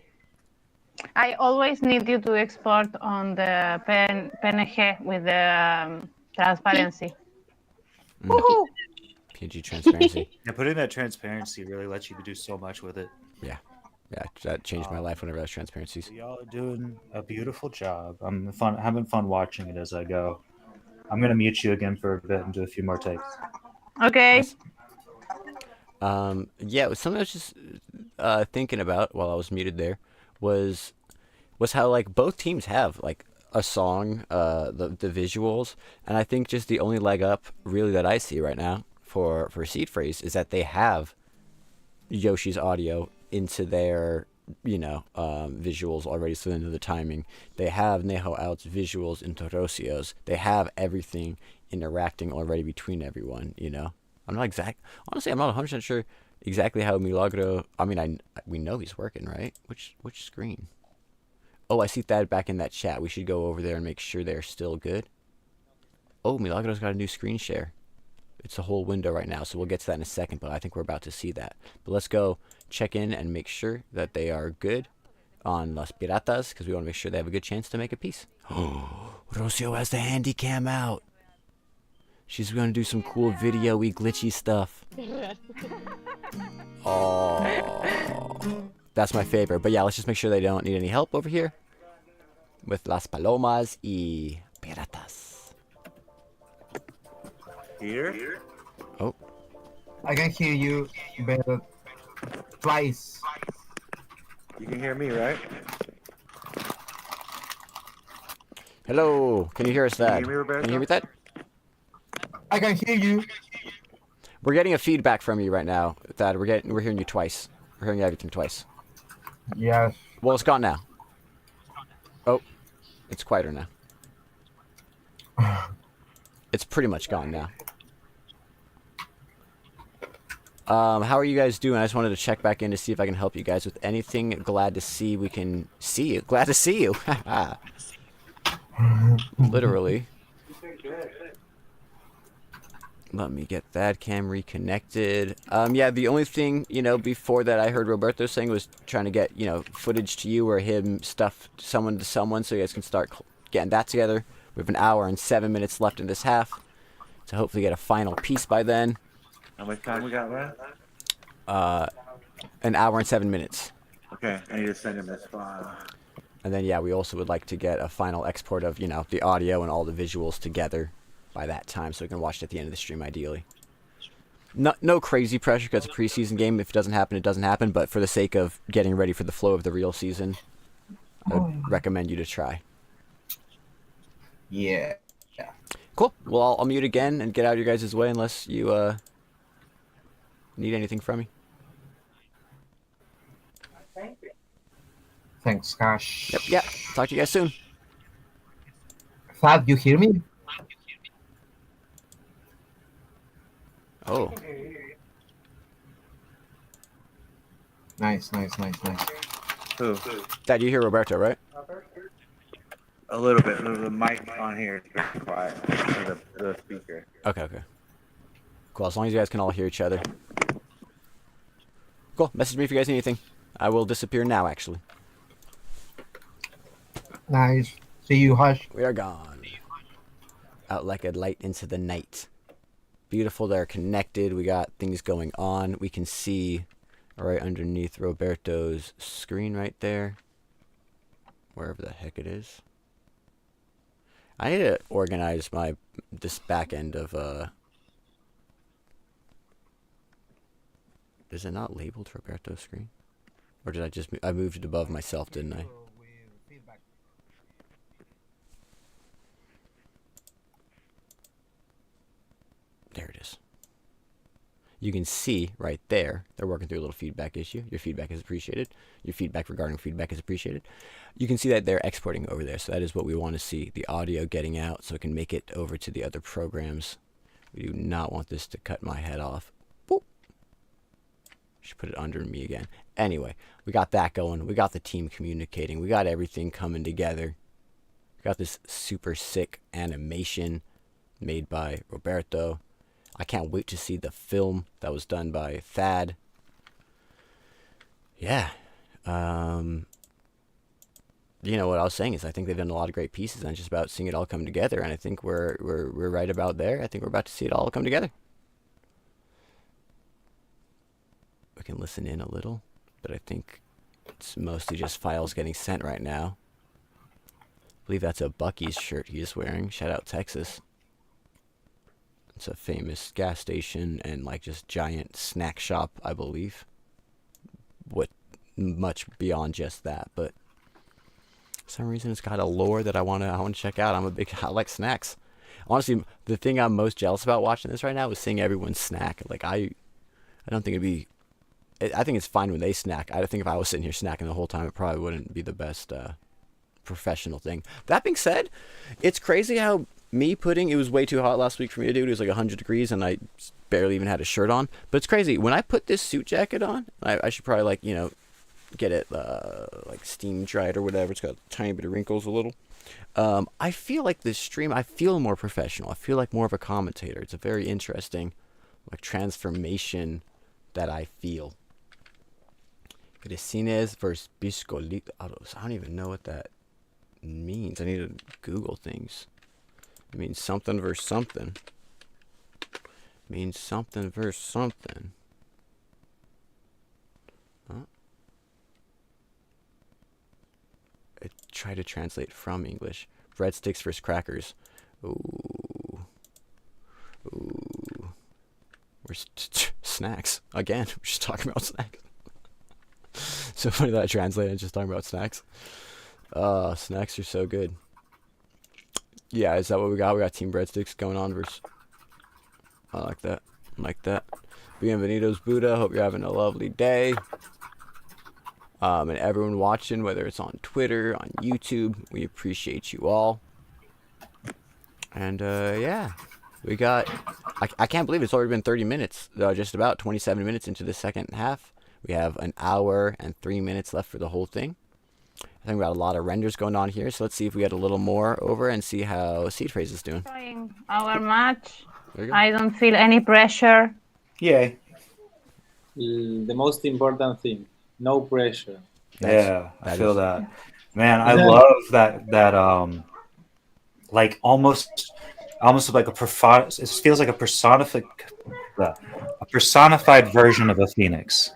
I always need you to export on the PNG with the transparency.
Woohoo! PNG transparency.
Yeah, putting that transparency really lets you do so much with it.
Yeah. Yeah, that changed my life whenever I was transparencies.
So y'all are doing a beautiful job. I'm having fun watching it as I go. I'm gonna mute you again for a bit and do a few more takes.
Okay.
Yeah, it was something I was just thinking about while I was muted there was how like both teams have like a song, the visuals, and I think just the only leg up really that I see right now for Seed Phrase is that they have Yoshi's audio into their visuals already, so into the timing. They have Neho Out's visuals into Rocio's. They have everything interacting already between everyone. I'm not honestly, I'm not 100% sure exactly how Milagro. I mean, we know he's working, right? Which screen? Oh, I see Thad back in that chat. We should go over there and make sure they're still good. Oh, Milagro's got a new screen share. It's a whole window right now, so we'll get to that in a second, but I think we're about to see that. But let's go check in and make sure that they are good on Las Piratas, because we want to make sure they have a good chance to make a piece. Oh, Rocio has the handy cam out. She's going to do some cool video-y glitchy stuff. Oh, that's my favorite. But yeah, let's just make sure they don't need any help over here with Las Palomas y Piratas.
Here?
Oh.
I can hear you better twice.
You can hear me, right?
Hello. Can you hear us, Thad?
Can you hear me, Roberto?
Can you hear me, Thad?
I can hear you.
We're getting a feedback from you right now, Thad. We're hearing you twice. We're hearing everything twice.
Yes.
Well, it's gone now. Oh, it's quieter now. It's pretty much gone now. How are you guys doing? I just wanted to check back in to see if I can help you guys with anything. Glad to see we can see you. Glad to see you. Literally. Let me get that cam reconnected. Yeah, the only thing, before that I heard Roberto saying was trying to get, footage to you or him stuff someone to someone so you guys can start getting that together. We have an hour and 7 minutes left in this half to hopefully get a final piece by then.
How much time we got left?
An hour and 7 minutes.
Okay, I need to send him this file.
And then, yeah, we also would like to get a final export of, the audio and all the visuals together by that time so we can watch it at the end of the stream, ideally. No crazy pressure because it's a preseason game. If it doesn't happen, it doesn't happen. But for the sake of getting ready for the flow of the real season, I would recommend you to try.
Yeah.
Cool. Well, I'll mute again and get out of your guys' way unless you need anything from me.
Thanks, Cash.
Yep. Talk to you guys soon.
Thad, you hear me?
Oh.
Nice.
Who?
Dad, you hear Roberto, right?
A little bit. The mic on here is very quiet. The speaker.
Okay. Cool. As long as you guys can all hear each other. Cool. Message me if you guys need anything. I will disappear now, actually.
Nice. See you, Hush.
We are gone. Out like a light into the night. Beautiful. They're connected. We got things going on. We can see right underneath Roberto's screen right there. Wherever the heck it is. I need to organize this back end of Is it not labeled Roberto's screen? Or did I moved it above myself, didn't I? There it is. You can see right there, they're working through a little feedback issue. Your feedback is appreciated. Your feedback regarding feedback is appreciated. You can see that they're exporting over there. So that is what we want to see. The audio getting out so it can make it over to the other programs. We do not want this to cut my head off. Boop. Should put it under me again. Anyway, we got that going. We got the team communicating. We got everything coming together. We got this super sick animation made by Roberto. I can't wait to see the film that was done by Thad. Yeah. You know what I was saying is I think they've done a lot of great pieces and it's just about seeing it all come together, and I think we're right about there. I think we're about to see it all come together. We can listen in a little, but I think it's mostly just files getting sent right now. I believe that's a Buc-ee's shirt he's wearing. Shout out Texas. It's a famous gas station and like just giant snack shop, I believe. What much beyond just that, but For some reason, it's got a lore that I wanna check out. I like snacks. Honestly, the thing I'm most jealous about watching this right now is seeing everyone snack. Like I don't think it'd be. I think it's fine when they snack. I think if I was sitting here snacking the whole time, it probably wouldn't be the best professional thing. That being said, it's crazy how it was way too hot last week for me to do. It was like 100 degrees and I barely even had a shirt on. But it's crazy. When I put this suit jacket on, I should probably get it like steam dried or whatever. It's got a tiny bit of wrinkles a little. I feel like this stream, I feel more professional. I feel like more of a commentator. It's a very interesting transformation that I feel. Gresines versus Biscolitos. I don't even know what that means. I need to Google things. It means something versus something. It means something versus something. Huh? I try to translate from English. Breadsticks versus crackers. Ooh. We're snacks. Again, we're just talking about snacks. So funny that I translated and just talking about snacks. Snacks are so good. Yeah, is that what we got? We got Team Breadsticks going on versus... I like that. Bienvenidos, Buddha. Hope you're having a lovely day. And everyone watching, whether it's on Twitter, on YouTube, we appreciate you all. And, yeah. We got... I can't believe it's already been 30 minutes. Just about 27 minutes into the second half. We have an hour and 3 minutes left for the whole thing. I think we got a lot of renders going on here, so let's see if we get a little more over and see how Seed Phrase is doing.
Enjoying our match. I don't feel any pressure.
Yay. The most important thing, no pressure.
I feel that. Man, I love that like almost like it feels like a personified version of a phoenix.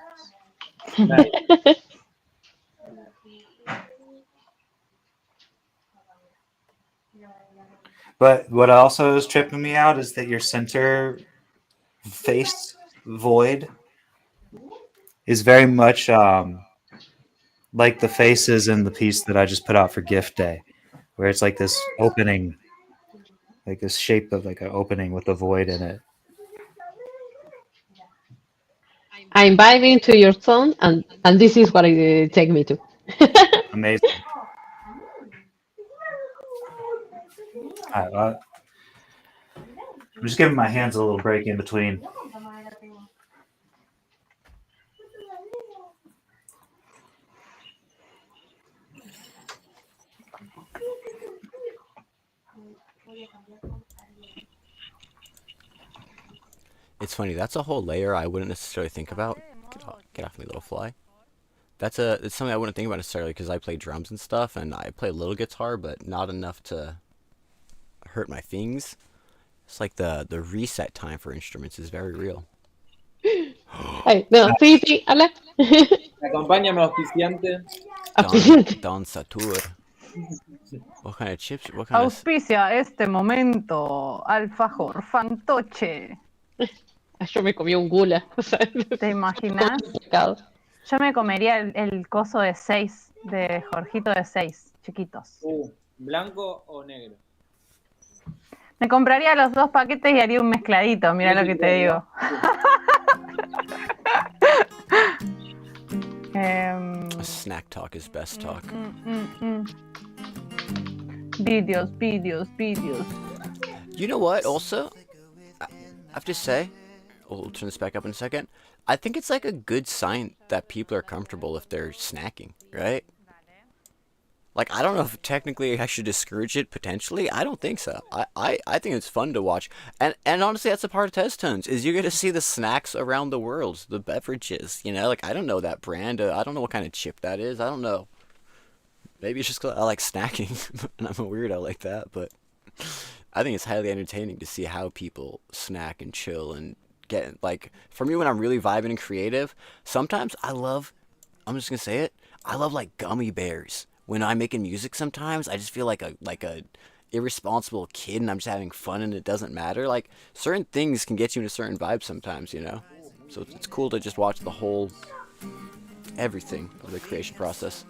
But what also is tripping me out is that your center face void is very much like the faces in the piece that I just put out for Gift Day, where it's like this opening, like this shape of like an opening with a void in it.
I'm vibing to your song, and this is what it take me to.
Amazing. All right, I'm just giving my hands a little break in between.
It's funny, that's a whole layer I wouldn't necessarily think about. Get off me, little fly. It's something I wouldn't think about necessarily because I play drums and stuff, and I play a little guitar, but not enough to hurt my fingers. It's like the reset time for instruments is very real.
Hey, no, sí, habla.
Acompáñame, auspiciante.
Don Satur. What kind of chips?
Auspicia este momento, alfajor fantoche.
Yo me comí un gula.
¿Te imaginas? Yo me comería el coso de 6, de Jorgito de 6, chiquitos.
¿Blanco o negro?
Me compraría los 2 paquetes y haría un mezcladito, mira lo que te digo.
Snack talk is best talk.
Videos.
You know what, also? I have to say, we'll turn this back up in a second. I think it's like a good sign that people are comfortable if they're snacking, right? Like, I don't know if technically I should discourage it potentially. I don't think so. I think it's fun to watch. And honestly, that's a part of Test Tones, is you get to see the snacks around the world, the beverages, you know? Like, I don't know that brand. I don't know what kind of chip that is. I don't know. Maybe it's just 'cause I like snacking, and I'm a weirdo like that, but I think it's highly entertaining to see how people snack and chill and get, like, for me, when I'm really vibing and creative, sometimes I'm just gonna say it, I love, like, gummy bears. When I'm making music sometimes, I just feel like a irresponsible kid and I'm just having fun and it doesn't matter. Like, certain things can get you in a certain vibe sometimes, you know? So it's cool to just watch the whole, everything of the creation process.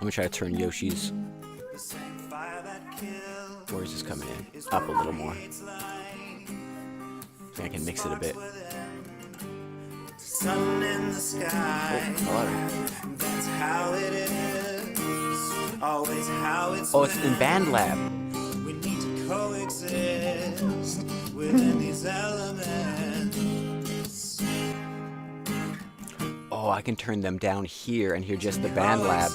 gonna try to turn Yoshi's. Where's this coming in? Up a little more. I think I can mix it a bit.
Sun in the sky. That's how it is. Always how it's
It's in Band Lab.
We need to coexist within these elements.
Oh, I can turn them down here and hear just the Band Lab.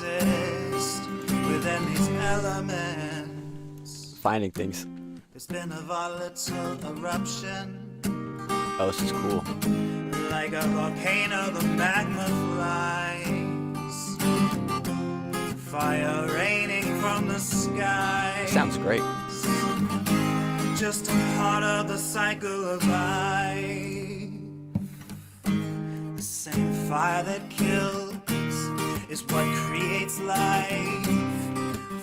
Within these elements.
Finding things.
There's been a volatile eruption.
Oh, this is cool.
Like a volcano, the magma flies. Fire raining from the sky.
Sounds great.
Just a part of the cycle of life. The same fire that kills is what creates life.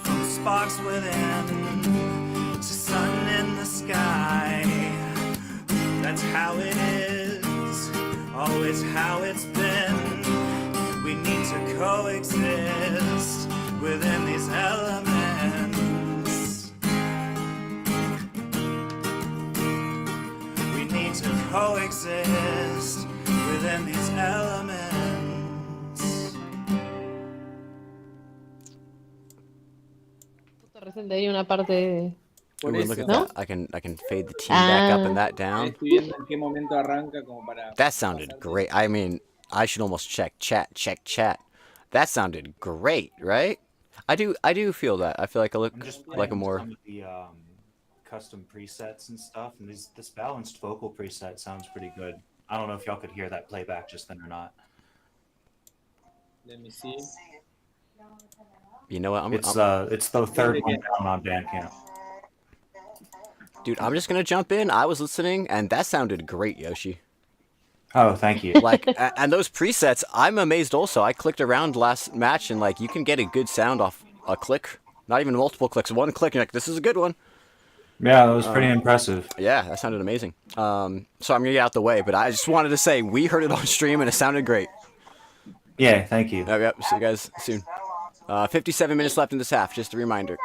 From sparks within to sun in the sky. That's how it is. Always how it's been. We need to coexist within these elements. We need to coexist within these elements.
Recién hay una parte.
Por
Ooh, look
eso.
at that. I can fade the team back up and that down.
Estoy viendo en qué momento arranca como para.
That sounded great. I mean, I should almost check chat. That sounded great, right? I do feel that. I feel like I look
I'm just
like a
playing
more.
some of the custom presets and stuff, and this balanced vocal preset sounds pretty good. I don't know if y'all could hear that playback just then or not.
Let me see.
You know what?
It's the third one down on Bandcamp.
Dude, I'm just gonna jump in. I was listening, and that sounded great, Yoshi.
Oh, thank you.
Like, and those presets, I'm amazed also. I clicked around last match, and like, you can get a good sound off a click. Not even multiple clicks. One click, and you're like, this is a good one.
Yeah, that was pretty impressive.
Yeah, that sounded amazing. So I'm gonna get out the way, but I just wanted to say we heard it on stream, and it sounded great.
Yeah, thank you.
Yep. See you guys soon. 57 minutes left in this half. Just a reminder.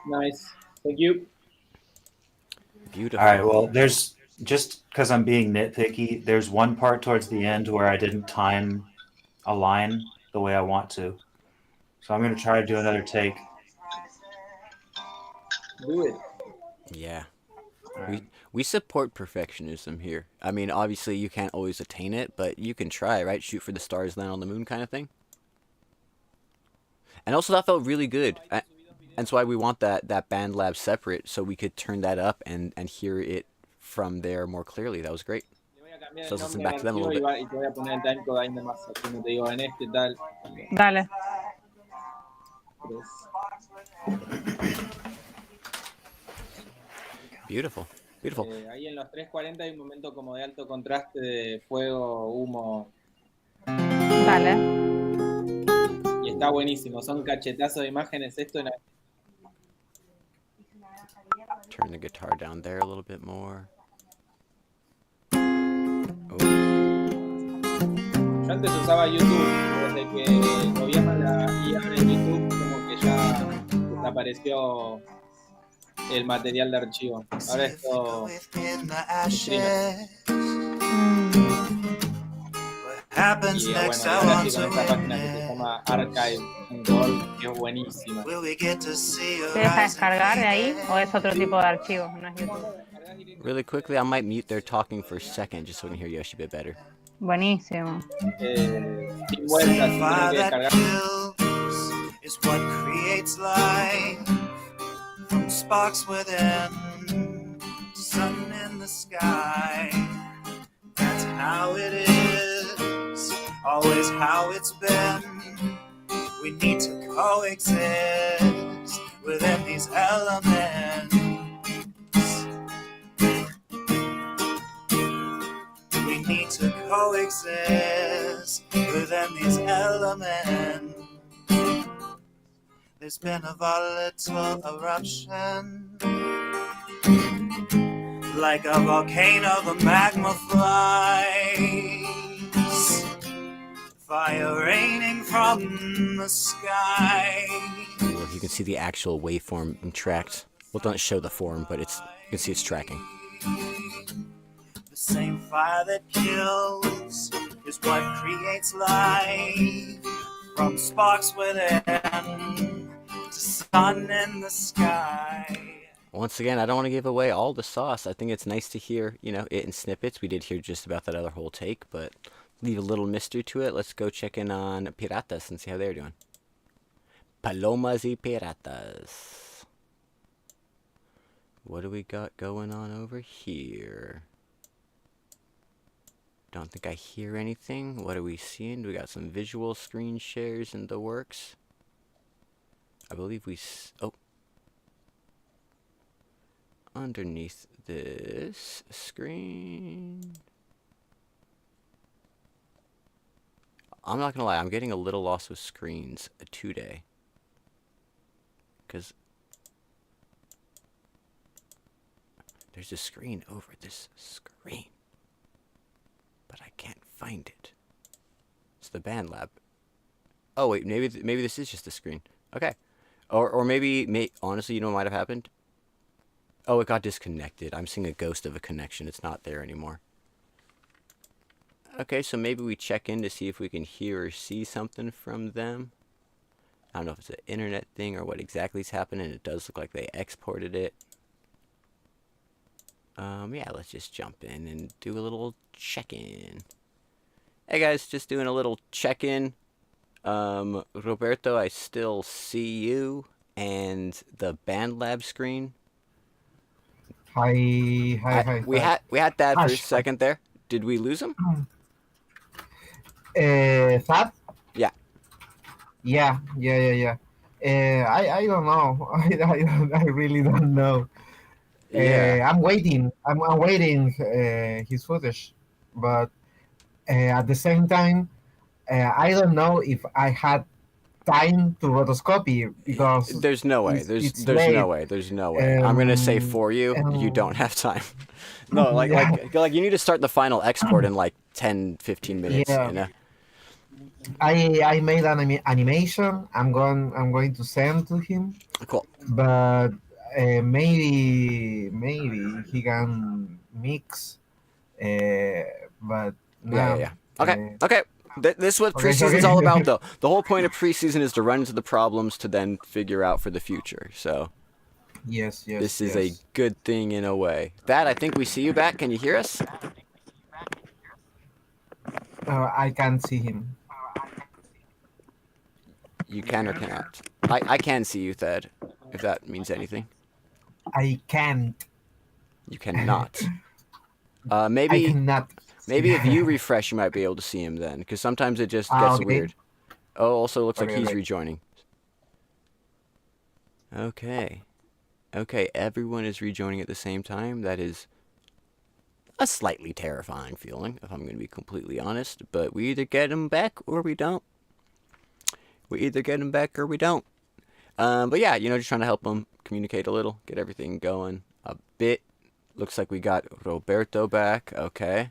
Nice. Thank you.
Beautiful.
All right, well, there's just because I'm being nitpicky, there's one part towards the end where I didn't time a line the way I want to. So I'm going to try to do another take.
Do it.
Yeah. We support perfectionism here. I mean, obviously you can't always attain it, but you can try, right? Shoot for the stars, land on the moon kind of thing. And also that felt really good. And that's why we want that Band Lab separate, so we could turn that up and hear it from there more clearly. That was great. So let's listen back to them a little bit.
Y te voy a poner el timecode ahí nomás, como te digo, en este tal.
Dale.
Beautiful. Beautiful.
Ahí en los 340 hay un momento como de alto contraste de fuego, humo.
Dale.
Y está buenísimo, son cachetazos de imágenes esto en la...
Turn the guitar down there a little bit more.
Yo antes usaba YouTube, desde que el gobierno la IA en YouTube, como que ya desapareció el material de archivo. Ahora es todo streamer. Y bueno, ahora estoy con esta página que se llama archive.org, que es buenísima.
¿Te deja descargar de ahí o es otro tipo de archivo? No es YouTube.
Really quickly, I might mute their talking for a second just so we can hear Yoshi a bit better.
Buenísimo.
Sin vueltas, sin tener que descargar.
Is what creates life from sparks within to sun in the sky. That's how it is, always how it's been. We need to coexist within these elements. We need to coexist within these elements. There's been a volatile eruption. Like a volcano, the magma flies. fire raining from the sky.
Look, you can see the actual waveform tracked. Well, it doesn't show the form, but you can see it's tracking.
The same fire that kills is what creates life. From sparks within to sun in the sky.
Once again, I don't want to give away all the sauce. I think it's nice to hear, it in snippets. We did hear just about that other whole take, but leave a little mystery to it. Let's go check in on Piratas and see how they're doing. Palomas y Piratas. What do we got going on over here? Don't think I hear anything. What are we seeing? We got some visual screen shares in the works. I believe underneath this screen. I'm not gonna lie, I'm getting a little lost with screens today. Because there's a screen over this screen. But I can't find it. It's the band lab. Oh wait, maybe this is just the screen. Okay. Or maybe honestly, you know what might have happened? Oh, it got disconnected. I'm seeing a ghost of a connection. It's not there anymore. Okay, so maybe we check in to see if we can hear or see something from them. I don't know if it's an internet thing or what exactly is happening. It does look like they exported it. Yeah, let's just jump in and do a little check-in. Hey guys, just doing a little check-in. Roberto, I still see you and the band lab screen.
Hi.
We had Thad for a second there. Did we lose him?
Thad?
Yeah.
Yeah. I don't know. I really don't know.
Yeah.
I'm waiting. I'm waiting his footage, but at the same time, I don't know if I had time to rotoscopy because
there's no way. There's no way. There's no way. I'm gonna say for you, you don't have time. No, like you need to start the final export in like 10-15 minutes.
Yeah.
You know?
I made an animation. I'm going to send to him.
Cool.
But maybe he can mix. But no.
Yeah. Okay. This is what preseason's all about, though. The whole point of preseason is to run into the problems to then figure out for the future. So.
Yes.
This is a good thing in a way. That I think we see you back. Can you hear us?
I can't see him.
You can or cannot. I can see you, Thad, if that means anything.
I can't.
You cannot. Maybe.
I cannot.
Maybe if you refresh, you might be able to see him then, because sometimes it just gets weird. Oh, also looks like he's rejoining. Okay, everyone is rejoining at the same time. That is a slightly terrifying feeling, if I'm going to be completely honest. But we either get him back or we don't. But yeah, just trying to help him communicate a little, get everything going a bit. Looks like we got Roberto back. Okay.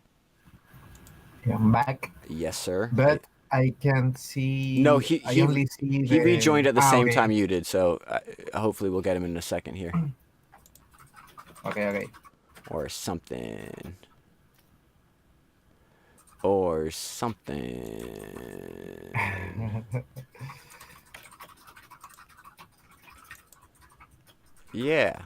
I'm back.
Yes, sir.
But I can't see.
No, he
only see
he rejoined at the same
okay.
time you did, so hopefully we'll get him in a second here.
Okay.
Or something. Yeah.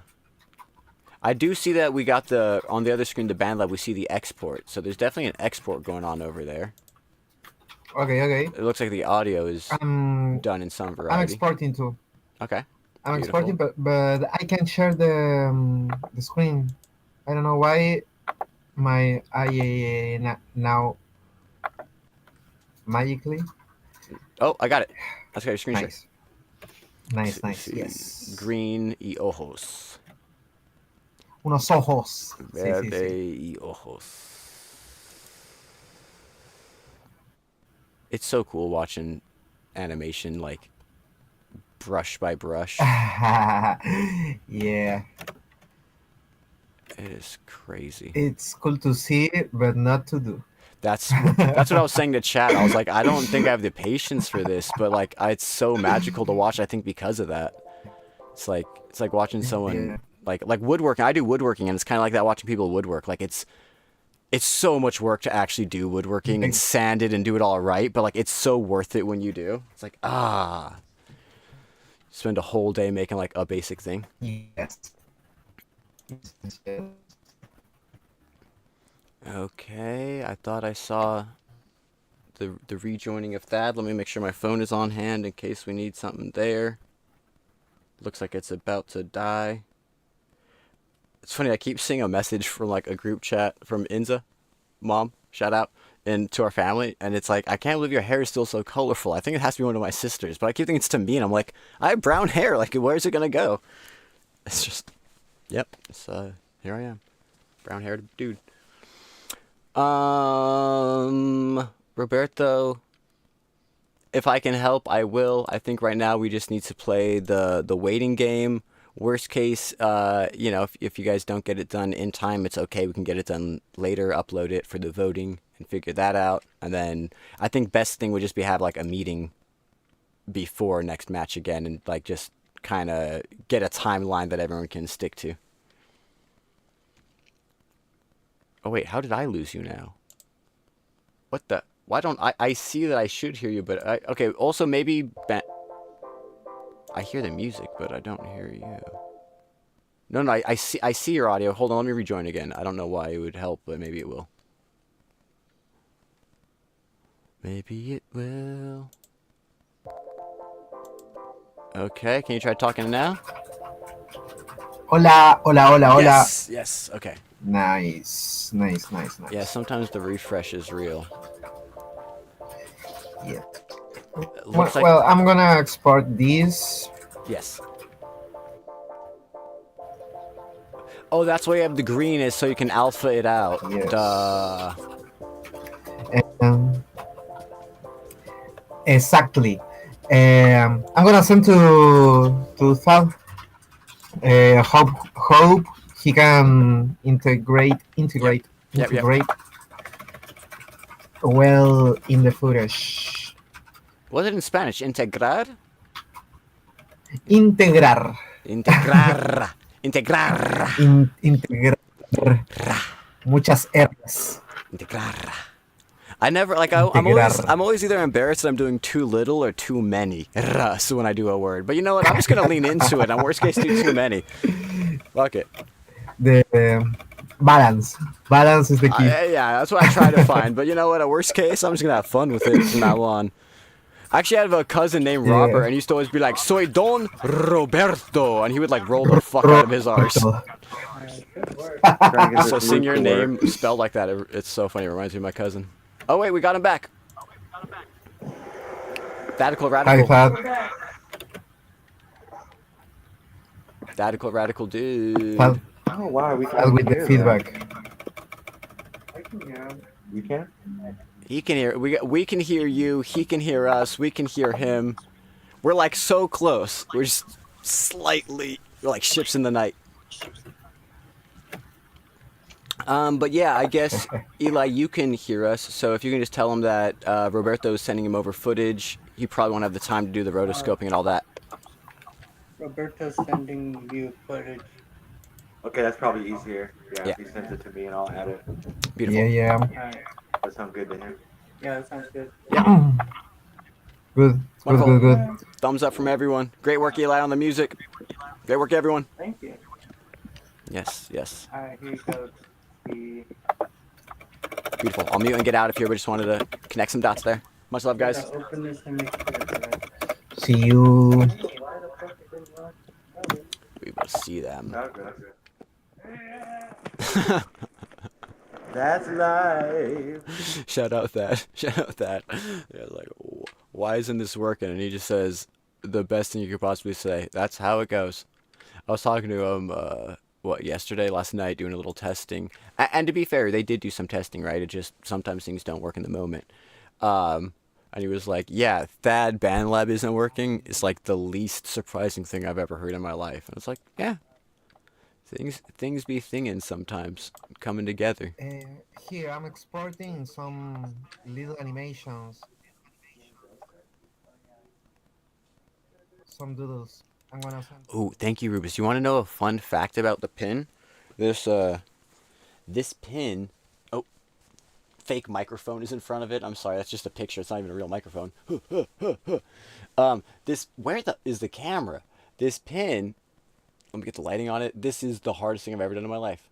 I do see that we got on the other screen, the band lab, we see the export. So there's definitely an export going on over there.
Okay.
It looks like the audio is done in some variety.
I'm exporting too.
Okay.
I'm exporting, but I can share the screen. I don't know why my IA now magically.
Oh, I got it. Let's get your screen share.
Nice. Yes.
Green y ojos.
Unos ojos.
Verde y ojos. It's so cool watching animation like brush by brush.
Yeah.
It is crazy.
It's cool to see, but not to do.
That's what I was saying to chat. I was like, I don't think I have the patience for this, but like it's so magical to watch. I think because of that, it's like watching someone like woodworking. I do woodworking, and it's kind of like that watching people woodwork. Like it's so much work to actually do woodworking and sand it and do it all right, but like it's so worth it when you do. It's like spend a whole day making like a basic thing.
Yes.
Okay, I thought I saw the rejoining of Thad. Let me make sure my phone is on hand in case we need something there. Looks like it's about to die. It's funny, I keep seeing a message from like a group chat from Inza, mom, shout out, and to our family, and it's like, I can't believe your hair is still so colorful. I think it has to be one of my sisters, but I keep thinking it's to me, and I'm like, I have brown hair, like where's it gonna go? It's just, yep, it's here I am, brown haired dude. Roberto, if I can help, I will. I think right now we just need to play the waiting game. Worst case, you know, if you guys don't get it done in time, it's okay. We can get it done later, upload it for the voting, and figure that out. And then I think best thing would just be have like a meeting before next match again, and like just kind of get a timeline that everyone can stick to. Oh wait, how did I lose you now? What the? Why don't I see that I should hear you, but okay, also maybe I hear the music, but I don't hear you. No, I see your audio. Hold on, let me rejoin again. I don't know why it would help, but maybe it will. Maybe it will. Okay, can you try talking now?
Hola, hola, hola, hola.
Yes, okay.
Nice.
Yeah, sometimes the refresh is real.
Yeah.
Looks
Well, I'm gonna export these.
Yes. Oh, that's why you have the green is so you can alpha it out.
Yes.
Duh.
Exactly. I'm gonna send to Thad. Hope he can integrate well in the footage.
Was it in Spanish? Integrar?
Integrar.
Integrar.
Integrar. Muchas R's.
Integrar. I never like I'm always either embarrassed that I'm doing too little or too many so when I do a word. But you know what? I'm just gonna lean into it. On worst case, do too many. Fuck it.
The balance. Balance is the key.
Yeah, that's what I try to find. But you know what? At worst case, I'm just gonna have fun with it from now on. Actually, I have a cousin named Robert, and he used to always be like, "Soy Don Roberto," and he would like roll the fuck out of his arse. So seeing your name spelled like that, it's so funny. It reminds me of my cousin. Oh wait, we got him back. Radical.
Hi, Thad.
Radical dude.
Thad.
Oh wow, we
Thad
can
with the
hear
feedback.
You can?
He can hear. We can hear you. He can hear us. We can hear him. We're like so close. We're just slightly. We're like ships in the night. But yeah, I guess Eli, you can hear us. So if you can just tell him that Roberto's sending him over footage, he probably won't have the time to do the rotoscoping and all that.
Roberto's sending you footage.
Okay, that's probably easier.
Yeah.
If he sends it to me and I'll add it.
Beautiful.
Yeah.
Alright.
That sounds good to him.
Yeah, that sounds good.
Yeah.
Good.
Thumbs up from everyone. Great work, Eli, on the music. Great work, everyone.
Thank you.
Yes.
Alright, here you go.
Beautiful. I'll mute and get out if you ever just wanted to connect some dots there. Much love, guys.
Open this and make sure.
See you.
We will see them.
That's live.
Shout out that. Yeah, like, why isn't this working? And he just says the best thing you could possibly say. That's how it goes. I was talking to him, last night, doing a little testing. And to be fair, they did do some testing, right? It just, sometimes things don't work in the moment. And he was like, yeah, Thad BandLab isn't working. It's like the least surprising thing I've ever heard in my life. And it's like, yeah. Things be thingin' sometimes, coming together.
Here, I'm exporting some little animations, some doodles. I'm gonna send.
Oh, thank you, Rubus. You want to know a fun fact about the pin? This pin. Oh, fake microphone is in front of it. I'm sorry, that's just a picture. It's not even a real microphone. Where is the camera? This pin. Let me get the lighting on it. This is the hardest thing I've ever done in my life.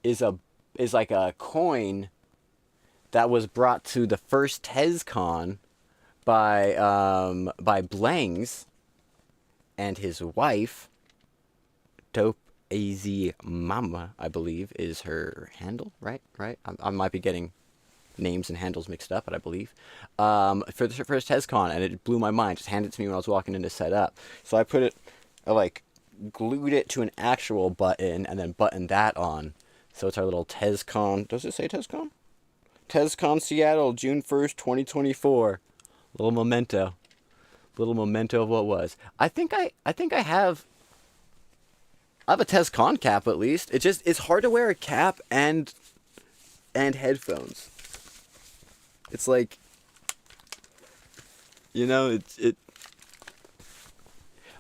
Is like a coin that was brought to the first TESCon by Blangs and his wife. Dope AZ Mama, I believe, is her handle, right? I might be getting names and handles mixed up, but I believe. For the first TESCon, and it blew my mind. Just handed it to me when I was walking in to set up. So I put it, glued it to an actual button, and then buttoned that on. So it's our little TESCon. Does it say TESCon? TESCon Seattle, June 1st, 2024. Little memento of what was. I think I have a TESCon cap at least. It's hard to wear a cap and headphones. It's like,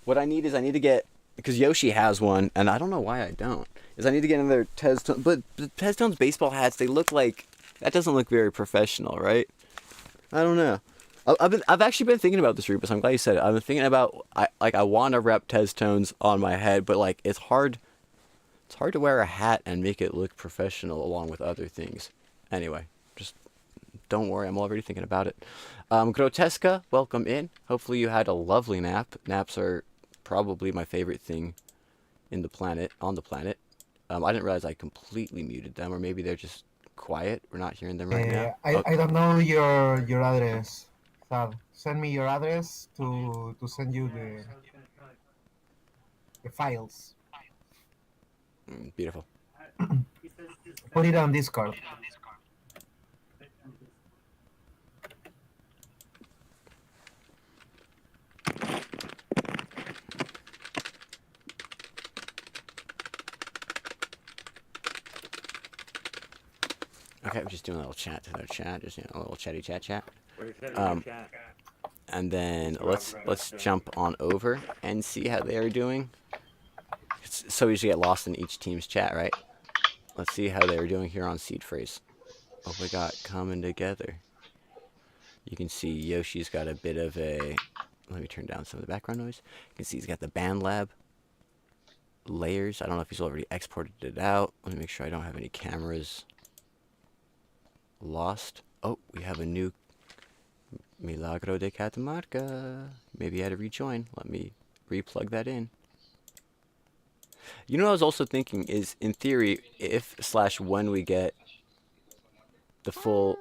what I need to get, because Yoshi has one, and I don't know why I don't, I need to get another TESCon, but the TESCon's baseball hats, they look like, that doesn't look very professional, right? I don't know. I've actually been thinking about this, Rubus. I'm glad you said it. I've been thinking about, I want to rep TESCons on my head, but it's hard to wear a hat and make it look professional along with other things. Anyway, just don't worry, I'm already thinking about it. Grotesca, welcome in. Hopefully you had a lovely nap. Naps are probably my favorite thing on the planet. I didn't realize I completely muted them, or maybe they're just quiet. We're not hearing them right now.
I don't know your address. So send me your address to send you the files.
Beautiful.
Put it on Discord.
Okay, we're just doing a little chat to their chat, just a little chatty chat. And then let's jump on over and see how they are doing. It's so easy to get lost in each team's chat, right? Let's see how they are doing here on Seed Phrase. Oh my God, coming together. You can see Yoshi's got a bit of a. Let me turn down some of the background noise. You can see he's got the Band Lab layers. I don't know if he's already exported it out. Let me make sure I don't have any cameras lost. Oh, we have a new Milagro de Catamarca. Maybe I had to rejoin. Let me replug that in. You know what I was also thinking is, in theory, if/when we get the full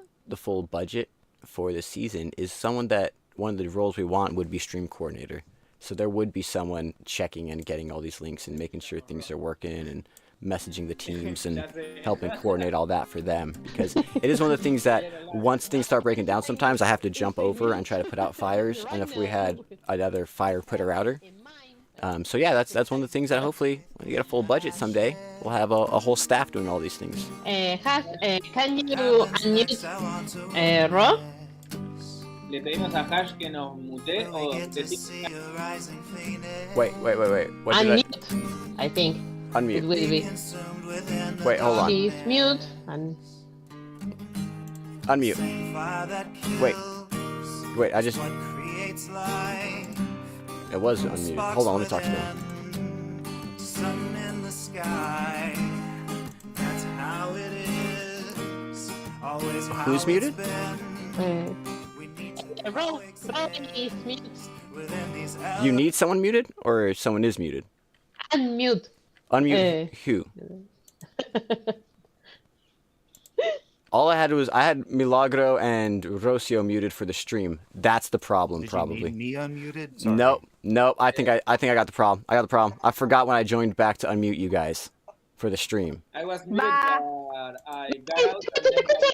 budget for the season, is one of the roles we want would be stream coordinator. So there would be someone checking and getting all these links and making sure things are working and messaging the teams and helping coordinate all that for them, because it is one of the things that once things start breaking down, sometimes I have to jump over and try to put out fires, and if we had another fire putter outer, so yeah, that's one of the things that hopefully when we get a full budget someday, we'll have a whole staff doing all these things.
Can you unmute Ro?
Le pedimos a Hash que nos mute o
Wait. What did
Unmute, I think.
Unmute.
It will be.
Wait, hold on.
He's mute and.
Unmute. Wait, I just. It was unmuted. Hold on, let me talk to them. Who's muted?
Ro is mute.
You need someone muted, or someone is muted?
Unmute.
Unmute who? All I had Milagro and Rocio muted for the stream. That's the problem, probably.
Did you need me unmuted? Sorry.
Nope. I think I got the problem. I forgot when I joined back to unmute you guys for the stream.
I was muted, but I got out and then...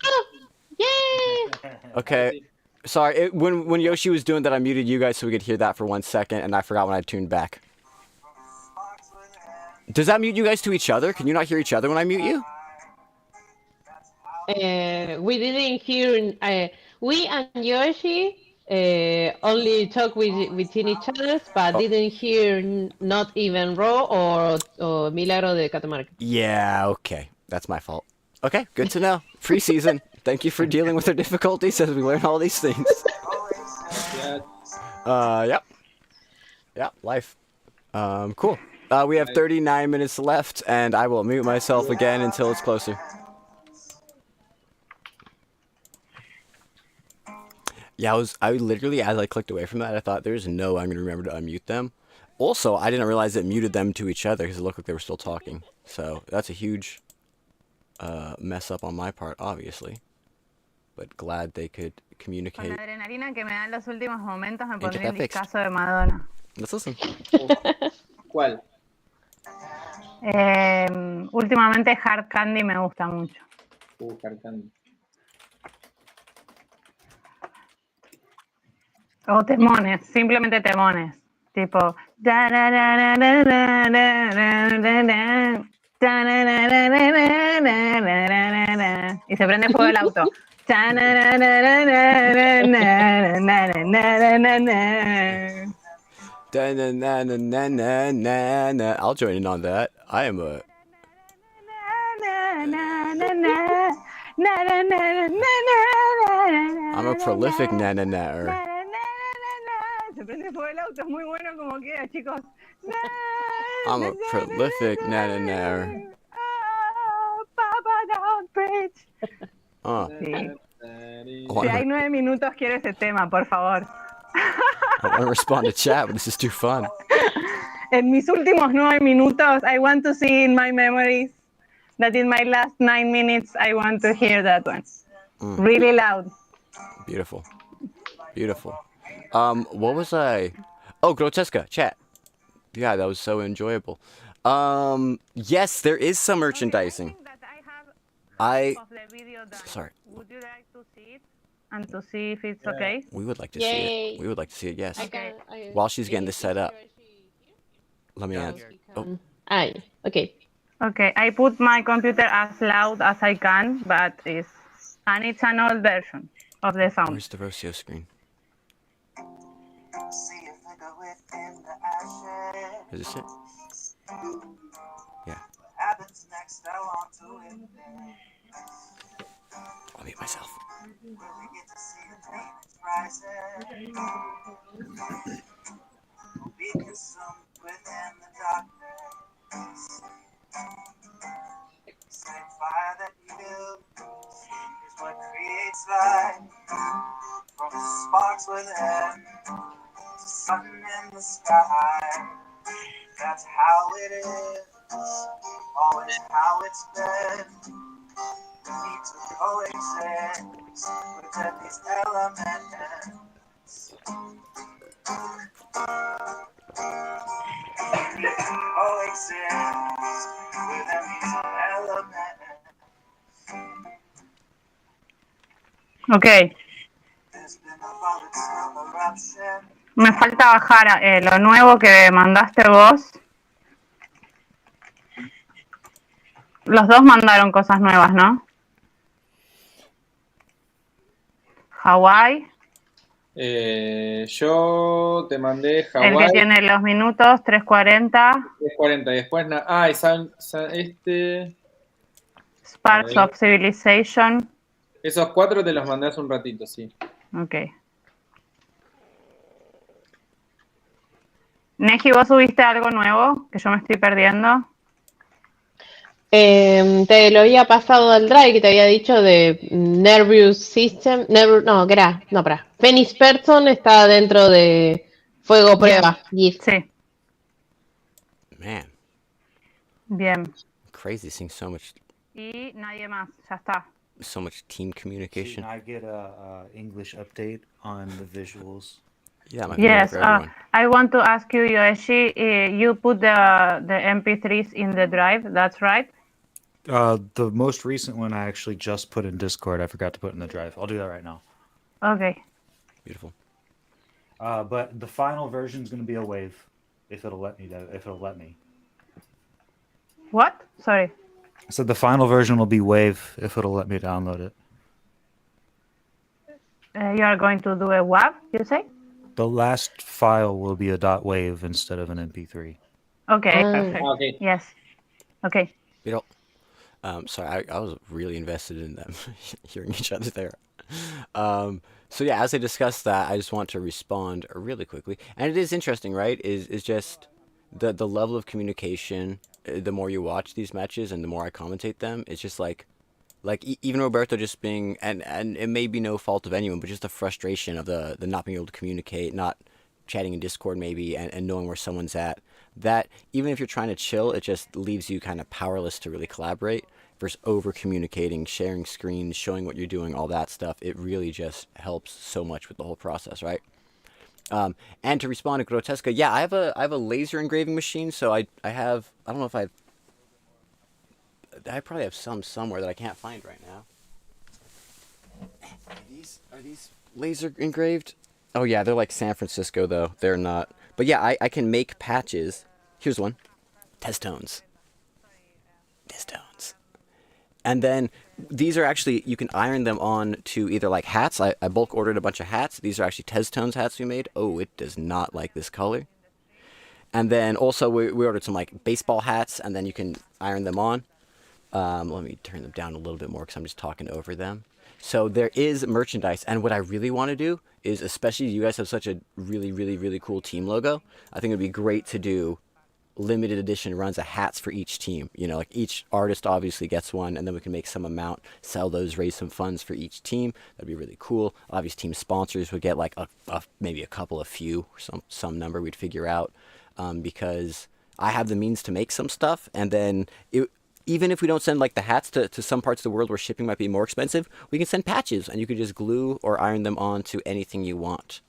Yay!
Okay. Sorry, when Yoshi was doing that, I muted you guys so we could hear that for 1 second, and I forgot when I tuned back. Does that mute you guys to each other? Can you not hear each other when I mute you?
We didn't hear. We and Yoshi only talk within each other, but didn't hear not even Ro or Milagro de Catamarca.
Yeah, okay. That's my fault. Okay, good to know. Preseason. Thank you for dealing with our difficulties as we learn all these things. Yep. Yep, life. Cool. We have 39 minutes left, and I will mute myself again until it's closer. Yeah, I literally, as I clicked away from that, I thought there's no way I'm going to remember to unmute them. Also, I didn't realize it muted them to each other because it looked like they were still talking. So that's a huge mess up on my part, obviously. But glad they could communicate.
Con la adrenalina que me dan los últimos momentos me
And get
pondría un
that fixed.
discazo de Madonna.
Let's listen.
¿Cuál?
Últimamente Hard Candy me gusta mucho.
Hard Candy.
O temones, simplemente temones. Tipo. Y se prende fuego el auto.
I'll join in on that. I am a. I'm a prolific na-na-na-er.
Se prende fuego el auto, es muy bueno como queda, chicos.
I'm a prolific na-na-na-er.
Papa don't preach.
Sí.
Si hay 9 minutos, quiero ese tema, por favor.
I want to respond to chat, but this is too fun.
En mis últimos 9 minutos, I want to see in my memories that in my last 9 minutes, I want to hear that one. Really loud.
Beautiful. Beautiful. What was I? Oh, Grotesca, chat. Yeah, that was so enjoyable. Yes, there is some merchandising. Sorry.
Would you like to see it and to see if it's okay?
We would like to see it. We would like to see it, yes. While she's getting this set up. Let me add. Oh.
Okay.
Okay, I put my computer as loud as I can, but it's an old version of the sound.
Where's the Rocio screen? Is this it? Yeah. I'll mute myself.
Fire that you build is what creates life. From sparks within to sun in the sky. That's how it is. Always how it's been. We need to coexist within these elements. We need to coexist within these elements.
Ok. Me falta bajar lo nuevo que mandaste vos. Los dos mandaron cosas nuevas, ¿no? Hawái.
Yo te mandé Hawái.
El que tiene los minutos, 3:40.
3:40. Y después, y
Sparks of Civilization.
Esos 4 te los mandé hace un ratito, sí.
Ok. Neji, ¿vos subiste algo nuevo que yo me estoy perdiendo?
Te lo había pasado al drive que te había dicho de Nervous System. Phoenix Person está dentro de Fuego Prueba.
Sí.
Man.
Bien.
Crazy seeing so much.
Y nadie más, ya está.
So much team communication.
Can I get a English update on the visuals?
Yeah,
yes, I want to ask you, Yoshi, you put the MP3s in the drive, that's right?
The most recent one I actually just put in Discord. I forgot to put in the drive. I'll do that right now.
Okay.
Beautiful.
But the final version is going to be a wave, if it'll let me.
What? Sorry.
So the final version will be Wave if it'll let me download it.
You are going to do a WAV, you say?
The last file will be a .wave instead of an MP3.
Okay, perfect.
Okay.
Yes. Okay.
You know, sorry, I was really invested in them hearing each other there. So yeah, as I discussed that, I just want to respond really quickly. And it is interesting, right? Is just the level of communication. The more you watch these matches and the more I commentate them, it's just like even Roberto just being and it may be no fault of anyone, but just the frustration of the not being able to communicate, not chatting in Discord maybe, and knowing where someone's at. That even if you're trying to chill, it just leaves you kind of powerless to really collaborate. Versus over communicating, sharing screens, showing what you're doing, all that stuff. It really just helps so much with the whole process, right? And to respond to Grotesca, yeah, I have a laser engraving machine, so I don't know if I probably have some somewhere that I can't find right now. Are these laser engraved? Oh yeah, they're like San Francisco though. They're not. But yeah, I can make patches. Here's one. Testones. And then these are actually, you can iron them on to either like hats. I bulk ordered a bunch of hats. These are actually Testones hats we made. Oh, it does not like this color. And then also we ordered some like baseball hats, and then you can iron them on. Let me turn them down a little bit more because I'm just talking over them. So there is merchandise, and what I really want to do is, especially you guys have such a really, really, really cool team logo, I think it would be great to do limited edition runs of hats for each team. You know, like each artist obviously gets one, and then we can make some amount, sell those, raise some funds for each team. That'd be really cool. Obviously, team sponsors would get like maybe a couple of few, some number we'd figure out, because I have the means to make some stuff, and then even if we don't send like the hats to some parts of the world where shipping might be more expensive, we can send patches, and you can just glue or iron them on to anything you want.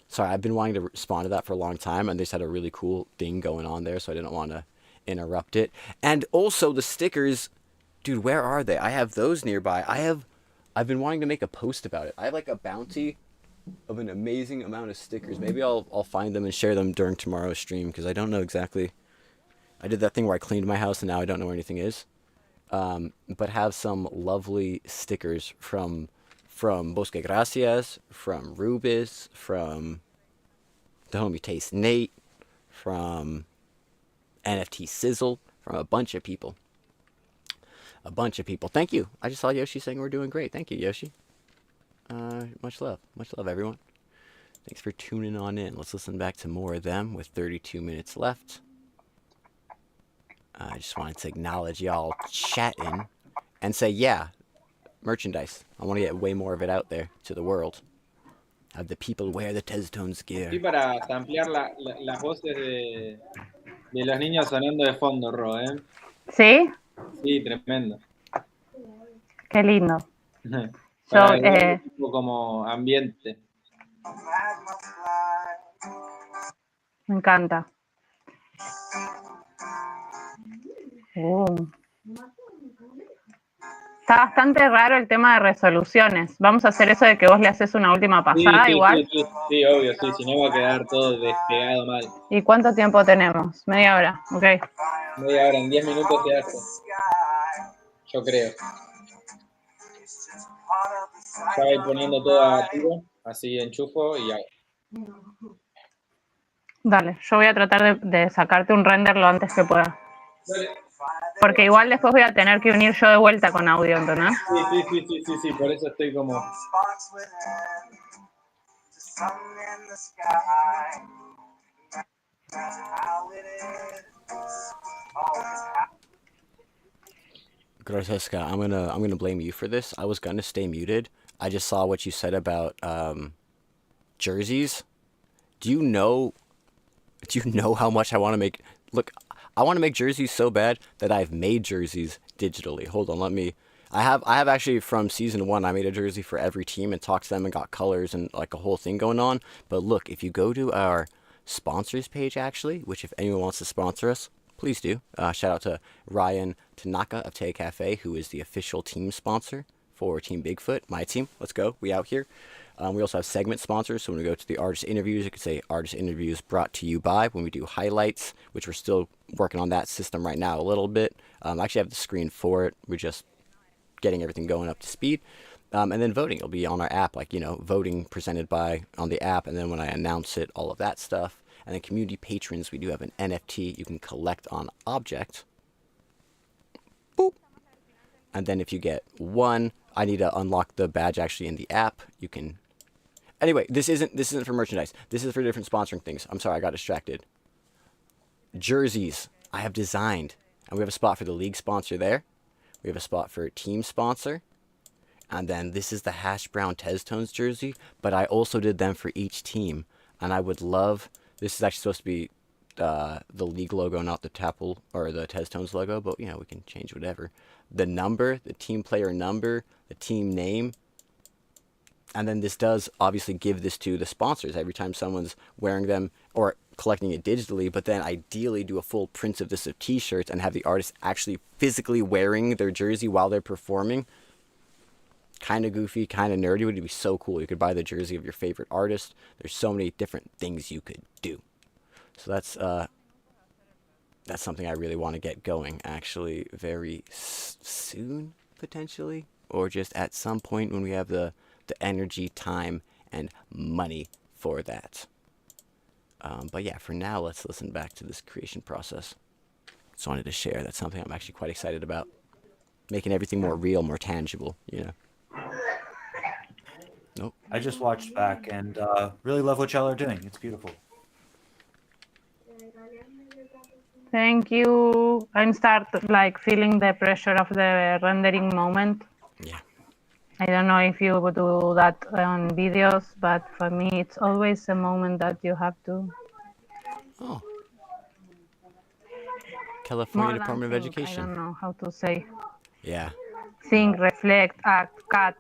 Sorry, I've been wanting to respond to that for a long time, and they just had a really cool thing going on there, so I didn't want to interrupt it. And also the stickers, dude, where are they? I have those nearby. I've been wanting to make a post about it. I have like a bounty of an amazing amount of stickers. Maybe I'll find them and share them during tomorrow's stream, because I don't know exactly. I did that thing where I cleaned my house, and now I don't know where anything is. But have some lovely stickers from Bosque Gracias, from Rubis, from the homie Taste Nate, from NFT Sizzle, from a bunch of people. Thank you. I just saw Yoshi saying we're doing great. Thank you, Yoshi. Much love, everyone. Thanks for tuning on in. Let's listen back to more of them with 32 minutes left. I just wanted to acknowledge y'all chatting and say, yeah, merchandise. I want to get way more of it out there to the world. Have the people wear the Testones gear.
Sí, para ampliar las voces de los niños sonando de fondo, Ro, ¿eh?
¿Sí?
Sí, tremendo.
Qué lindo.
Para como ambiente.
Me encanta. Está bastante raro el tema de resoluciones. Vamos a hacer eso de que vos le haces una última pasada igual.
Sí, obvio, sí, si no va a quedar todo despegado mal.
¿Y cuánto tiempo tenemos? Media hora, ok.
Media hora, en 10 minutos se hace. Yo creo. Ya voy poniendo todo a tiro, así enchufo y hago.
Dale, yo voy a tratar de sacarte un render lo antes que pueda.
Dale.
Porque igual después voy a tener que unir yo de vuelta con audio, ¿entendés?
Sí, por eso estoy como...
Grotesca, I'm gonna blame you for this. I was gonna stay muted. I just saw what you said about jerseys. Do you know how much I want to make? Look, I want to make jerseys so bad that I've made jerseys digitally. Hold on, I have actually from season 1, I made a jersey for every team and talked to them and got colors and like a whole thing going on. But look, if you go to our sponsors page actually, which if anyone wants to sponsor us, please do. Shout out to Ryan Tanaka of Tay Cafe, who is the official team sponsor for Team Bigfoot, my team. Let's go. We out here. We also have segment sponsors. So when we go to the artist interviews, you could say artist interviews brought to you by. When we do highlights, which we're still working on that system right now a little bit. I actually have the screen for it. We're just getting everything going up to speed. And then voting will be on our app, like, voting presented on the app. And then when I announce it, all of that stuff. And then community patrons, we do have an NFT you can collect on object. Boop. And then if you get one, I need to unlock the badge actually in the app. You can. Anyway, this isn't for merchandise. This is for different sponsoring things. I'm sorry, I got distracted. Jerseys I have designed, and we have a spot for the league sponsor there. We have a spot for team sponsor, and then this is the Hash Brown Testones jersey. But I also did them for each team, and I would love. This is actually supposed to be the league logo, not the TAPL or the Testones logo, but we can change whatever. The number, the team player number, the team name, and then this does obviously give this to the sponsors every time someone's wearing them or collecting it digitally, but then ideally do a full print of this of t-shirts and have the artist actually physically wearing their jersey while they're performing. Kind of goofy, kind of nerdy. Would be so cool. You could buy the jersey of your favorite artist. There's so many different things you could do. So that's something I really want to get going actually very soon, potentially, or just at some point when we have the energy, time, and money for that. But yeah, for now, let's listen back to this creation process. Just wanted to share. That's something I'm actually quite excited about. Making everything more real, more tangible, Nope.
I just watched back and really love what y'all are doing. It's beautiful.
Thank you. I'm feeling the pressure of the rendering moment.
Yeah.
I don't know if you would do that on videos, but for me, it's always a moment that you have to.
Oh. California
More than
Department of
think.
Education.
I don't know how to say.
Yeah.
Think, reflect, act, cut.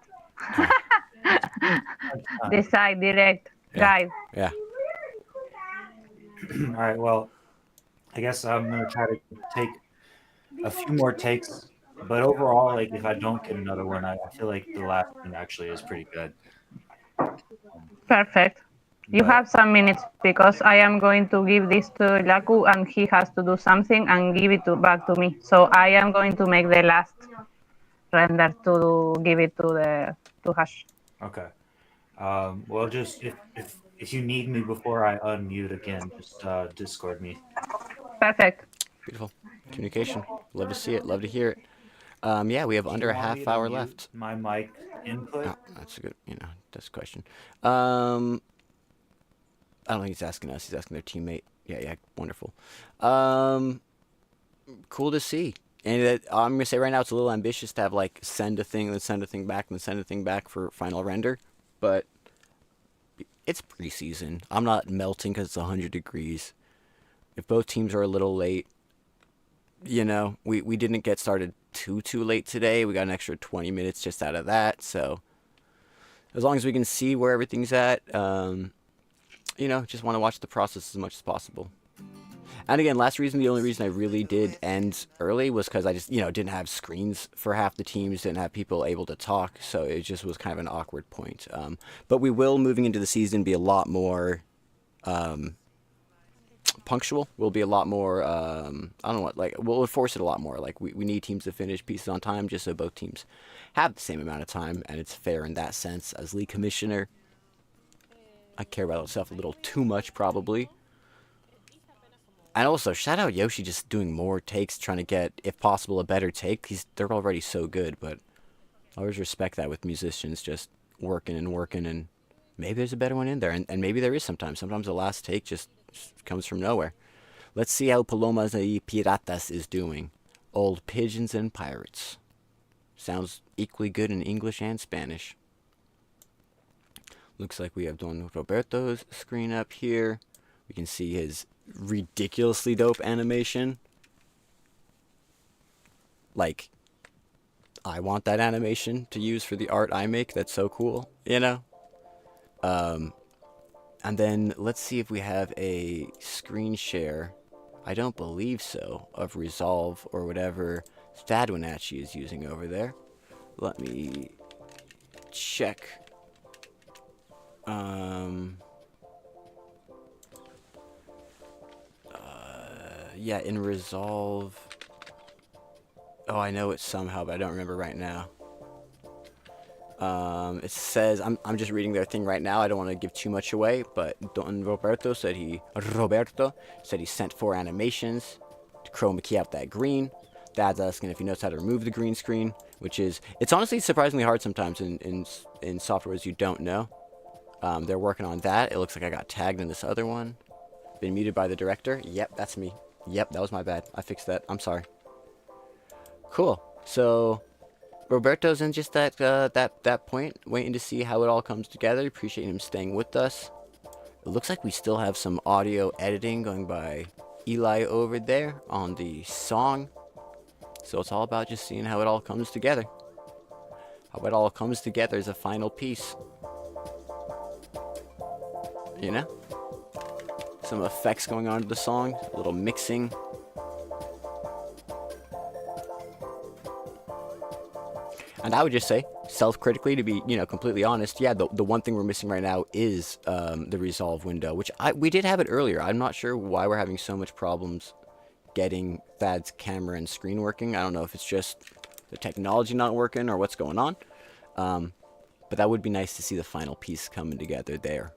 Decide, direct, guide.
Yeah.
All right. Well, I guess I'm gonna try to take a few more takes, but overall, like if I don't get another one, I feel like the last one actually is pretty good.
Perfect. You have some minutes because I am going to give this to Laku and he has to do something and give it back to me. So I am going to make the last render to give it to Hash.
Okay. Well, just if you need me before I unmute again, just Discord me.
Perfect.
Beautiful communication. Love to see it. Love to hear it. Yeah, we have under a half hour left.
My mic input.
Oh, that's a good, that's a question. I don't think he's asking us. He's asking their teammate. Yeah, wonderful. Cool to see. And I'm gonna say right now, it's a little ambitious to have send a thing, then send a thing back, then send a thing back for final render. But it's preseason. I'm not melting because it's 100 degrees. If both teams are a little late, we didn't get started too late today. We got an extra 20 minutes just out of that. So as long as we can see where everything's at, just want to watch the process as much as possible. And again, the only reason I really did end early was because I just, didn't have screens for half the teams, didn't have people able to talk, so it just was kind of an awkward point. But we will, moving into the season, be a lot more punctual. We'll be a lot more, we'll enforce it a lot more. We need teams to finish pieces on time just so both teams have the same amount of time, and it's fair in that sense. As league commissioner, I care about myself a little too much, probably. And also, shout out Yoshi just doing more takes, trying to get, if possible, a better take. They're already so good, but I always respect that with musicians, just working, and maybe there's a better one in there. And maybe there is sometimes. Sometimes the last take just comes from nowhere. Let's see how Palomas y Piratas is doing. Old Pigeons and Pirates. Sounds equally good in English and Spanish. Looks like we have Don Roberto's screen up here. We can see his ridiculously dope animation. I want that animation to use for the art I make. That's so cool, And then let's see if we have a screen share. I don't believe so, of Resolve or whatever Thadwinatchi is using over there. Let me check. Yeah, in Resolve. Oh, I know it somehow, but I don't remember right now. It says, I'm just reading their thing right now. I don't want to give too much away, but Roberto said he sent 4 animations to chroma key out that green. Dad's asking if he knows how to remove the green screen, which is, it's honestly surprisingly hard sometimes in softwares you don't know. They're working on that. It looks like I got tagged in this other one. Been muted by the director. Yep, that's me. Yep, that was my bad. I fixed that. I'm sorry. Cool. So Roberto's in just that point, waiting to see how it all comes together. Appreciate him staying with us. It looks like we still have some audio editing going by Eli over there on the song. So it's all about just seeing how it all comes together. How it all comes together as a final piece. You know? Some effects going on to the song, a little mixing. And I would just say, self-critically, to be, completely honest, yeah, the one thing we're missing right now is the resolve window, which we did have it earlier. I'm not sure why we're having so much problems getting Thad's camera and screen working. I don't know if it's just the technology not working or what's going on. But that would be nice to see the final piece coming together there.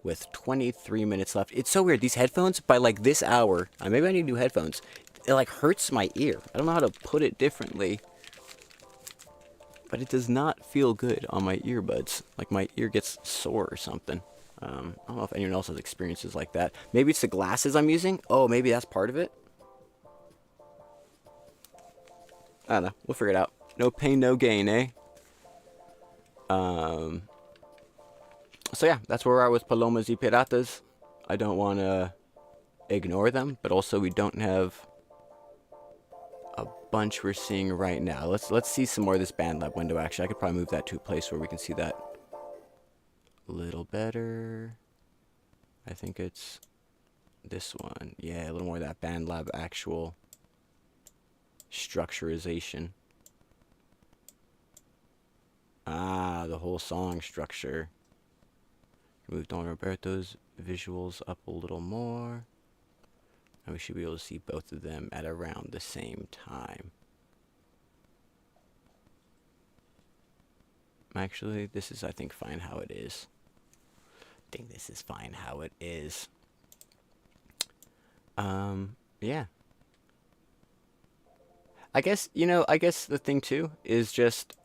With 23 minutes left. It's so weird. These headphones, by like this hour, maybe I need new headphones. It like hurts my ear. I don't know how to put it differently. But it does not feel good on my earbuds. Like my ear gets sore or something. I don't know if anyone else has experiences like that. Maybe it's the glasses I'm using. Oh, maybe that's part of it. I don't know. We'll figure it out. No pain, no gain, eh? So yeah, that's where we're at with Palomas y Piratas. I don't want to ignore them, but also we don't have a bunch we're seeing right now. Let's see some more of this BandLab window. Actually, I could probably move that to a place where we can see that a little better. I think it's this one. Yeah, a little more of that BandLab actual structurization. Ah, the whole song structure. Move Don Roberto's visuals up a little more. And we should be able to see both of them at around the same time. Actually, this is, I think, fine how it is. I think this is fine how it is. Yeah. I guess the thing, too, is just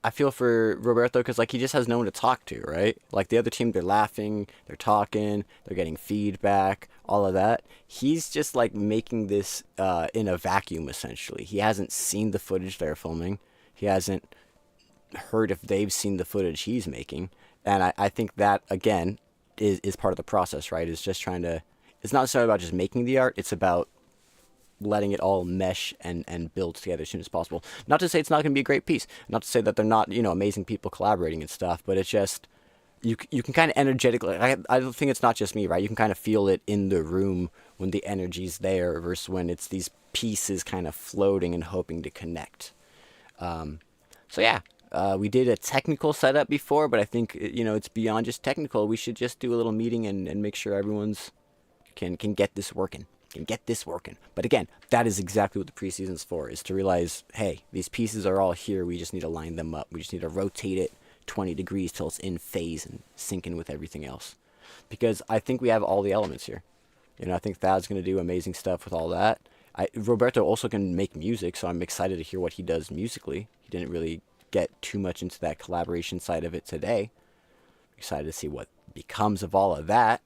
I feel for Roberto because, like, he just has no one to talk to, right? Like, the other team, they're laughing, they're talking, they're getting feedback, all of that. He's just, like, making this in a vacuum, essentially. He hasn't seen the footage they're filming. He hasn't heard if they've seen the footage he's making. And I think that, again, is part of the process, right? It's just trying to... It's not necessarily about just making the art. It's about letting it all mesh and build together as soon as possible. Not to say it's not going to be a great piece. Not to say that they're not, amazing people collaborating and stuff, but it's just, you can kind of energetically, I think it's not just me, right? You can kind of feel it in the room when the energy's there versus when it's these pieces kind of floating and hoping to connect. So yeah, we did a technical setup before, but I think, it's beyond just technical. We should just do a little meeting and make sure everyone's can get this working. But again, that is exactly what the preseason's for, is to realize, hey, these pieces are all here. We just need to line them up. We just need to rotate it 20 degrees till it's in phase and sync in with everything else. Because I think we have all the elements here. I think Thad's going to do amazing stuff with all that. Roberto also can make music, so I'm excited to hear what he does musically. He didn't really get too much into that collaboration side of it today. Excited to see what becomes of all of that.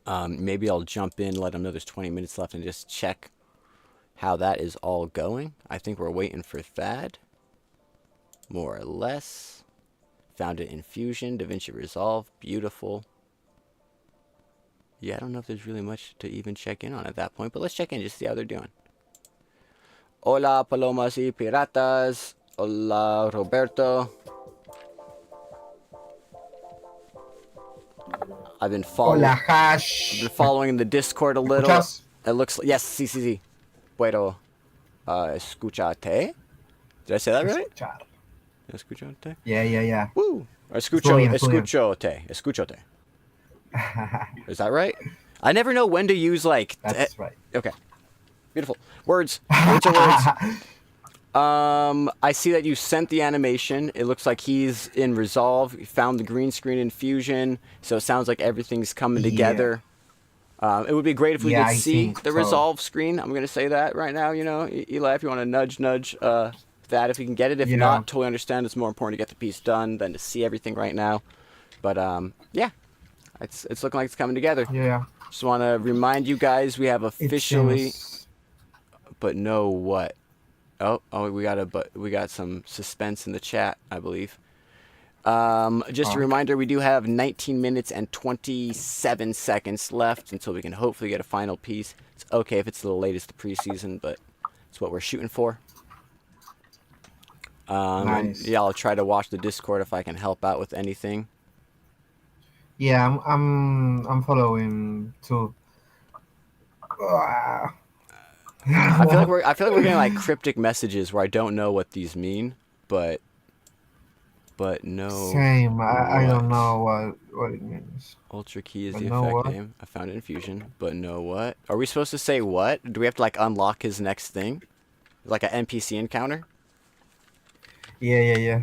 Maybe I'll jump in, let them know there's 20 minutes left, and just check how that is all going. I think we're waiting for Thad, more or less. Found it in Fusion, DaVinci Resolve, beautiful. Yeah, I don't know if there's really much to even check in on at that point, but let's check in, just see how they're doing. Hola, Palomas y Piratas. Hola, Roberto. I've been following.
Hola, Hash.
I've been following the Discord a little.
¿Escuchas?
It looks like, yes, sí. Puedo escucharte. Did I say that right? Escucharte.
Yeah.
Woo.
Estuvo bien.
Escuchote. Is that right? I never know when to use like.
That's right.
Okay. Beautiful words. Words are words. I see that you sent the animation. It looks like he's in Resolve. You found the green screen in Fusion, so it sounds like everything's coming together. It would be great if we could see the Resolve screen. I'm gonna say that right now. You know, Eli, if you want to nudge that, if we can get it. If not, totally understand. It's more important to get the piece done than to see everything right now. But yeah, it's looking like it's coming together.
Yeah.
Just want to remind you guys we have officially, but no what. Oh, we got some suspense in the chat, I believe. Just a reminder, we do have 19 minutes and 27 seconds left until we can hopefully get a final piece. It's okay if it's the latest preseason, but it's what we're shooting for.
Nice.
Yeah, I'll try to watch the Discord if I can help out with anything.
Yeah, I'm following too.
I feel like we're getting like cryptic messages where I don't know what these mean, but no.
Same. I don't know what it means.
Ultra key is
But
the
no
effect
what?
name. I found it in Fusion, but no what? Are we supposed to say what? Do we have to like unlock his next thing? Like an NPC encounter?
Yeah.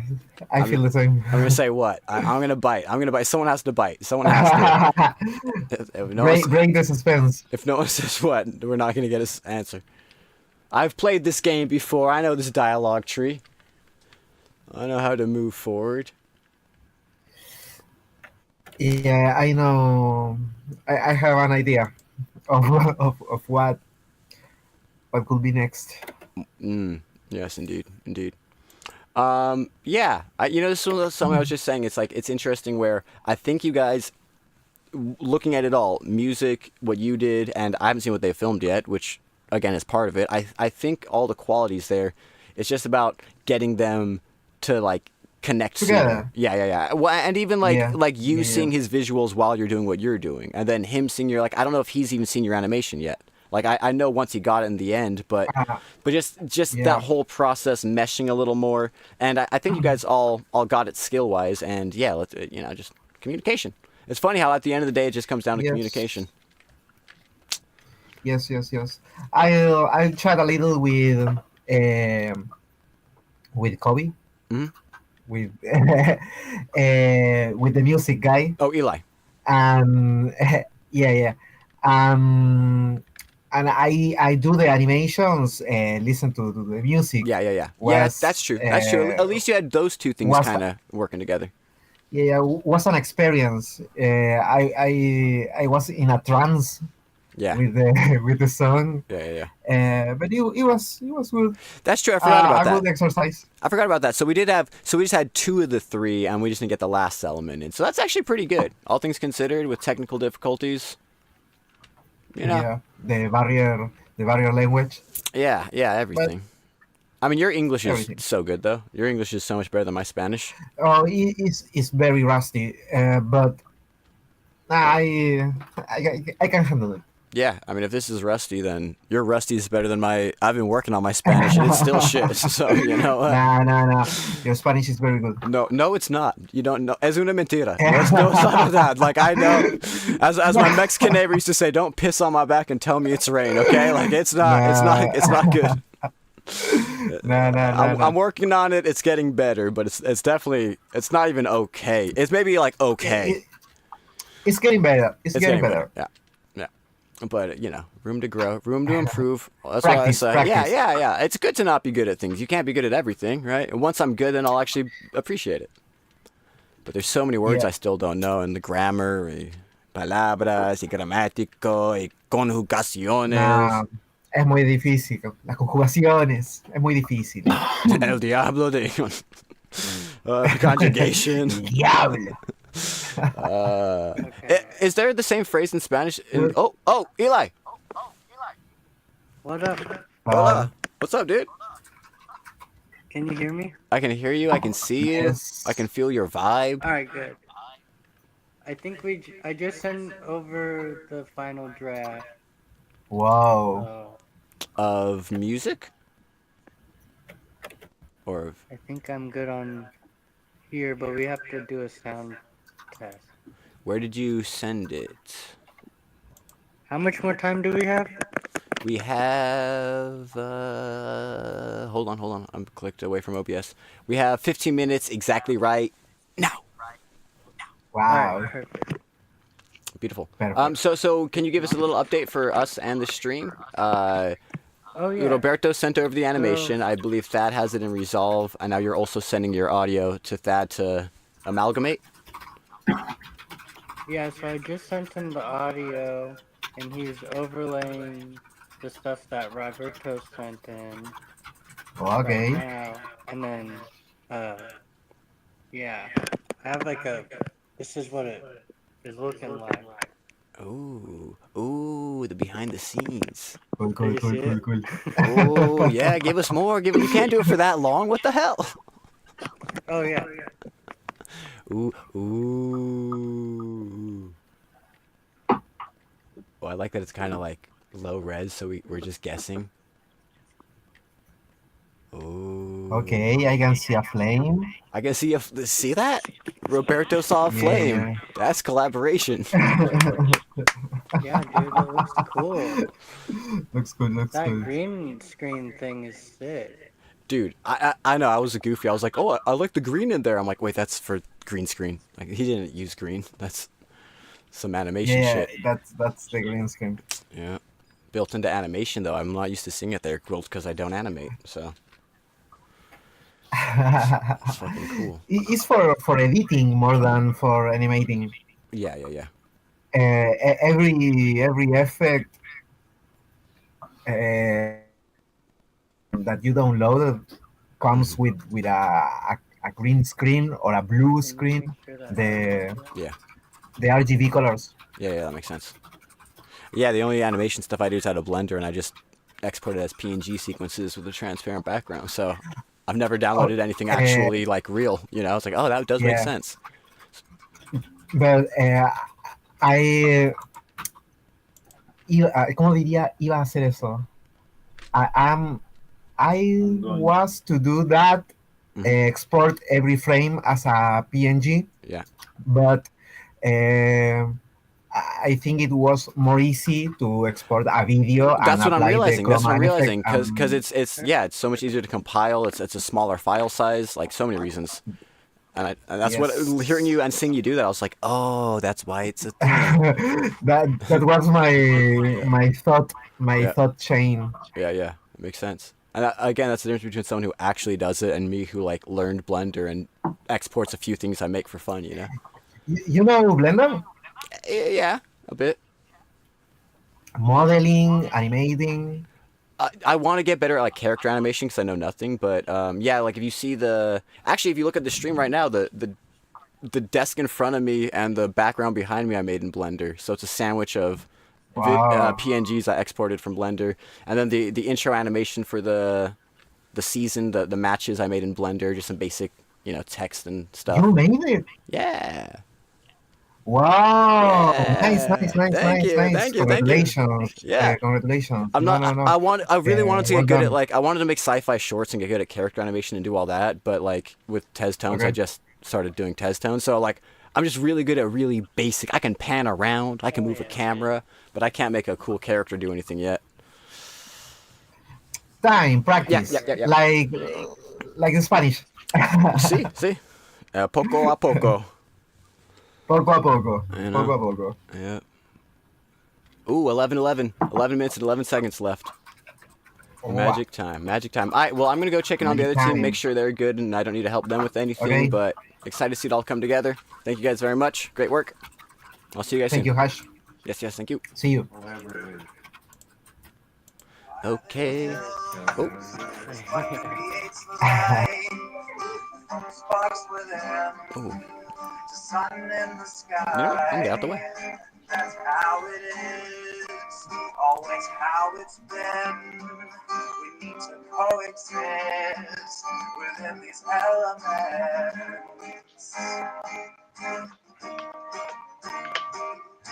I feel the same.
I'm gonna say what? I'm gonna bite. Someone has to bite. Someone has to. If no one
Break the suspense.
If no one says what, we're not gonna get his answer. I've played this game before. I know this dialogue tree. I know how to move forward.
Yeah, I know. I have an idea of what could be next.
Yes, indeed. Yeah. This was something I was just saying. It's like it's interesting where I think you guys, looking at it all, music, what you did, and I haven't seen what they filmed yet, which again is part of it. I think all the qualities there. It's just about getting them to like connect
together.
Yeah. Well, and even like you seeing his visuals while you're doing what you're doing, and then him seeing your I don't know if he's even seen your animation yet. Like I know once he got it in the end, but just that whole process meshing a little more, and I think you guys all got it skill wise, and yeah, let's just communication. It's funny how at the end of the day it just comes down to communication.
Yes. I tried a little with Kobe, with with the music guy.
Oh, Eli.
Yeah. And I do the animations and listen to the music.
Yeah. Yeah, that's true. That's true. At least you had those two things kind of working together.
Yeah, was an experience. I was in a trance.
Yeah.
With the song.
Yeah.
But it was good.
That's true. I forgot about that.
A good exercise.
I forgot about that. So we just had 2 of the 3, and we just didn't get the last element in. So that's actually pretty good, all things considered, with technical difficulties.
Yeah, the barrier language.
Yeah, everything. I mean, your English is so good, though. Your English is so much better than my Spanish.
Oh, it's very rusty, but I can handle it.
Yeah, I mean, if this is rusty, then your rusty is better than my. I've been working on my Spanish, and it's still shit. So
Nah. Your Spanish is very good.
No, it's not. You don't know. Es una mentira. No that. Like I know, as my Mexican neighbor used to say, don't piss on my back and tell me it's rain. Okay, like it's not good.
No.
I'm working on it. It's getting better, but it's definitely not even okay. It's maybe like okay.
It's getting better. It's getting better.
Yeah. But room to grow, room to improve. That's what I say. Practice. Yeah. It's good to not be good at things. You can't be good at everything, right? And once I'm good, then I'll actually appreciate it. But there's so many words I still don't know, and the grammar, palabras, y gramático, y conjugaciones.
No, es muy difícil. Las conjugaciones es muy difícil.
El diablo de conjugation.
Diablo.
Is there the same phrase in Spanish? Oh, Eli.
What up?
Hola. What's up, dude?
Can you hear me?
I can hear you. I can see you. I can feel your vibe.
All right, good. I think I just sent over the final draft.
Wow.
Of music? Or of...
I think I'm good on here, but we have to do a sound test.
Where did you send it?
How much more time do we have?
We have, hold on. I'm clicked away from OBS. We have 15 minutes exactly right now.
Wow.
Alright, perfect.
Beautiful.
Perfect.
So can you give us a little update for us and the stream?
Oh yeah.
Roberto sent over the animation.
So,
I believe Thad has it in Resolve, and now you're also sending your audio to Thad to amalgamate.
yeah, so I just sent him the audio, and he's overlaying the stuff that Roberto sent in right
Okay.
now. And then, yeah, I have like this is what it is looking like.
Ooh, the behind the scenes.
Cool.
Do you see it?
Oh, yeah, give us more. You can't do it for that long. What the hell?
Oh yeah.
Ooh. Oh, I like that it's kind of like low res, so we're just guessing. Ooh.
Okay, I can see a flame.
I can see see that? Roberto saw a flame.
Yeah.
That's collaboration.
Yeah, dude, it looks cool.
Looks cool.
That green screen thing is sick.
Dude, I know, I was a goofy. I was like, oh, I like the green in there. I'm like, wait, that's for green screen. Like, he didn't use green. That's some animation shit.
That's the green screen.
Yeah. Built into animation, though. I'm not used to seeing it there, because I don't animate, so. It's fucking cool.
It's for editing more than for animating.
Yeah.
Every effect that you downloaded comes with a green screen or a blue screen. The RGB colors.
Yeah, that makes sense. Yeah, the only animation stuff I do is out of Blender, and I just export it as PNG sequences with a transparent background. So I've never downloaded anything actually like real. You know, it's like, oh, that does make sense.
But ¿cómo diría? Iba a hacer eso. I was to do that, export every frame as a PNG.
Yeah.
But I think it was more easy to export a video.
That's what I'm realizing. Because it's so much easier to compile. It's a smaller file size. Like so many reasons. And that's what hearing you and seeing you do that, I was like, oh, that's why it's a thing.
that was my thought chain.
Yeah, it makes sense. And again, that's the difference between someone who actually does it and me who like learned Blender and exports a few things I make for fun, you know.
You know Blender?
Yeah, a bit.
Modeling, animating.
I want to get better at like character animation because I know nothing. But yeah, like if you see if you look at the stream right now, the desk in front of me and the background behind me I made in Blender. So it's a sandwich of PNGs I exported from Blender, and then the intro animation for the season, the matches I made in Blender, just some basic text and stuff.
You made it?
Yeah.
Wow!
Yeah.
Nice.
Thank you.
Congratulations.
Yeah.
Congratulations.
I'm not.
No.
I really wanted to get
well
good
done.
at I wanted to make sci-fi shorts and get good at character animation and do all that. But like with Tez tones, I just started doing Tez tones. So like I'm just really good at really basic. I can pan around. I can move a camera, but I can't make a cool character do anything yet.
Time practice.
Yeah.
Like in Spanish.
See. Poco a poco.
Poco a poco.
You know?
Poco a poco.
Yeah. Ooh, 11:11. 11 minutes and 11 seconds left. Magic time. All right, well, I'm going to go check in on the other team, make sure they're good, and I don't need to help them with anything, but excited to see it all come together. Thank you guys very much. Great work. I'll see you guys soon.
Thank you, Hash.
Yes, thank you.
See you.
Okay. Oh.
Oh. Sun in the sky.
You know what? I'm gonna get out the way.
That's how it is. Always how it's been. We need to coexist within these elements.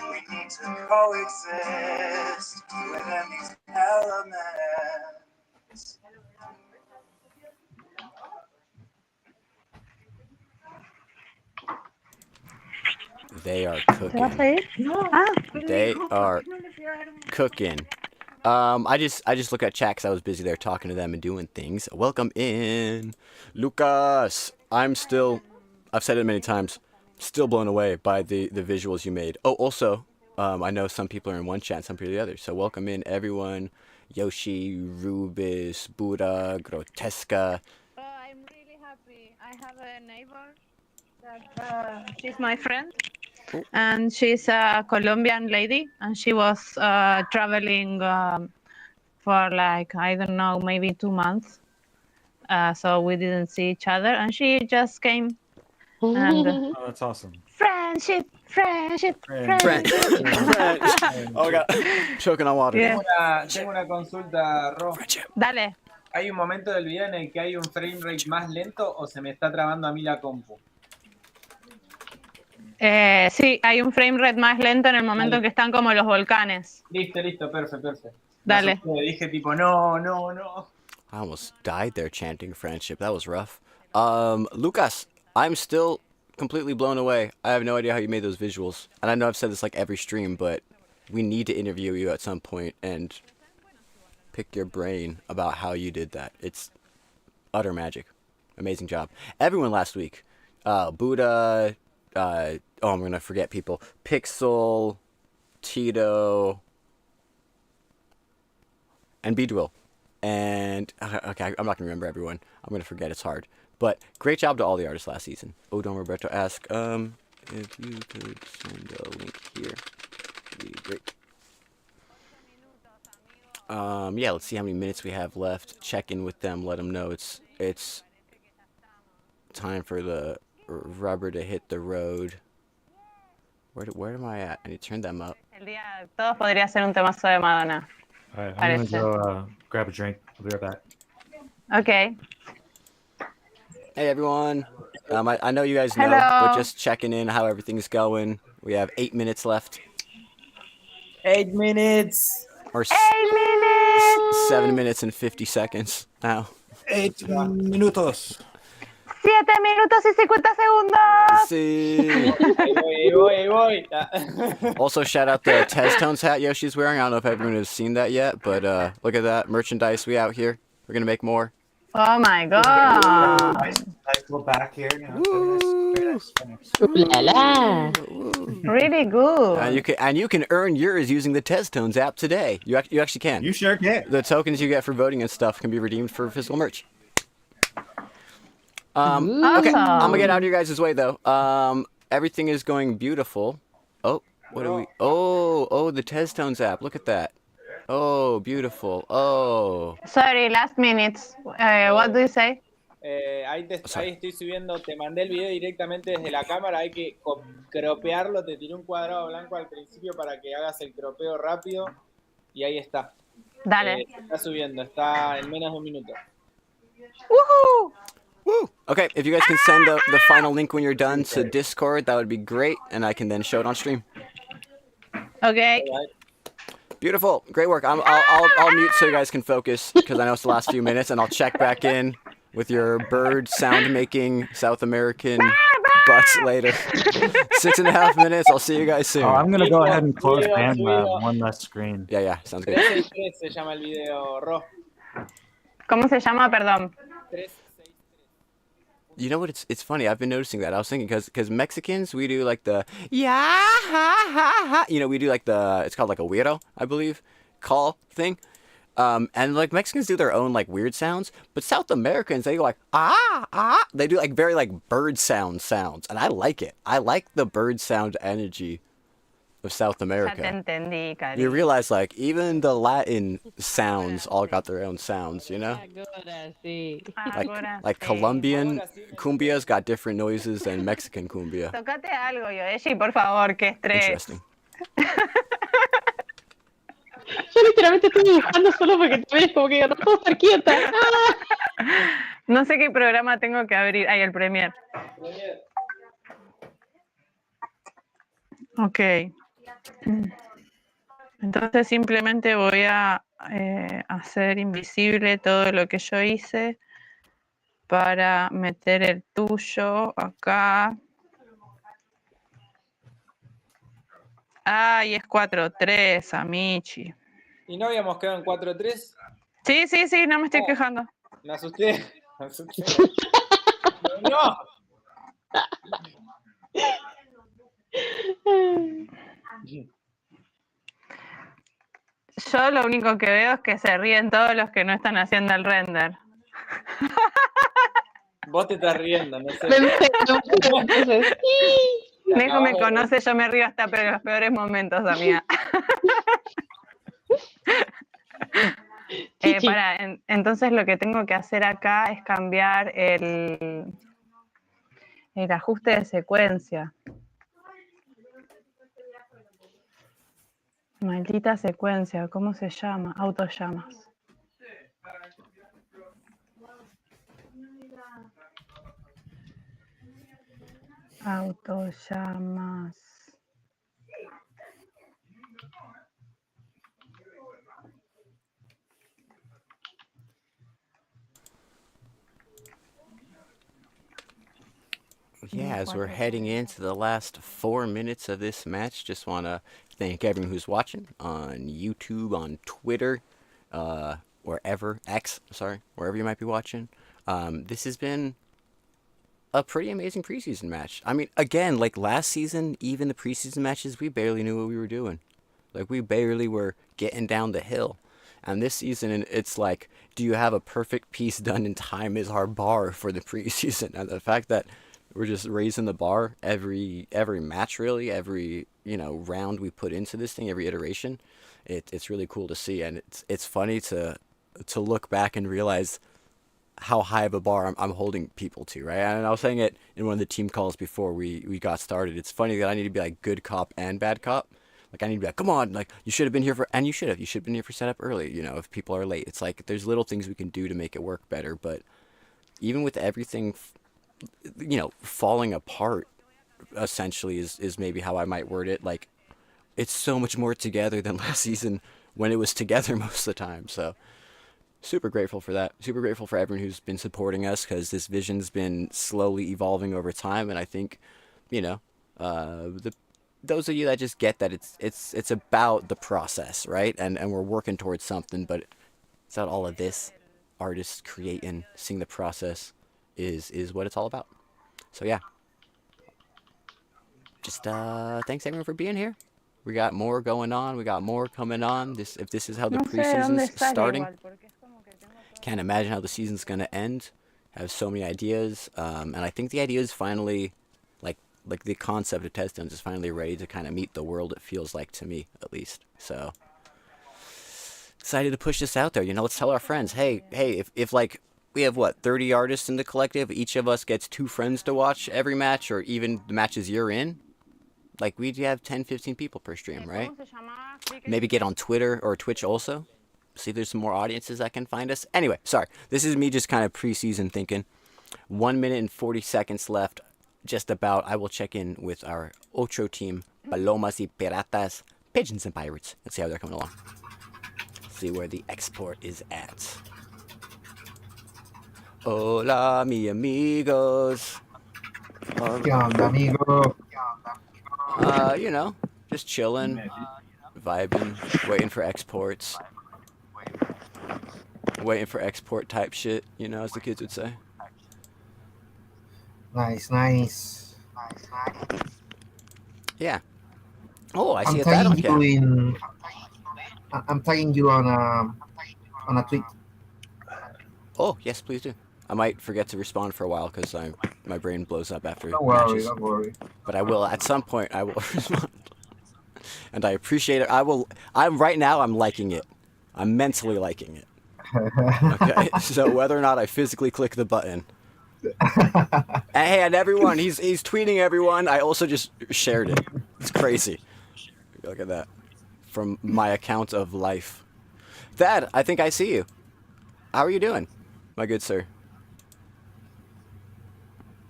We need to coexist within these elements.
They are
¿Te vas
cooking.
a ir? Ah,
They are cooking. I just look at chat because I was busy there talking to them and doing things. Welcome in, Lucas. I've said it many times, still blown away by the visuals you made. Oh, also, I know some people are in one chat, some people are the other. So welcome in, everyone. Yoshi, Rubis, Buddha, Grotesca.
Oh, I'm really happy. I have a neighbor that she's my friend, and she's a Colombian lady, and she was traveling for like, I don't know, maybe 2 months. So we didn't see each other, and she just came. And
Oh, that's awesome.
friendship.
Oh god, choking on water.
Yeah.
Tengo una consulta, Ro.
Dale.
¿Hay un momento del video en el que hay un frame rate más lento o se me está trabando a mí la compu?
Sí, hay un frame rate más lento en el momento en que están como los volcanes.
Listo, perfecto.
Dale.
Me dije tipo, no.
I almost died there chanting friendship. That was rough. Lucas, I'm still completely blown away. I have no idea how you made those visuals. And I know I've said this like every stream, but we need to interview you at some point and pick your brain about how you did that. It's utter magic. Amazing job. Everyone last week. Buddha, I'm going to forget people. Pixel, Tito, and Bedwill. And, okay, I'm not going to remember everyone. I'm going to forget, it's hard. But great job to all the artists last season. Don Roberto asked, if you could send a link here, it'd be great. Yeah, let's see how many minutes we have left. Check in with them, let them know it's time for the rubber to hit the road. Where am I at? I need to turn them up.
El día de todos podría ser un temazo de Madonna.
All right, I'm
Parece.
gonna go grab a drink. I'll be right back.
Okay.
Hey everyone. I know you guys know,
Hello.
but just checking in how everything's going. We have 8 minutes left.
8 minutes.
Or
8 minutes.
7 minutes and 50 seconds now.
8 minutos.
7 minutos y 50 segundos.
See.
Ahí voy.
Also, shout out the Testones hat Yoshi's wearing. I don't know if everyone has seen that yet, but look at that merchandise we out here. We're gonna make more.
Oh my god.
Nice little back here.
La la.
Really good.
And you can earn yours using the Testones app today. You actually can.
You sure can.
The tokens you get for voting and stuff can be redeemed for physical merch. Okay,
Awesome.
I'm gonna get out of your guys' way though. Everything is going beautiful. Oh, what are we? Oh, the Testones app. Look at that. Oh, beautiful. Oh.
Sorry, last minutes. What do you say?
Ahí estoy subiendo, te mandé el video directamente desde la cámara, hay que cropearlo, te tiré un cuadrado blanco al principio para que hagas el cropeo rápido y ahí está.
Dale.
Está subiendo, está en menos de un minuto.
Woohoo!
Woo! Okay, if you guys can send the final link when you're done to Discord, that would be great, and I can then show it on stream.
Okay.
Beautiful, great work. I'll mute so you guys can focus because I know it's the last few minutes, and I'll check back in with your bird sound making South American butts later. 6.5 minutes. I'll see you guys soon.
Oh, I'm gonna go ahead and close BandLab. One less screen.
Yeah, sounds good.
363 se llama el video, Ro.
¿Cómo se llama? Perdón.
363.
You know what? It's funny. I've been noticing that. I was thinking because Mexicans, we do like the ha. You know, we do like it's called like a weirdo, I believe, call thing. And like Mexicans do their own like weird sounds, but South Americans, they go like ah. They do like very like bird sounds, and I like it. I like the bird sound energy of South America.
Ya te entendí, cariño.
You realize like even the Latin sounds all got their own sounds, you know? Like Colombian cumbia's got different noises than Mexican cumbia.
Tócate algo, Yoshi, por favor, qué estrés.
Interesting.
Yo literalmente estoy dibujando solo porque te ves como que no puedo estar quieta.
No sé qué programa tengo que abrir. Ahí, el Premiere. Ok. Entonces simplemente voy a hacer invisible todo lo que yo hice para meter el tuyo acá. Ay, es 4-3, Amichi.
¿Y no habíamos quedado en 4-3?
Sí, sí, sí, no me estoy quejando.
Me asusté. Me asusté. No.
Yo lo único que veo es que se ríen todos los que no están haciendo el render.
Vos te estás riendo, no sé.
Entonces,
Nejo me conoce, yo me río hasta en los peores momentos, amiga. Entonces lo que tengo que hacer acá es cambiar el ajuste de secuencia. Maldita secuencia, ¿cómo se llama? Autollamas. Autollamas.
Yeah, as we're heading into the last 4 minutes of this match, just want to thank everyone who's watching on YouTube, on Twitter, wherever you might be watching. This has been a pretty amazing preseason match. I mean, again, like last season, even the preseason matches, we barely knew what we were doing. Like, we barely were getting down the hill. And this season, it's like, do you have a perfect piece done in time is our bar for the preseason. And the fact that we're just raising the bar every match, really, every round we put into this thing, every iteration, it's really cool to see. And it's funny to look back and realize how high of a bar I'm holding people to, right? And I was saying it in one of the team calls before we got started. It's funny that I need to be like good cop and bad cop. Like, I need to be like, come on, like, you should have been here you should have been here for setup early, if people are late. It's like, there's little things we can do to make it work better, but even with everything, falling apart, essentially, is maybe how I might word it. Like, it's so much more together than last season when it was together most of the time, so super grateful for that. Super grateful for everyone who's been supporting us, because this vision's been slowly evolving over time, and I think, those of you that just get that it's about the process, right? And we're working towards something, but it's not all of this. Artists creating, seeing the process is what it's all about. So yeah. Just thanks everyone for being here. We got more going on. We got more coming on. If this is how the preseason's starting, can't imagine how the season's gonna end. Have so many ideas, and I think the idea is finally, like the concept of Teststones is finally ready to kind of meet the world. It feels like, to me at least. So excited to push this out there. Let's tell our friends, hey, if like we have 30 artists in the collective, each of us gets 2 friends to watch every match, or even the matches you're in. Like, we'd have 10-15 people per stream, right? Maybe get on Twitter or Twitch also. See if there's some more audiences that can find us. Anyway, sorry. This is me just kind of preseason thinking. 1 minute and 40 seconds left. Just about. I will check in with our Ocho team, Palomas y Piratas, Pigeons and Pirates. Let's see how they're coming along. See where the export is at. Hola, mi amigos.
¿Qué onda, amigo?
Just chilling, vibing, waiting for exports. Waiting for export type shit, as the kids would say.
Nice.
Yeah. Oh, I see
I'm
a that on
tagging
cam.
you I'm tagging you on a tweet.
Oh, yes, please do. I might forget to respond for a while because my brain blows up after
Don't
matches.
worry.
But I will, at some point, I will respond. And I appreciate it. Right now, I'm liking it. I'm mentally liking it. Okay, so whether or not I physically click the button. And everyone, he's tweeting everyone. I also just shared it. It's crazy. Look at that. From my account of life. Thad, I think I see you. How are you doing, my good sir?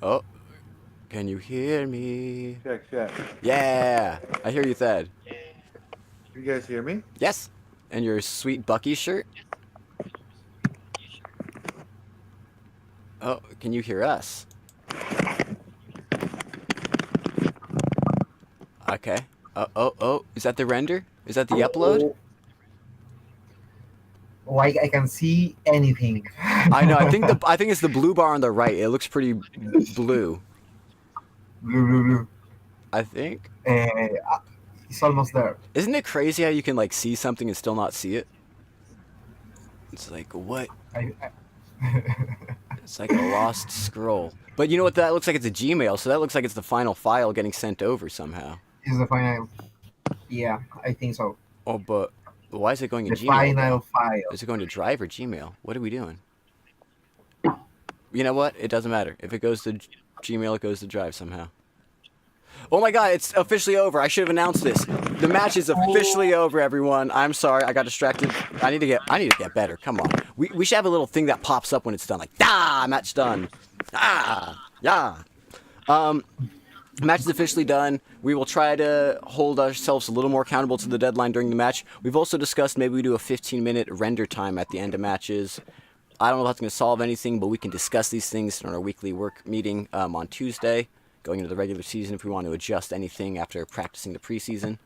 Oh, can you hear me?
Check.
Yeah, I hear you, Thad.
You guys hear me?
Yes. And your sweet Bucky shirt? Oh, can you hear us? Okay. Oh, is that the render? Is that the upload?
Oh, I can see anything.
I know. I think it's the blue bar on the right. It looks pretty blue.
Blue.
I think.
It's almost there.
Isn't it crazy how you can like see something and still not see it? It's like what? It's like a lost scroll. But you know what? That looks like it's a Gmail, so that looks like it's the final file getting sent over somehow.
Is the final? Yeah, I think so.
Oh, but why is it going in
The
Gmail?
final file.
Is it going to Drive or Gmail? What are we doing? You know what? It doesn't matter. If it goes to Gmail, it goes to Drive somehow. Oh my god, it's officially over. I should have announced this. The match is officially over, everyone. I'm sorry, I got distracted. I need to get better. Come on. We should have a little thing that pops up when it's done, like, match done. Yeah. Match is officially done. We will try to hold ourselves a little more accountable to the deadline during the match. We've also discussed maybe we do a 15-minute render time at the end of matches. I don't know if that's going to solve anything, but we can discuss these things in our weekly work meeting on Tuesday, going into the regular season if we want to adjust anything after practicing the preseason.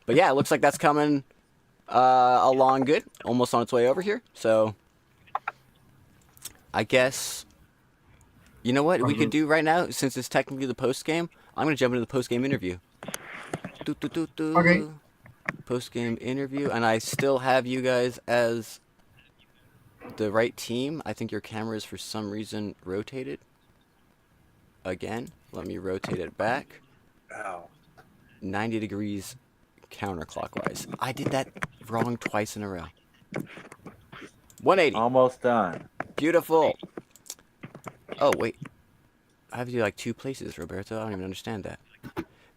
But yeah, it looks like that's coming along good, almost on its way over here. So I guess, you know what we could do right now, since it's technically the post-game, I'm going to jump into the post-game interview.
Okay.
Post-game interview, and I still have you guys as the right team. I think your camera is for some reason rotated. Again, let me rotate it back.
Ow.
90 degrees counterclockwise. I did that wrong twice in a row. 180.
Almost done.
Beautiful. Oh, wait. I have to do like 2 places, Roberto. I don't even understand that.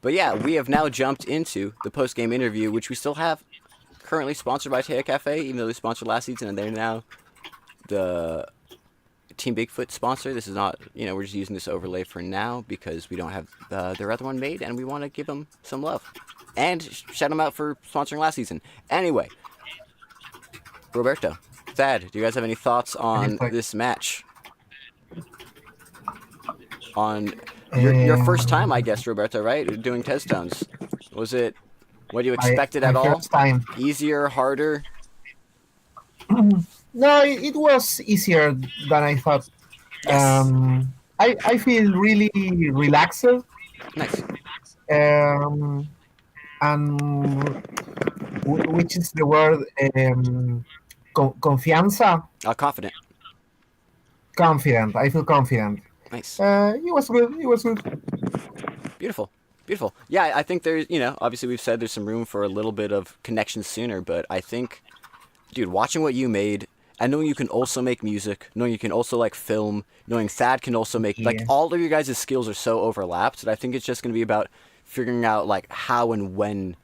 But yeah, we have now jumped into the post-game interview, which we still have currently sponsored by Taya Cafe, even though they sponsored last season, and they're now the Team Bigfoot sponsor. This is not, we're just using this overlay for now because we don't have their other one made, and we want to give them some love. And shout them out for sponsoring last season. Anyway, Roberto, Thad, do you guys have any thoughts on this match? On your first time, I guess, Roberto, right? Doing test tones. Was it what you expected at all?
First time.
Easier, harder?
No, it was easier than I thought.
Yes.
I feel really relaxed.
Nice.
And which is the word? Confianza.
Confident.
Confident. I feel confident.
Nice.
It was good. It was good.
Beautiful. Beautiful. Yeah, I think there's, obviously we've said there's some room for a little bit of connection sooner, but I think, dude, watching what you made, and knowing you can also make music, knowing you can also, like, film, knowing Thad can also make, like, all of your guys' skills are so overlapped that I think it's just going to be about figuring out, like, how and when.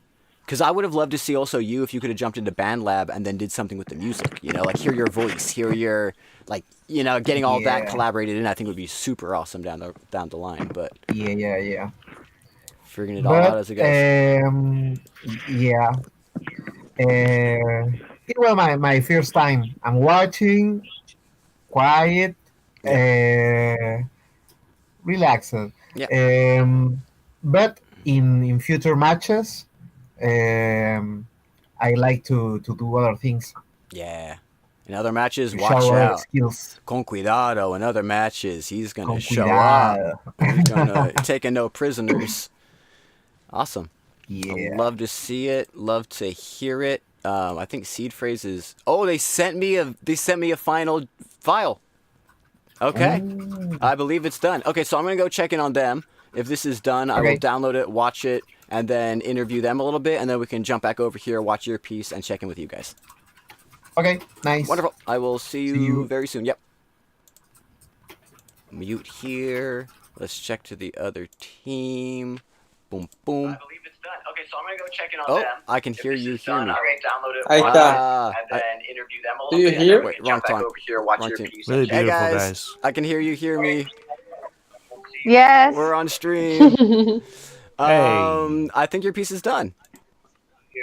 Because I would have loved to see also you if you could have jumped into Band Lab and then did something with the music, like, hear your voice, hear your, like, getting all that collaborated in, I think would be super awesome down the line, but...
Yeah.
Figuring it all out as it goes.
Yeah. It was my first time. I'm watching, quiet, relaxed.
Yeah.
But in future matches, I like to do other things.
Yeah. In other matches,
To
watch
show our
out.
skills.
Con cuidado. In other matches, he's going to
Con
show
cuidado.
up. He's going to take no prisoners. Awesome.
Yeah.
I'd love to see it. Love to hear it. I think seed phrases. Oh, they sent me a final file. Okay. I believe it's done. Okay, so I'm going to go check in on them. If this is done, I will download it, watch it, and then interview them a little bit, and then we can jump back over here, watch your piece, and check in with you guys.
Okay, nice.
Wonderful. I will see you very soon. Yep. Mute here. Let's check to the other team. Boom, boom.
I believe it's done. Okay, so I'm gonna go check in on
Oh,
them.
I can hear you hear me.
I will download it,
Ahí
watch
está.
it, and then interview them a
Do
little
you
bit.
hear?
And then we can jump back over here, watch your piece.
Really
Hey
beautiful,
guys. I can hear you hear me.
Yes.
We're on stream.
Hey.
I think your piece is done.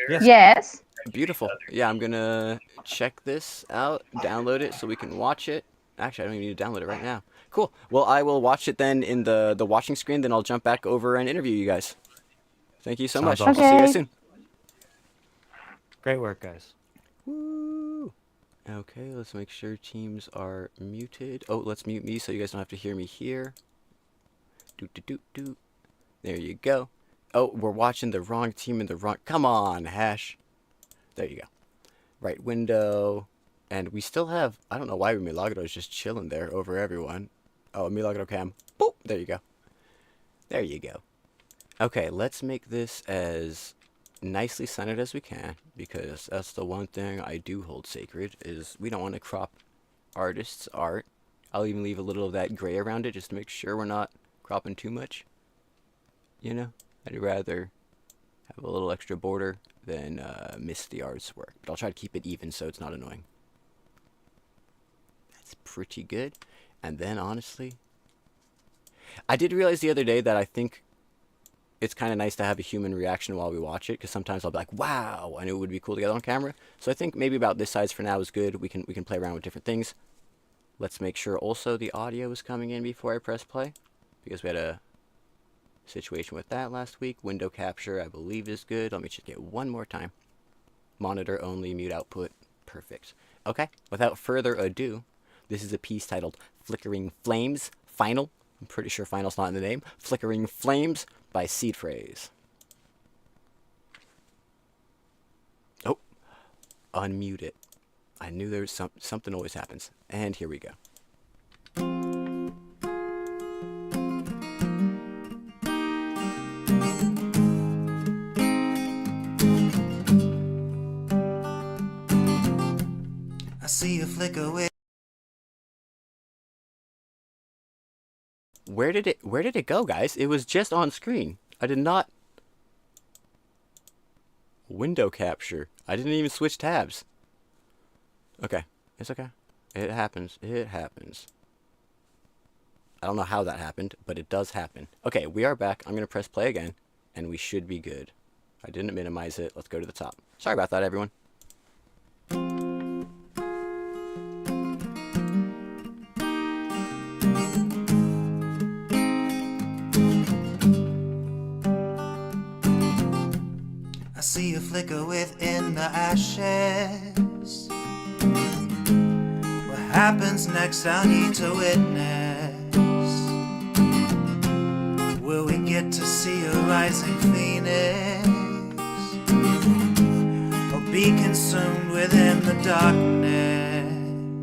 Yes.
Beautiful. Yeah, I'm gonna check this out, download it so we can watch it. Actually, I don't even need to download it right now. Cool. Well, I will watch it then in the watching screen, then I'll jump back over and interview you guys. Thank you so
Sounds
much.
awesome.
I'll see you guys
Okay.
soon.
Great work, guys.
Woo. Okay, let's make sure teams are muted. Oh, let's mute me so you guys don't have to hear me here. Doot, doot, doot, doot. There you go. Oh, we're watching the wrong team in the wrong... Come on, Hash. There you go. Right window. And we still have... I don't know why Milagro is just chilling there over everyone. Oh, Milagro cam. Boop. There you go. There you go. Okay, let's make this as nicely centered as we can, because that's the one thing I do hold sacred, is we don't want to crop artists' art. I'll even leave a little of that gray around it just to make sure we're not cropping too much. You know? I'd rather have a little extra border than miss the artist's work. But I'll try to keep it even so it's not annoying. That's pretty good. And then, honestly, I did realize the other day that I think it's kind of nice to have a human reaction while we watch it, because sometimes I'll be like, wow, and it would be cool to get on camera. So I think maybe about this size for now is good. We can play around with different things. Let's make sure also the audio is coming in before I press play, because we had a situation with that last week. Window capture, I believe, is good. Let me just get one more time. Monitor only, mute output. Perfect. Okay, without further ado, this is a piece titled Flickering Flames Final. I'm pretty sure final's not in the name. Flickering Flames by Seed Phrase. Oh, unmute it. I knew there was something always happens. And here we go.
I see a flicker with.
Where did it go, guys? It was just on screen. I did not window capture. I didn't even switch tabs. Okay, it's okay. It happens. It happens. I don't know how that happened, but it does happen. Okay, we are back. I'm gonna press play again, and we should be good. I didn't minimize it. Let's go to the top. Sorry about that, everyone.
I see a flicker within the ashes. What happens next? I need to witness. Will we get to see a rising phoenix, or be consumed within the darkness?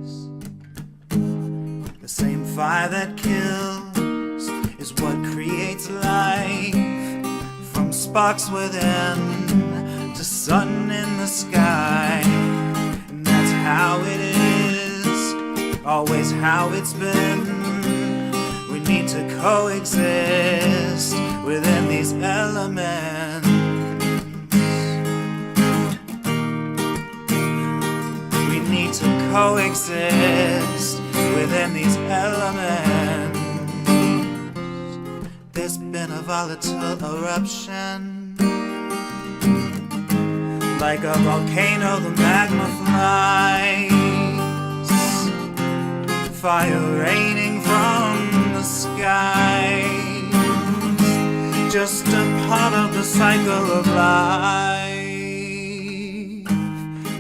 The same fire that kills is what creates life. From sparks within to sun in the sky. And that's how it is, always how it's been. We need to coexist within these elements. We need to coexist within these elements. There's been a volatile eruption, like a volcano, the magma flies. Fire raining from the skies, just a part of the cycle of life.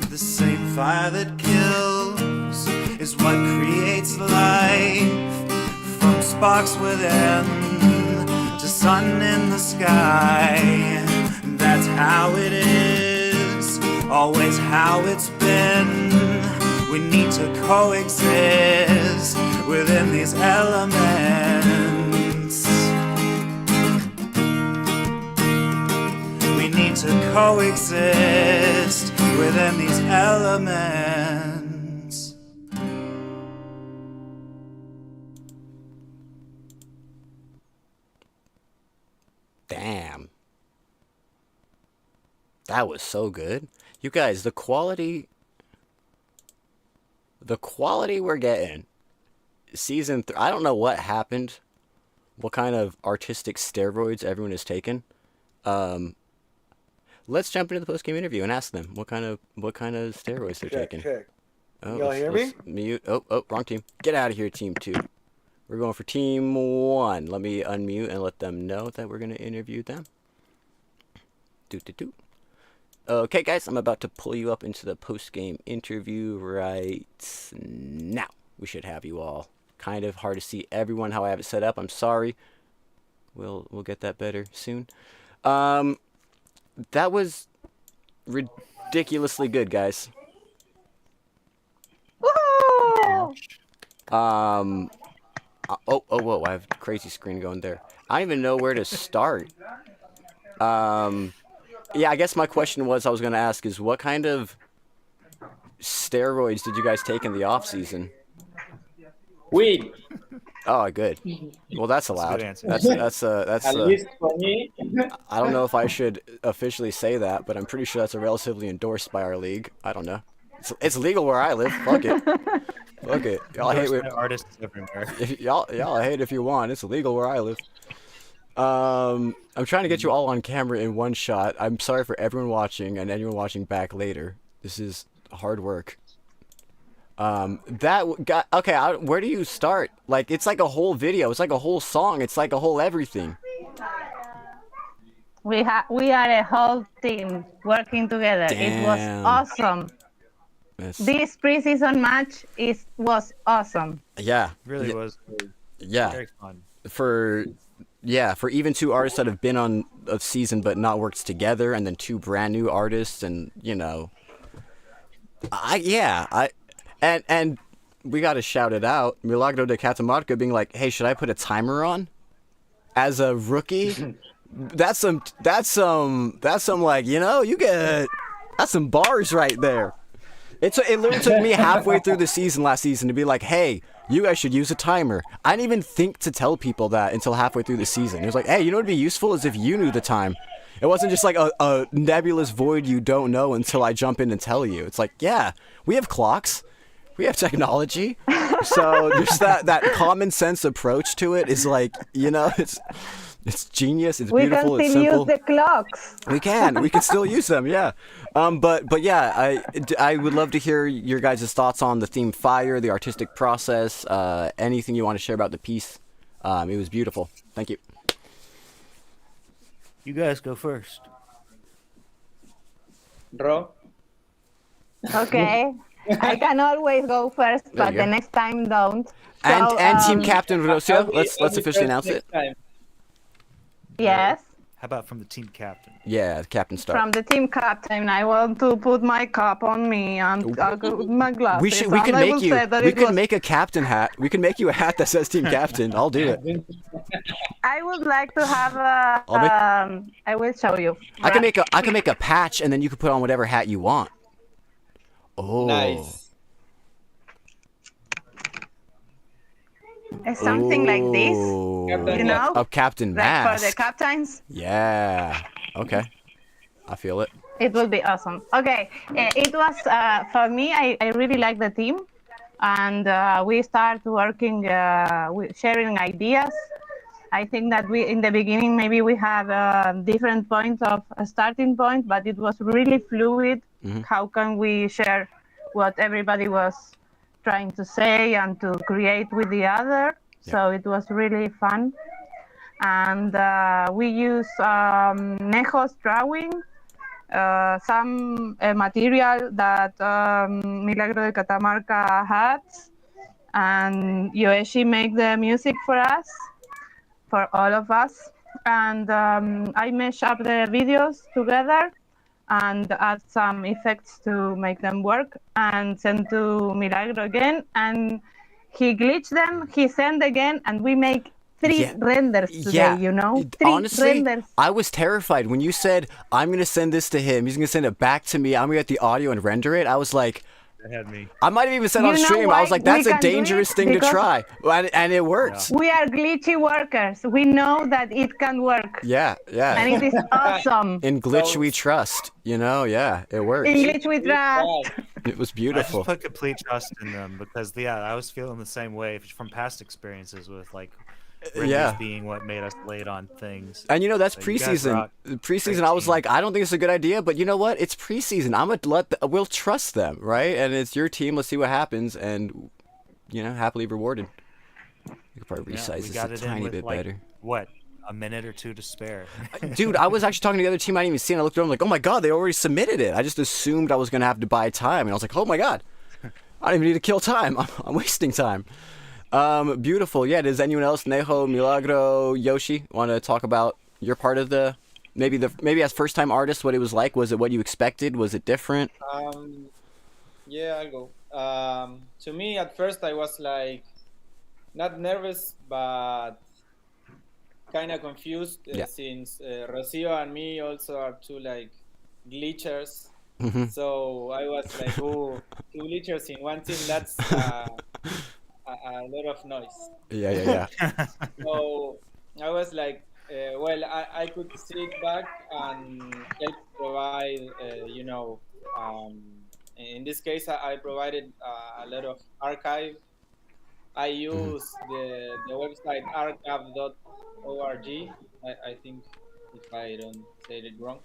The same fire that kills is what creates life. From sparks within to sun in the sky. That's how it is, always how it's been. We need to coexist within these elements. We need to coexist within these elements.
Damn. That was so good. You guys, the quality we're getting. Season 3, I don't know what happened. What kind of artistic steroids everyone has taken. Let's jump into the post-game interview and ask them what kind of steroids they're taking.
Check.
Oh,
Y'all hear me?
Mute. Oh, wrong team. Get out of here, team 2. We're going for team 1. Let me unmute and let them know that we're going to interview them. Do. Okay, guys, I'm about to pull you up into the post-game interview right now. We should have you all. Kind of hard to see everyone how I have it set up. I'm sorry. We'll get that better soon. That was ridiculously good, guys.
Woo!
Whoa, I have a crazy screen going there. I don't even know where to start. Yeah, I guess my question was, I was going to ask is, what kind of steroids did you guys take in the off season?
Weed.
Oh, good. Well, that's allowed.
That's a
That's
At least for me.
I don't know if I should officially say that, but I'm pretty sure that's a relatively endorsed by our league. I don't know. It's legal where I live. Fuck it. Fuck it. Y'all hate it.
Artists everywhere.
Y'all hate if you want. It's illegal where I live. I'm trying to get you all on camera in one shot. I'm sorry for everyone watching and anyone watching back later. This is hard work. Okay, where do you start? Like, it's like a whole video. It's like a whole song. It's like a whole everything.
We are a whole team working together.
Damn.
It was awesome. This preseason match was awesome.
Yeah.
Really was.
Yeah.
Very fun.
For even two artists that have been on a season but not worked together, and then two brand new artists, and and we gotta shout it out. Milagro de Catamarca being like, "Hey, should I put a timer on?" As a rookie, that's some like, you get, that's some bars right there. It literally took me halfway through the season last season to be like, hey, you guys should use a timer. I didn't even think to tell people that until halfway through the season. It was like, hey, you know what would be useful is if you knew the time. It wasn't just like a nebulous void you don't know until I jump in and tell you. It's like, yeah, we have clocks. We have technology. So just that common sense approach to it is like, it's genius. It's beautiful. It's simple.
We can still use the clocks.
We can still use them. Yeah. But yeah, I would love to hear your guys' thoughts on the theme Fire, the artistic process, anything you want to share about the piece. It was beautiful. Thank you.
You guys go first.
Ro.
Okay. I can always go first, but the next time don't.
And team captain Rocio, let's officially announce it.
Yes.
How about from the team captain?
Yeah, the captain start.
From the team captain, I want to put my cap on me and my glasses.
We can make a captain hat. We can make you a hat that says team captain. I'll do it.
I would like to have a. I will show you.
I can make a patch, and then you can put on whatever hat you want. Oh.
Nice.
Something like this,
Of Captain Mask.
Like for the captains.
Yeah. Okay. I feel it.
It will be awesome. Okay. It was for me. I really like the team, and we start working, sharing ideas. I think that in the beginning maybe we have different points of a starting point, but it was really fluid. Mm-hmm. How can we share what everybody was trying to say and to create with the other? Yeah. So it was really fun. And we use Nejo's drawing, some material that Milagro de Catamarca had, and Yoeshi made the music for us, for all of us. And I mesh up the videos together and add some effects to make them work, and send to Milagro again, and he glitched them, he sent again, and we make 3 renders today, Three
honestly,
renders.
I was terrified when you said, I'm going to send this to him, he's going to send it back to me, I'm going to get the audio and render it. I was like,
that had me.
I might have even said on stream, I was like, that's a dangerous thing to try. And it worked.
We are glitchy workers. We know that it can work.
Yeah.
And it is awesome.
In glitch we trust, yeah, it worked.
In glitch we trust.
It was beautiful.
I just put complete trust in them because, I was feeling the same way from past experiences with, like, renders being what made us late on things.
And that's preseason. Preseason, I was like, I don't think it's a good idea, but you know what? It's preseason. We'll trust them, right? And it's your team. Let's see what happens, and happily rewarded. You could probably resize this a tiny bit better.
What? a minute or two to spare.
Dude, I was actually talking to the other team I didn't even see, and I looked around, I'm like, oh my god, they already submitted it. I just assumed I was going to have to buy time, and I was like, oh my god, I don't even need to kill time. I'm wasting time. Beautiful. Yeah, does anyone else, Neho, Milagro, Yoshi, want to talk about your part of the, maybe as first-time artist, what it was like? Was it what you expected? Was it different?
Yeah, I'll go. To me, at first, I was like not nervous, but kind of confused since Rocio and me also are two like glitchers. So I was like, oh, two glitchers in one team, that's a lot of noise.
Yeah.
So I was like, well, I could sit back and help provide, in this case, I provided a lot of archive. I use the website archive.org. I think, if I don't say it wrong.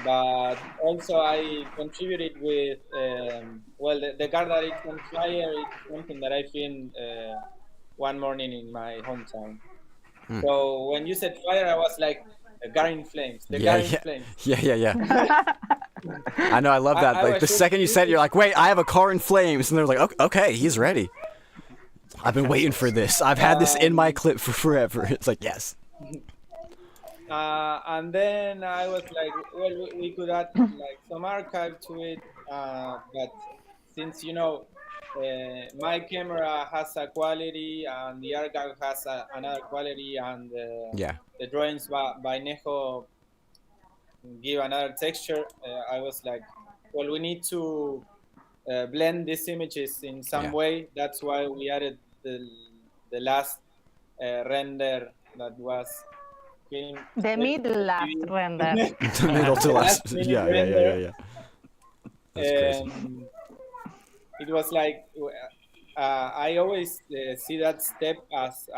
But also I contributed with, the card that it's on fire is something that I filmed one morning in my hometown. So when you said fire, I was like, the car in flames. Flames.
Yeah. I know, I love that. Like the second you said it, you're like, wait, I have a car in flames, and they're like, okay, he's ready. I've been waiting for this. I've had this in my clip for forever. It's like, yes.
And then I was like, well, we could add like some archive to it, but since my camera has a quality and the archive has another quality, and the drawings by Nejo give another texture, I was like, well, we need to blend these images in some way. That's why we added the last render that was
the middle last render.
The middle to last. Yeah. That's crazy.
It was like, I always see that step as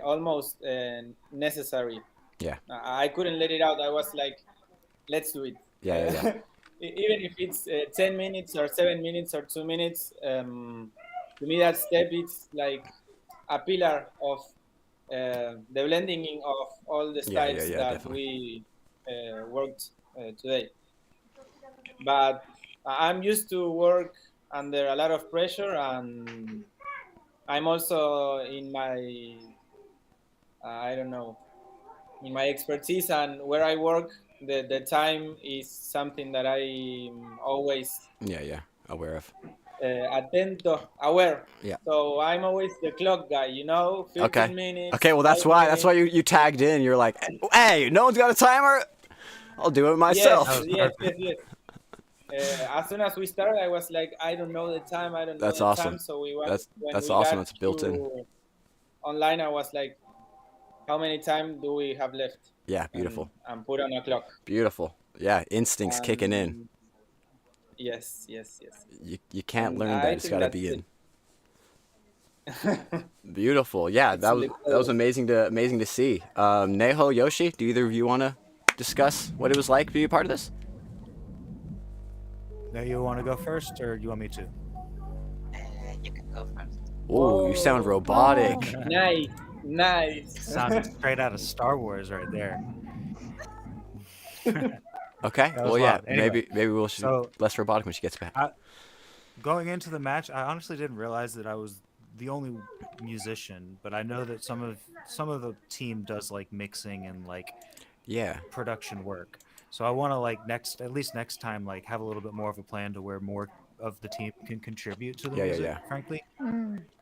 almost necessary.
Yeah.
I couldn't let it out. I was like, let's do it.
Yeah.
Even if it's 10 minutes or 7 minutes or 2 minutes, to me that step is like a pillar of the blending of all the styles that
definitely.
we worked today. But I'm used to work under a lot of pressure, and I'm also in my in my expertise and where I work, the time is something that I'm always
aware of.
Aware.
Yeah.
So I'm always the clock guy, 15 minutes.
Okay, well that's why you tagged in. You're like, hey, no one's got a timer. I'll do it myself.
Yes. As soon as we started, I was like, I don't know the time.
That's awesome.
Time. So
that's awesome. It's built in.
Online, I was like, how many time do we have left?
Yeah, beautiful.
And put on a clock.
Beautiful. Yeah, instincts kicking in.
Yes.
You can't learn that. It's got to be in. Beautiful. Yeah, that was amazing to see. Neho, Yoshi, do either of you want to discuss what it was like to be a part of this?
No, you want to go first, or you want me to?
You can go first.
Oh, you sound robotic.
Nice.
Sounds straight out of Star Wars right there.
Okay. Well, yeah.
Anyway,
maybe we'll less robotic when she gets back.
Going into the match, I honestly didn't realize that I was the only musician, but I know that some of the team does like mixing and like production work. So I want to at least next time have a little bit more of a plan to where more of the team can contribute to the music, frankly.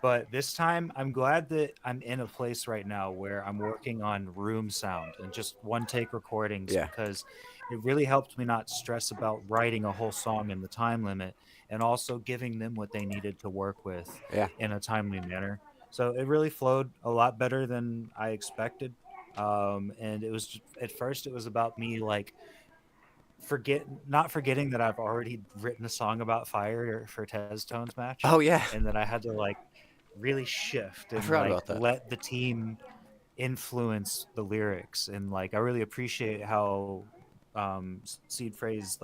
But this time, I'm glad that I'm in a place right now where I'm working on room sound and just one take recordings because it really helped me not stress about writing a whole song in the time limit and also giving them what they needed to work with in a timely manner. So it really flowed a lot better than I expected. And it was at first it was about me not forgetting that I've already written a song about fire for Tez Tone's match.
Oh yeah.
And that I had to really shift and let the team influence the lyrics. And I really appreciate how Seed Phrase,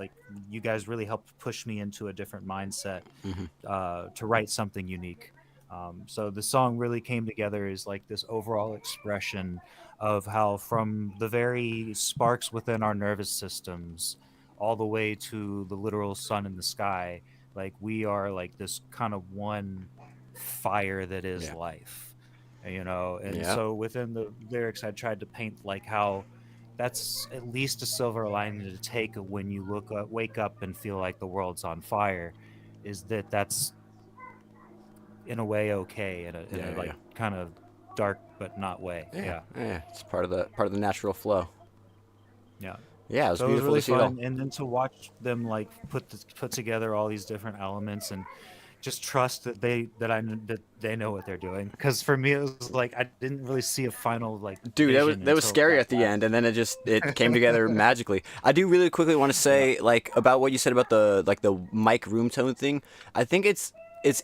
you guys really helped push me into a different mindset to write something unique. So the song really came together as like this overall expression of how, from the very sparks within our nervous systems all the way to the literal sun in the sky, like we are like this kind of one fire that is life, and so within the lyrics I tried to paint like how that's at least a silver lining to take when you wake up and feel like the world's on fire, is that's in a way okay, in a like kind of dark but not way. Yeah.
It's part of the natural flow.
Yeah.
Yeah, it was
so
beautiful
it was
to see
really
it all.
fun, and then to watch them like put together all these different elements and just trust that they know what they're doing. Because for me, it was like I didn't really see a final like.
Dude, that was
vision
scary at the end, and then it came together magically. I do really quickly want to say like about what you said about the mic room tone thing. I think it's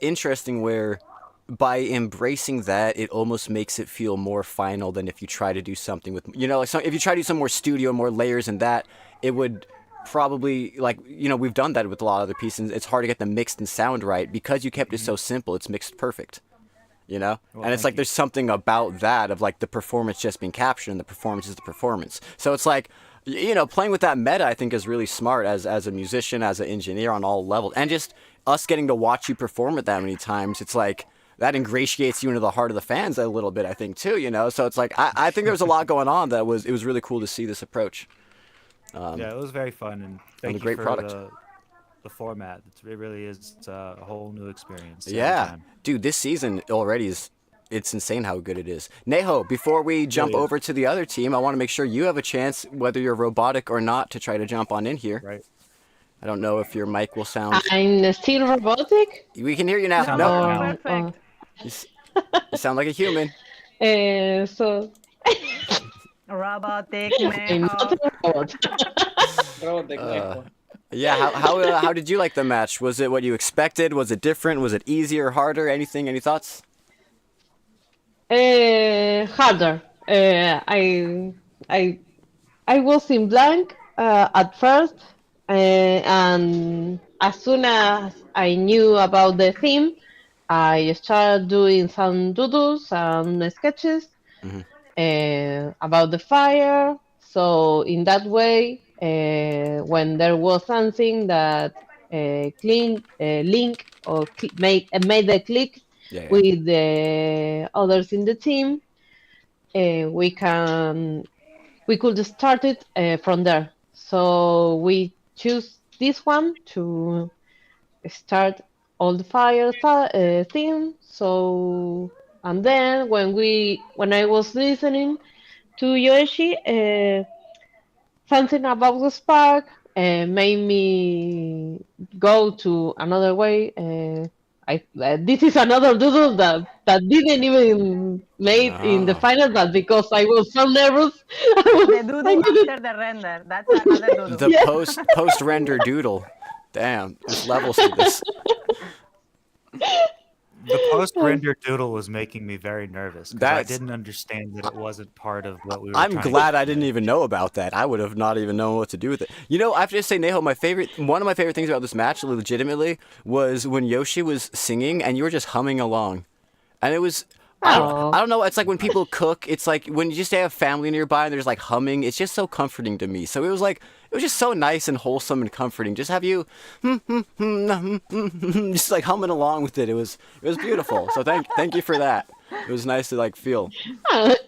interesting where by embracing that, it almost makes it feel more final than if you try to do something with, like if you try to do some more studio, more layers in that, it would probably, like, we've done that with a lot of other pieces. It's hard to get them mixed and sound right because you kept it so simple. It's mixed perfect,
Well,
and it's like there's something about that of like the performance just being captured and the performance is the performance. So it's like, playing with that meta, I think is really smart as a musician, as an engineer on all levels, and just us getting to watch you perform it that many times. It's like, that ingratiates you into the heart of the fans a little bit, I think, too, So it's like, I think there was a lot going on it was really cool to see this approach.
Yeah, it was very fun, and thank you
great
for
product.
the format. It really is a whole new experience. every
Yeah.
time.
Dude, this season already it's insane how good it is. Neho, before we jump over to the other team, I want to make sure you have a chance, whether you're robotic or not, to try to jump on in here.
Right.
I don't know if your mic will sound...
I'm still robotic?
We can hear you now.
No, perfect.
You sound like a human.
So
Robotic
I'm not a robot.
Yeah, how did you like the match? Was it what you expected? Was it different? Was it easier, harder? Anything? Any thoughts?
Harder. I was in blank at first, and as soon as I knew about the theme, I started doing some doodles, some sketches about the fire. So in that way, when there was something that link or made the click with the others in the team, we could start it from there. So we choose this one to start all the fire theme. So, and then when I was listening to Yoshi, something about the spark made me go to another way. This is another doodle that didn't even made in the final, but because I was so nervous,
The doodle after the render. That's another doodle.
The post render doodle. Damn, there's levels to this.
The post-render doodle was making me very nervous because I
That's-
didn't understand that it wasn't part of what we were
I'm
trying to
glad I didn't even know about that. I would have not even known what to do with it. I have to just say, Neho, one of my favorite things about this match, legitimately, was when Yoshi was singing and you were just humming along. And it was... I don't know. It's like when people cook. It's like when you just have family nearby and there's like humming. It's just so comforting to me. So it was just so nice and wholesome and comforting. Just have you just like humming along with it. It was beautiful. So thank you for that. It was nice to like feel. And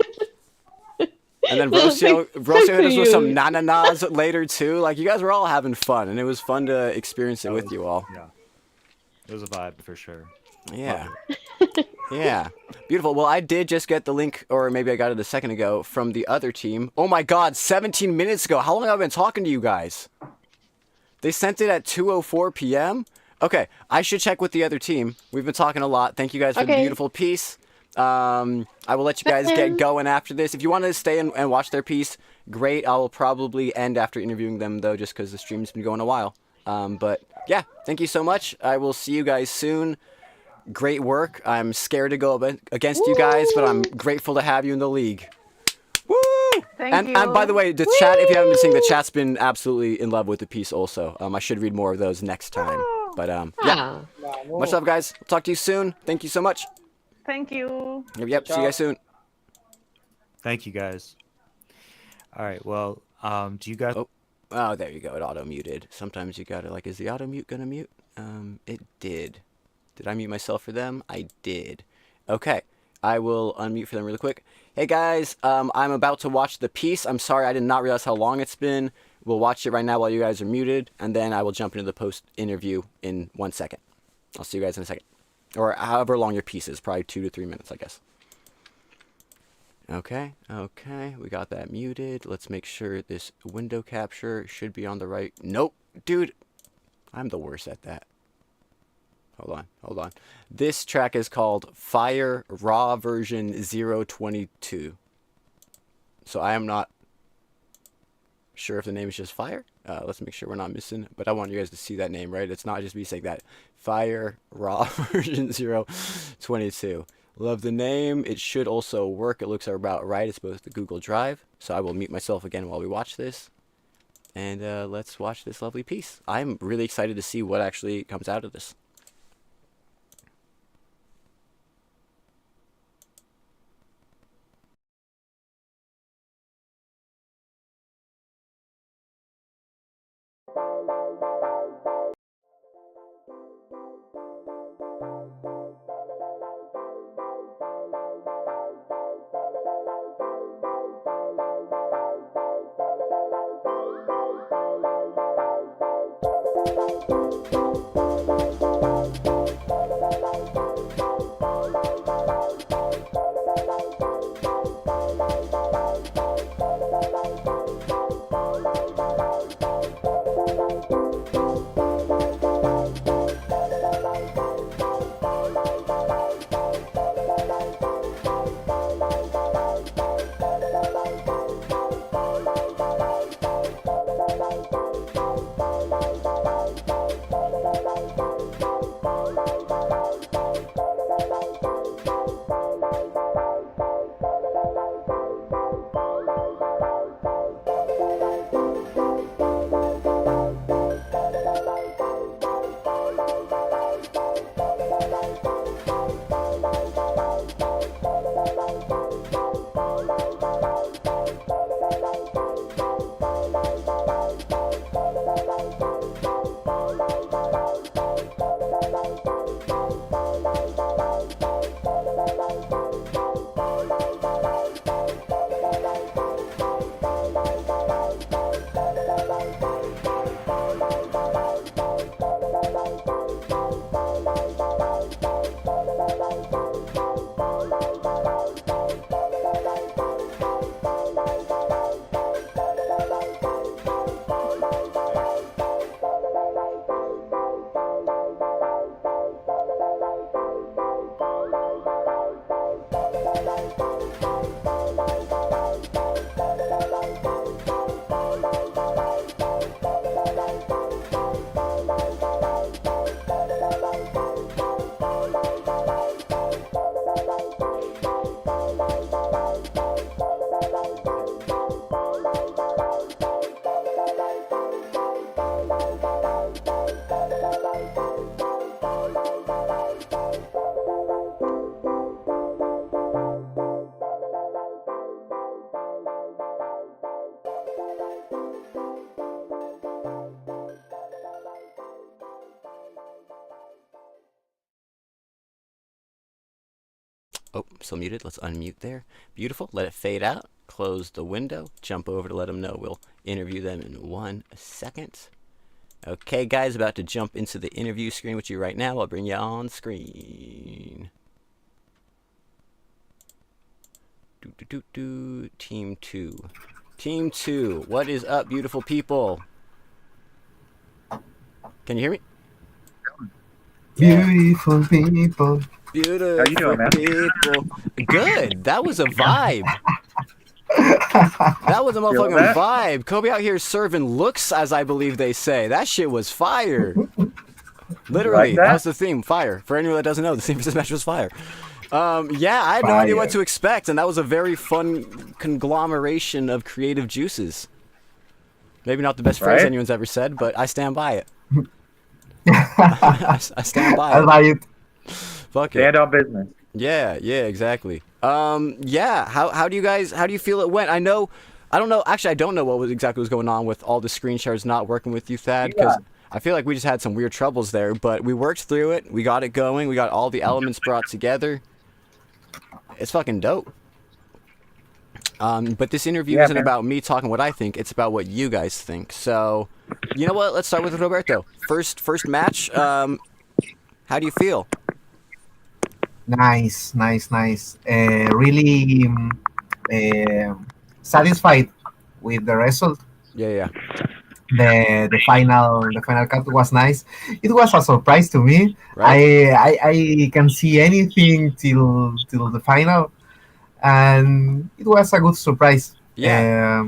then Rocio hit us with some na-na-nas later too. Like you guys were all having fun, and it was fun to experience it with you all.
Yeah, it was a vibe for sure.
Yeah. Yeah. Beautiful. Well, I did just get the link, or maybe I got it a second ago, from the other team. Oh my god, 17 minutes ago. How long have I been talking to you guys? They sent it at 2:04 p.m.? Okay, I should check with the other team. We've been talking a lot. Thank you guys for the beautiful piece. I will let you guys get going after this. If you want to stay and watch their piece, great. I will probably end after interviewing them, though, just because the stream's been going a while. But yeah, thank you so much. I will see you guys soon. Great work. I'm scared to go against you guys, but I'm grateful to have you in the league. Woo!
Thank you.
And by the way, the chat, if you haven't been seeing, the chat's been absolutely in love with the piece also. I should read more of those next time. But yeah. Much love, guys. I'll talk to you soon. Thank you so much.
Thank you.
Yep. See you guys soon.
Thank you guys. All right. Well, do you guys?
Oh, there you go. It auto muted. Sometimes you gotta is the auto mute gonna mute? It did. Did I mute myself for them? I did. Okay. I will unmute for them really quick. Hey guys, I'm about to watch the piece. I'm sorry I did not realize how long it's been. We'll watch it right now while you guys are muted, and then I will jump into the post interview in 1 second. I'll see you guys in a second. Or however long your piece is, probably 2 to 3 minutes, I guess. Okay, we got that muted. Let's make sure this window capture should be on the right. Nope, dude, I'm the worst at that. Hold on. This track is called Fire Raw version 022. So I am not sure if the name is just Fire. Let's make sure we're not missing, but I want you guys to see that name, right? It's not just me saying that. Fire Raw version 022. Love the name. It should also work. It looks about right. It's both the Google Drive. So I will mute myself again while we watch this. And let's watch this lovely piece. I'm really excited to see what actually comes out of this. Oh, still muted. Let's unmute there. Beautiful. Let it fade out. Close the window. Jump over to let them know. We'll interview them in 1 second. Okay, guys, about to jump into the interview screen with you right now. I'll bring you on screen. Team 2. Team 2. What is up, beautiful people? Can you hear me?
Beautiful people.
Beautiful
How you doing, man?
people. Good. That was a vibe. That was a motherfucking vibe. Kobe out here serving looks, as I believe they say. That shit was fire. Literally,
Like that?
that was the theme. Fire. For anyone that doesn't know, the theme for this match was fire. Yeah, I had no idea what to expect, and that was a very fun conglomeration of creative juices. Maybe not the best phrase anyone's ever said, but I stand by it. I stand by it.
I buy it.
Fuck it.
Stand on business.
Yeah, yeah, exactly. Yeah. How do you feel it went? I don't know. Actually, I don't know what exactly was going on with all the screen shares not working with you, Thad, because I feel like we just had some weird troubles there. But we worked through it. We got it going. We got all the elements brought together. It's fucking dope. But this interview isn't about me talking what I think. It's about what you guys think. So, you know what? Let's start with Roberto. First match. How do you feel?
Nice. Really satisfied with the result.
Yeah.
The final cut was nice. It was a surprise to me.
Right.
I can see anything till the final, and it was a good surprise.
Yeah.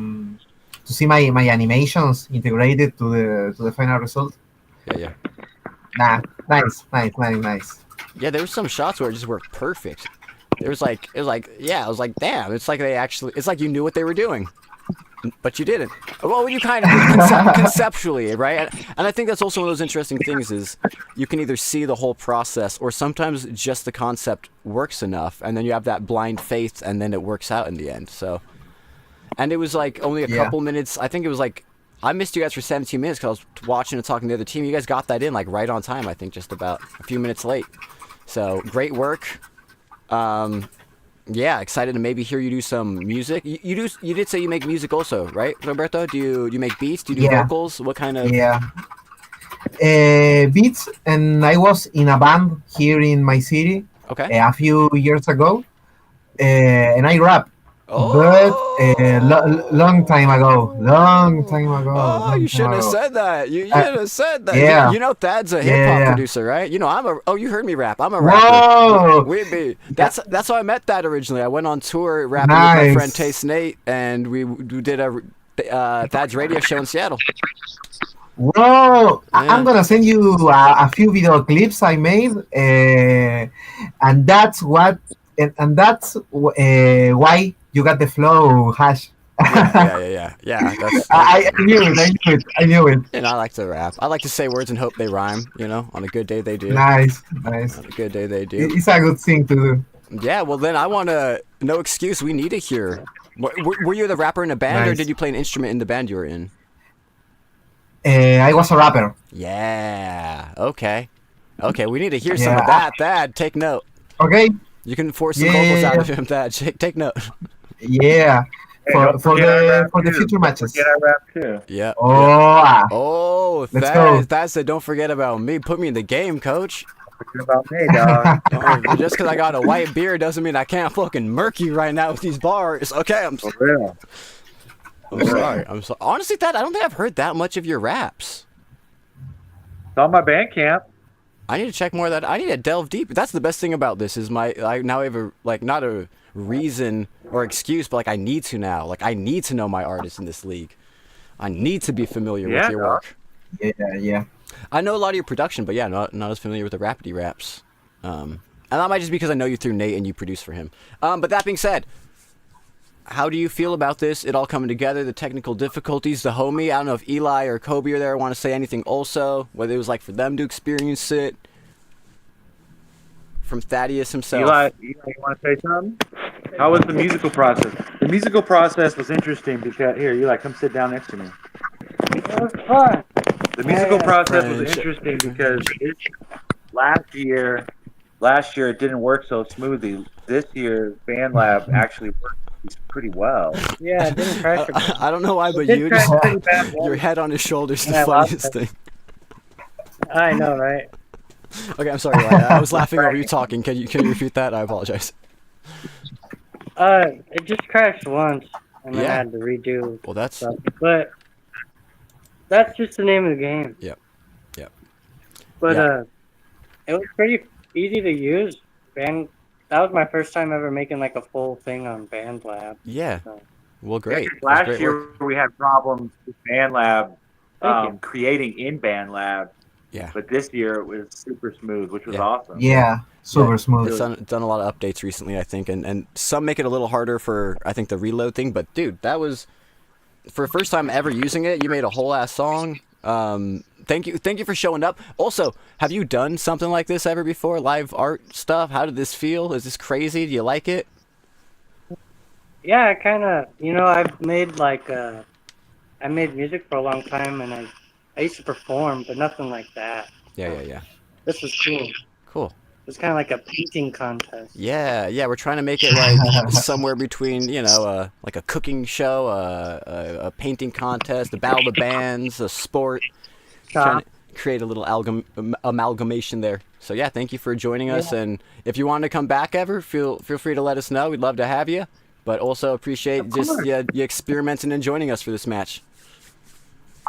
To see my animations integrated to the final result.
Yeah.
Nice.
Yeah, there were some shots where it just worked perfect. It was like, yeah, I was like, damn, it's like it's like you knew what they were doing, but you didn't. Well, you kind of conceptually, right? And I think that's also one of those interesting things is you can either see the whole process or sometimes just the concept works enough, and then you have that blind faith, and then it works out in the end. So, and it was like only a couple minutes. I think it was like, I missed you guys for 17 minutes because I was watching and talking to the other team. You guys got that in like right on time, I think, just about a few minutes late. So great work. Yeah, excited to maybe hear you do some music. You did say you make music also, right, Roberto? Do you make beats? Do you do vocals? What kind of?
Yeah. Beats, and I was in a band here in my city.
Okay.
A few years ago, and I rap.
Oh.
But long time ago.
Oh, you shouldn't have said that. You should have said that.
Yeah.
You know Thad's a hip hop producer, right? You know you heard me rap. I'm a rapper.
Whoa.
That's how I met Thad originally. I went on tour rapping with my friend Taste Nate, and we did a Thad's radio show in Seattle.
Whoa! I'm gonna send you a few video clips I made, and that's what, and that's why you got the flow, Hash.
Yeah. That's
I knew it.
And I like to rap. I like to say words and hope they rhyme. You know, on a good day they do.
Nice.
On a good day they do.
It's a good thing to do.
Yeah. Well, then I want to. No excuse. We need to hear. Were you the rapper in a band, or did you play an instrument in the band you were in?
I was a rapper.
Yeah. Okay. We need to hear some of that. Thad, take note.
Okay.
You can force some vocals out of him. Thad, take note.
Yeah. For the future matches.
I rap too.
Yeah.
Oh.
Let's go. Thad said, "Don't forget about me. Put me in the game, coach."
Forget about me, dog.
Just because I got a white beard doesn't mean I can't fucking murk you right now with these bars. Okay, I'm
real.
I'm sorry. Honestly, Thad, I don't think I've heard that much of your raps.
It's on my Bandcamp.
I need to check more of that. I need to delve deep. That's the best thing about this is I now have a not a reason or excuse, but I need to now. I need to know my artists in this league. I need to be familiar with your work.
Yeah.
I know a lot of your production, but not as familiar with the rapidy raps. And that might just be because I know you through Nate and you produce for him. But that being said, how do you feel about this? It all coming together, the technical difficulties, the homie. I don't know if Eli or Kobe are there. Want to say anything also? Whether it was like for them to experience it. From Thaddeus himself.
Eli, you want to say something? How was the musical process? The musical process was interesting because here, Eli, come sit down next to me.
It was fun.
The musical process was interesting because last year it didn't work so smoothly. This year, BandLab actually worked pretty well.
Yeah, it didn't crash.
I don't know why, but you just your head on his shoulders. The funniest thing.
I know, right?
Okay, I'm sorry. I was laughing over you talking. Can you repeat that? I apologize.
It just crashed once, and I had to redo.
Well, that's.
Stuff. But that's just the name of the game.
Yep.
But it was pretty easy to use. That was my first time ever making a full thing on BandLab.
Yeah.
So.
Well, great.
Last year we had problems with BandLab creating in BandLab.
Yeah.
But this year it was super smooth, which was awesome.
Yeah, super smooth.
It's done a lot of updates recently, I think, and some make it a little harder for, I think, the reload thing. But, dude, that was, for the first time ever using it, you made a whole ass song. Thank you for showing up. Also, have you done something like this ever before? Live art stuff? How did this feel? Is this crazy? Do you like it?
Yeah, I kind of, I've made I made music for a long time, and I used to perform, but nothing like that.
Yeah.
This was cool.
Cool.
It's kind of like a painting contest.
Yeah, we're trying to make it like somewhere between, like a cooking show, a painting contest, a battle of the bands, a sport. Trying to create a little amalgamation there. So yeah, thank you for joining us. And if you want to come back ever, feel free to let us know. We'd love to have you. But also appreciate just you experimenting and joining us for this match.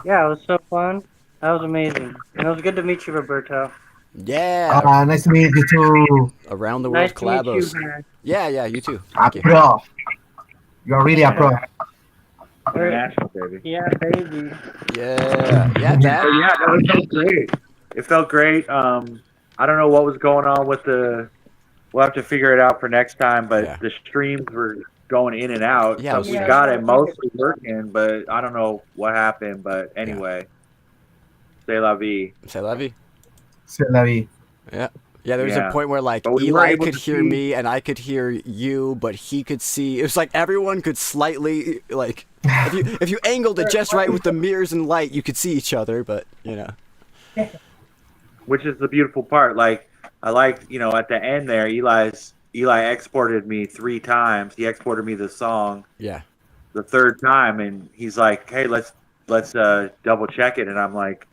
Yeah, it was so fun. That was amazing. And it was good to meet you, Roberto.
Yeah.
Nice to meet you too.
Around the world collabos. Yeah, you too. Thank you.
Pro. You're really a pro.
International, baby.
Yeah, baby.
Yeah,
no, it felt great. It felt great. I don't know what was going on with we'll have to figure it out for next time, but the streams were going in and out.
Yeah,
so we got it mostly working, but I don't know what happened. But anyway, c'est la vie.
C'est la vie.
C'est la vie.
Yeah. Yeah, there was a point where like Eli could hear me and I could hear you, but he could see. It was like everyone could slightly like if you angled it just right with the mirrors and light, you could see each other. But
which is the beautiful part. Like I like at the end there, Eli exported me 3 times. He exported me the song.
Yeah.
The 3rd time, and he's like, "Hey, let's double check it," and I'm like,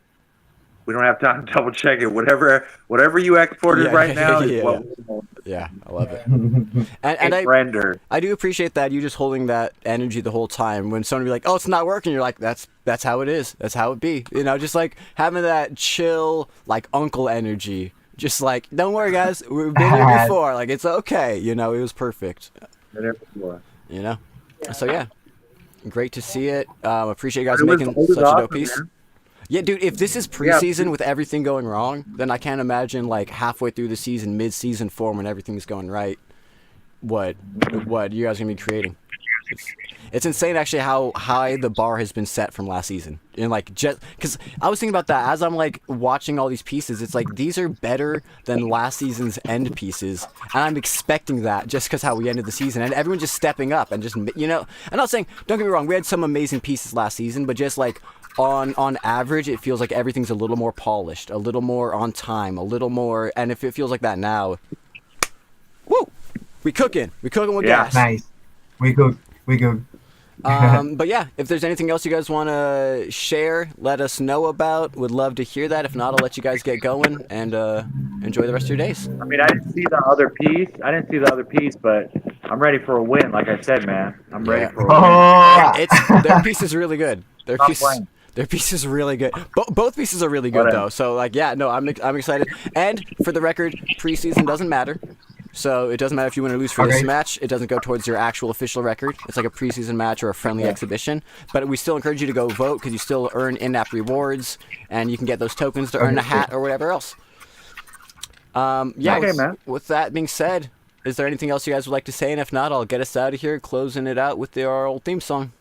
we don't have time to double check it. Whatever you exported now is what we're doing.
Yeah, I love it. and
render.
I do appreciate that you just holding that energy the whole time. When someone be like, "Oh, it's not working," you're like, "That's how it is. That's how it be." Just like having that chill, like uncle energy. Just like, don't worry, guys. We've been here before. Like it's okay. It was perfect.
Been here before.
So yeah, great to see it. Appreciate you guys making such a dope piece. Man. Yeah, dude, if this is preseason with everything going wrong, then I can't imagine, like, halfway through the season, mid-season form, when everything's going right, what you guys are going to be creating. It's insane, actually, how high the bar has been set from last season. And, like, just... Because I was thinking about that as I'm, like, watching all these pieces. It's like, these are better than last season's end pieces. And I'm expecting that just because how we ended the season. And everyone just stepping up and just, I'm not saying... Don't get me wrong, we had some amazing pieces last season, but just, like... On average, it feels like everything's a little more polished, a little more on time, a little more, and if it feels like that now, woo, we cooking with gas.
Nice, we cook.
But yeah, if there's anything else you guys want to share, let us know about. Would love to hear that. If not, I'll let you guys get going and enjoy the rest of your days.
I mean, I didn't see the other piece, but I'm ready for a win. Like I said, man, I'm ready for a
win. Their piece is really good. Their piece is really good. Both pieces are really good, though. So, like, yeah, no, I'm excited. And for the record, preseason doesn't matter. So it doesn't matter if you win or lose for this match. It doesn't go towards your actual official record. It's like a preseason match or a friendly exhibition. But we still encourage you to go vote because you still earn in-app rewards, and you can get those tokens to earn a hat or whatever else. With that being said, is there anything else you guys would like to say? And if not, I'll get us out of here, closing it out with our old theme song.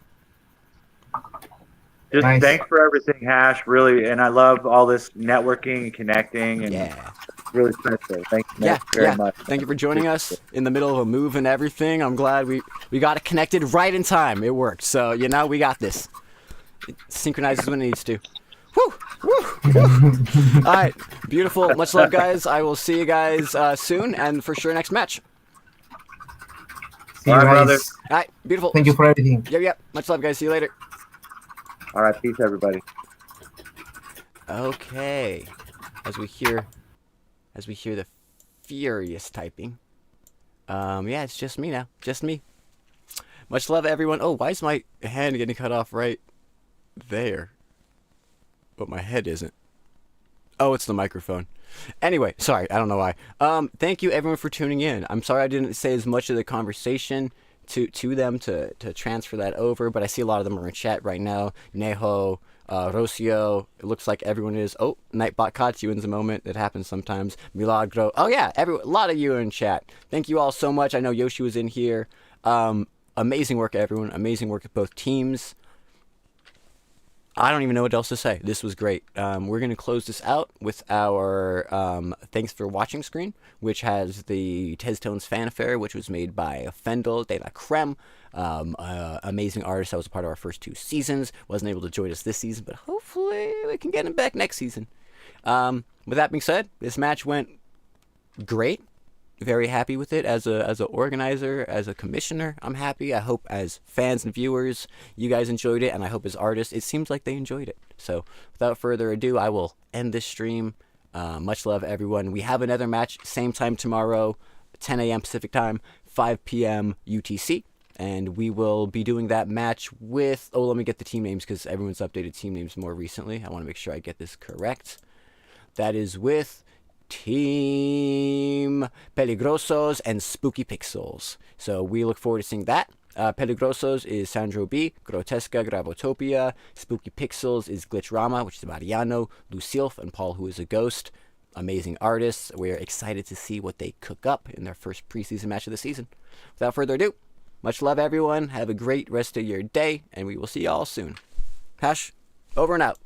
Just thanks for everything, Hash. Really, and I love all this networking and connecting, and really special. Thank you very much.
Thank you for joining us in the middle of a move and everything. I'm glad we got it connected right in time. It worked. So we got this. It synchronizes when it needs to. Woo! All right, beautiful. Much love, guys. I will see you guys soon, and for sure next match.
See you guys.
All right, beautiful.
Thank you for everything.
Yep. Much love, guys. See you later.
All right, peace, everybody.
Okay, as we hear the furious typing. It's just me now, just me. Much love, everyone. Oh, why is my hand getting cut off right there, but my head isn't? Oh, it's the microphone. Anyway, sorry, I don't know why. Thank you, everyone, for tuning in. I'm sorry I didn't say as much of the conversation to them to transfer that over, but I see a lot of them are in chat right now. Neho, Rocio, it looks like everyone is. Oh, Nightbot caught you in the moment. It happens sometimes. Milagro. Oh yeah, a lot of you are in chat. Thank you all so much. I know Yoshi was in here. Amazing work, everyone. Amazing work at both teams. I don't even know what else to say. This was great. We're going to close this out with our thanks for watching screen, which has the Tez Tones fanfare, which was made by Fendel de la Creme, amazing artist that was a part of our first 2 seasons. Wasn't able to join us this season, but hopefully we can get him back next season. With that being said, this match went great. Very happy with it as a organizer, as a commissioner. I'm happy. I hope as fans and viewers, you guys enjoyed it, and I hope as artists, it seems like they enjoyed it. So, without further ado, I will end this stream. Much love, everyone. We have another match, same time tomorrow, 10 a.m. Pacific time, 5 p.m. UTC, and we will be doing that match with. Oh, let me get the team names because everyone's updated team names more recently. I want to make sure I get this correct. That is with Team Peligrosos and Spooky Pixels. So we look forward to seeing that. Peligrosos is Sandro B, Grotesca, Gravotopia. Spooky Pixels is Glitchrama, which is Mariano, Lucilf, and Paul, who is a ghost. Amazing artists. We're excited to see what they cook up in their first preseason match of the season. Without further ado, much love, everyone. Have a great rest of your day, and we will see y'all soon. Hash, over and out.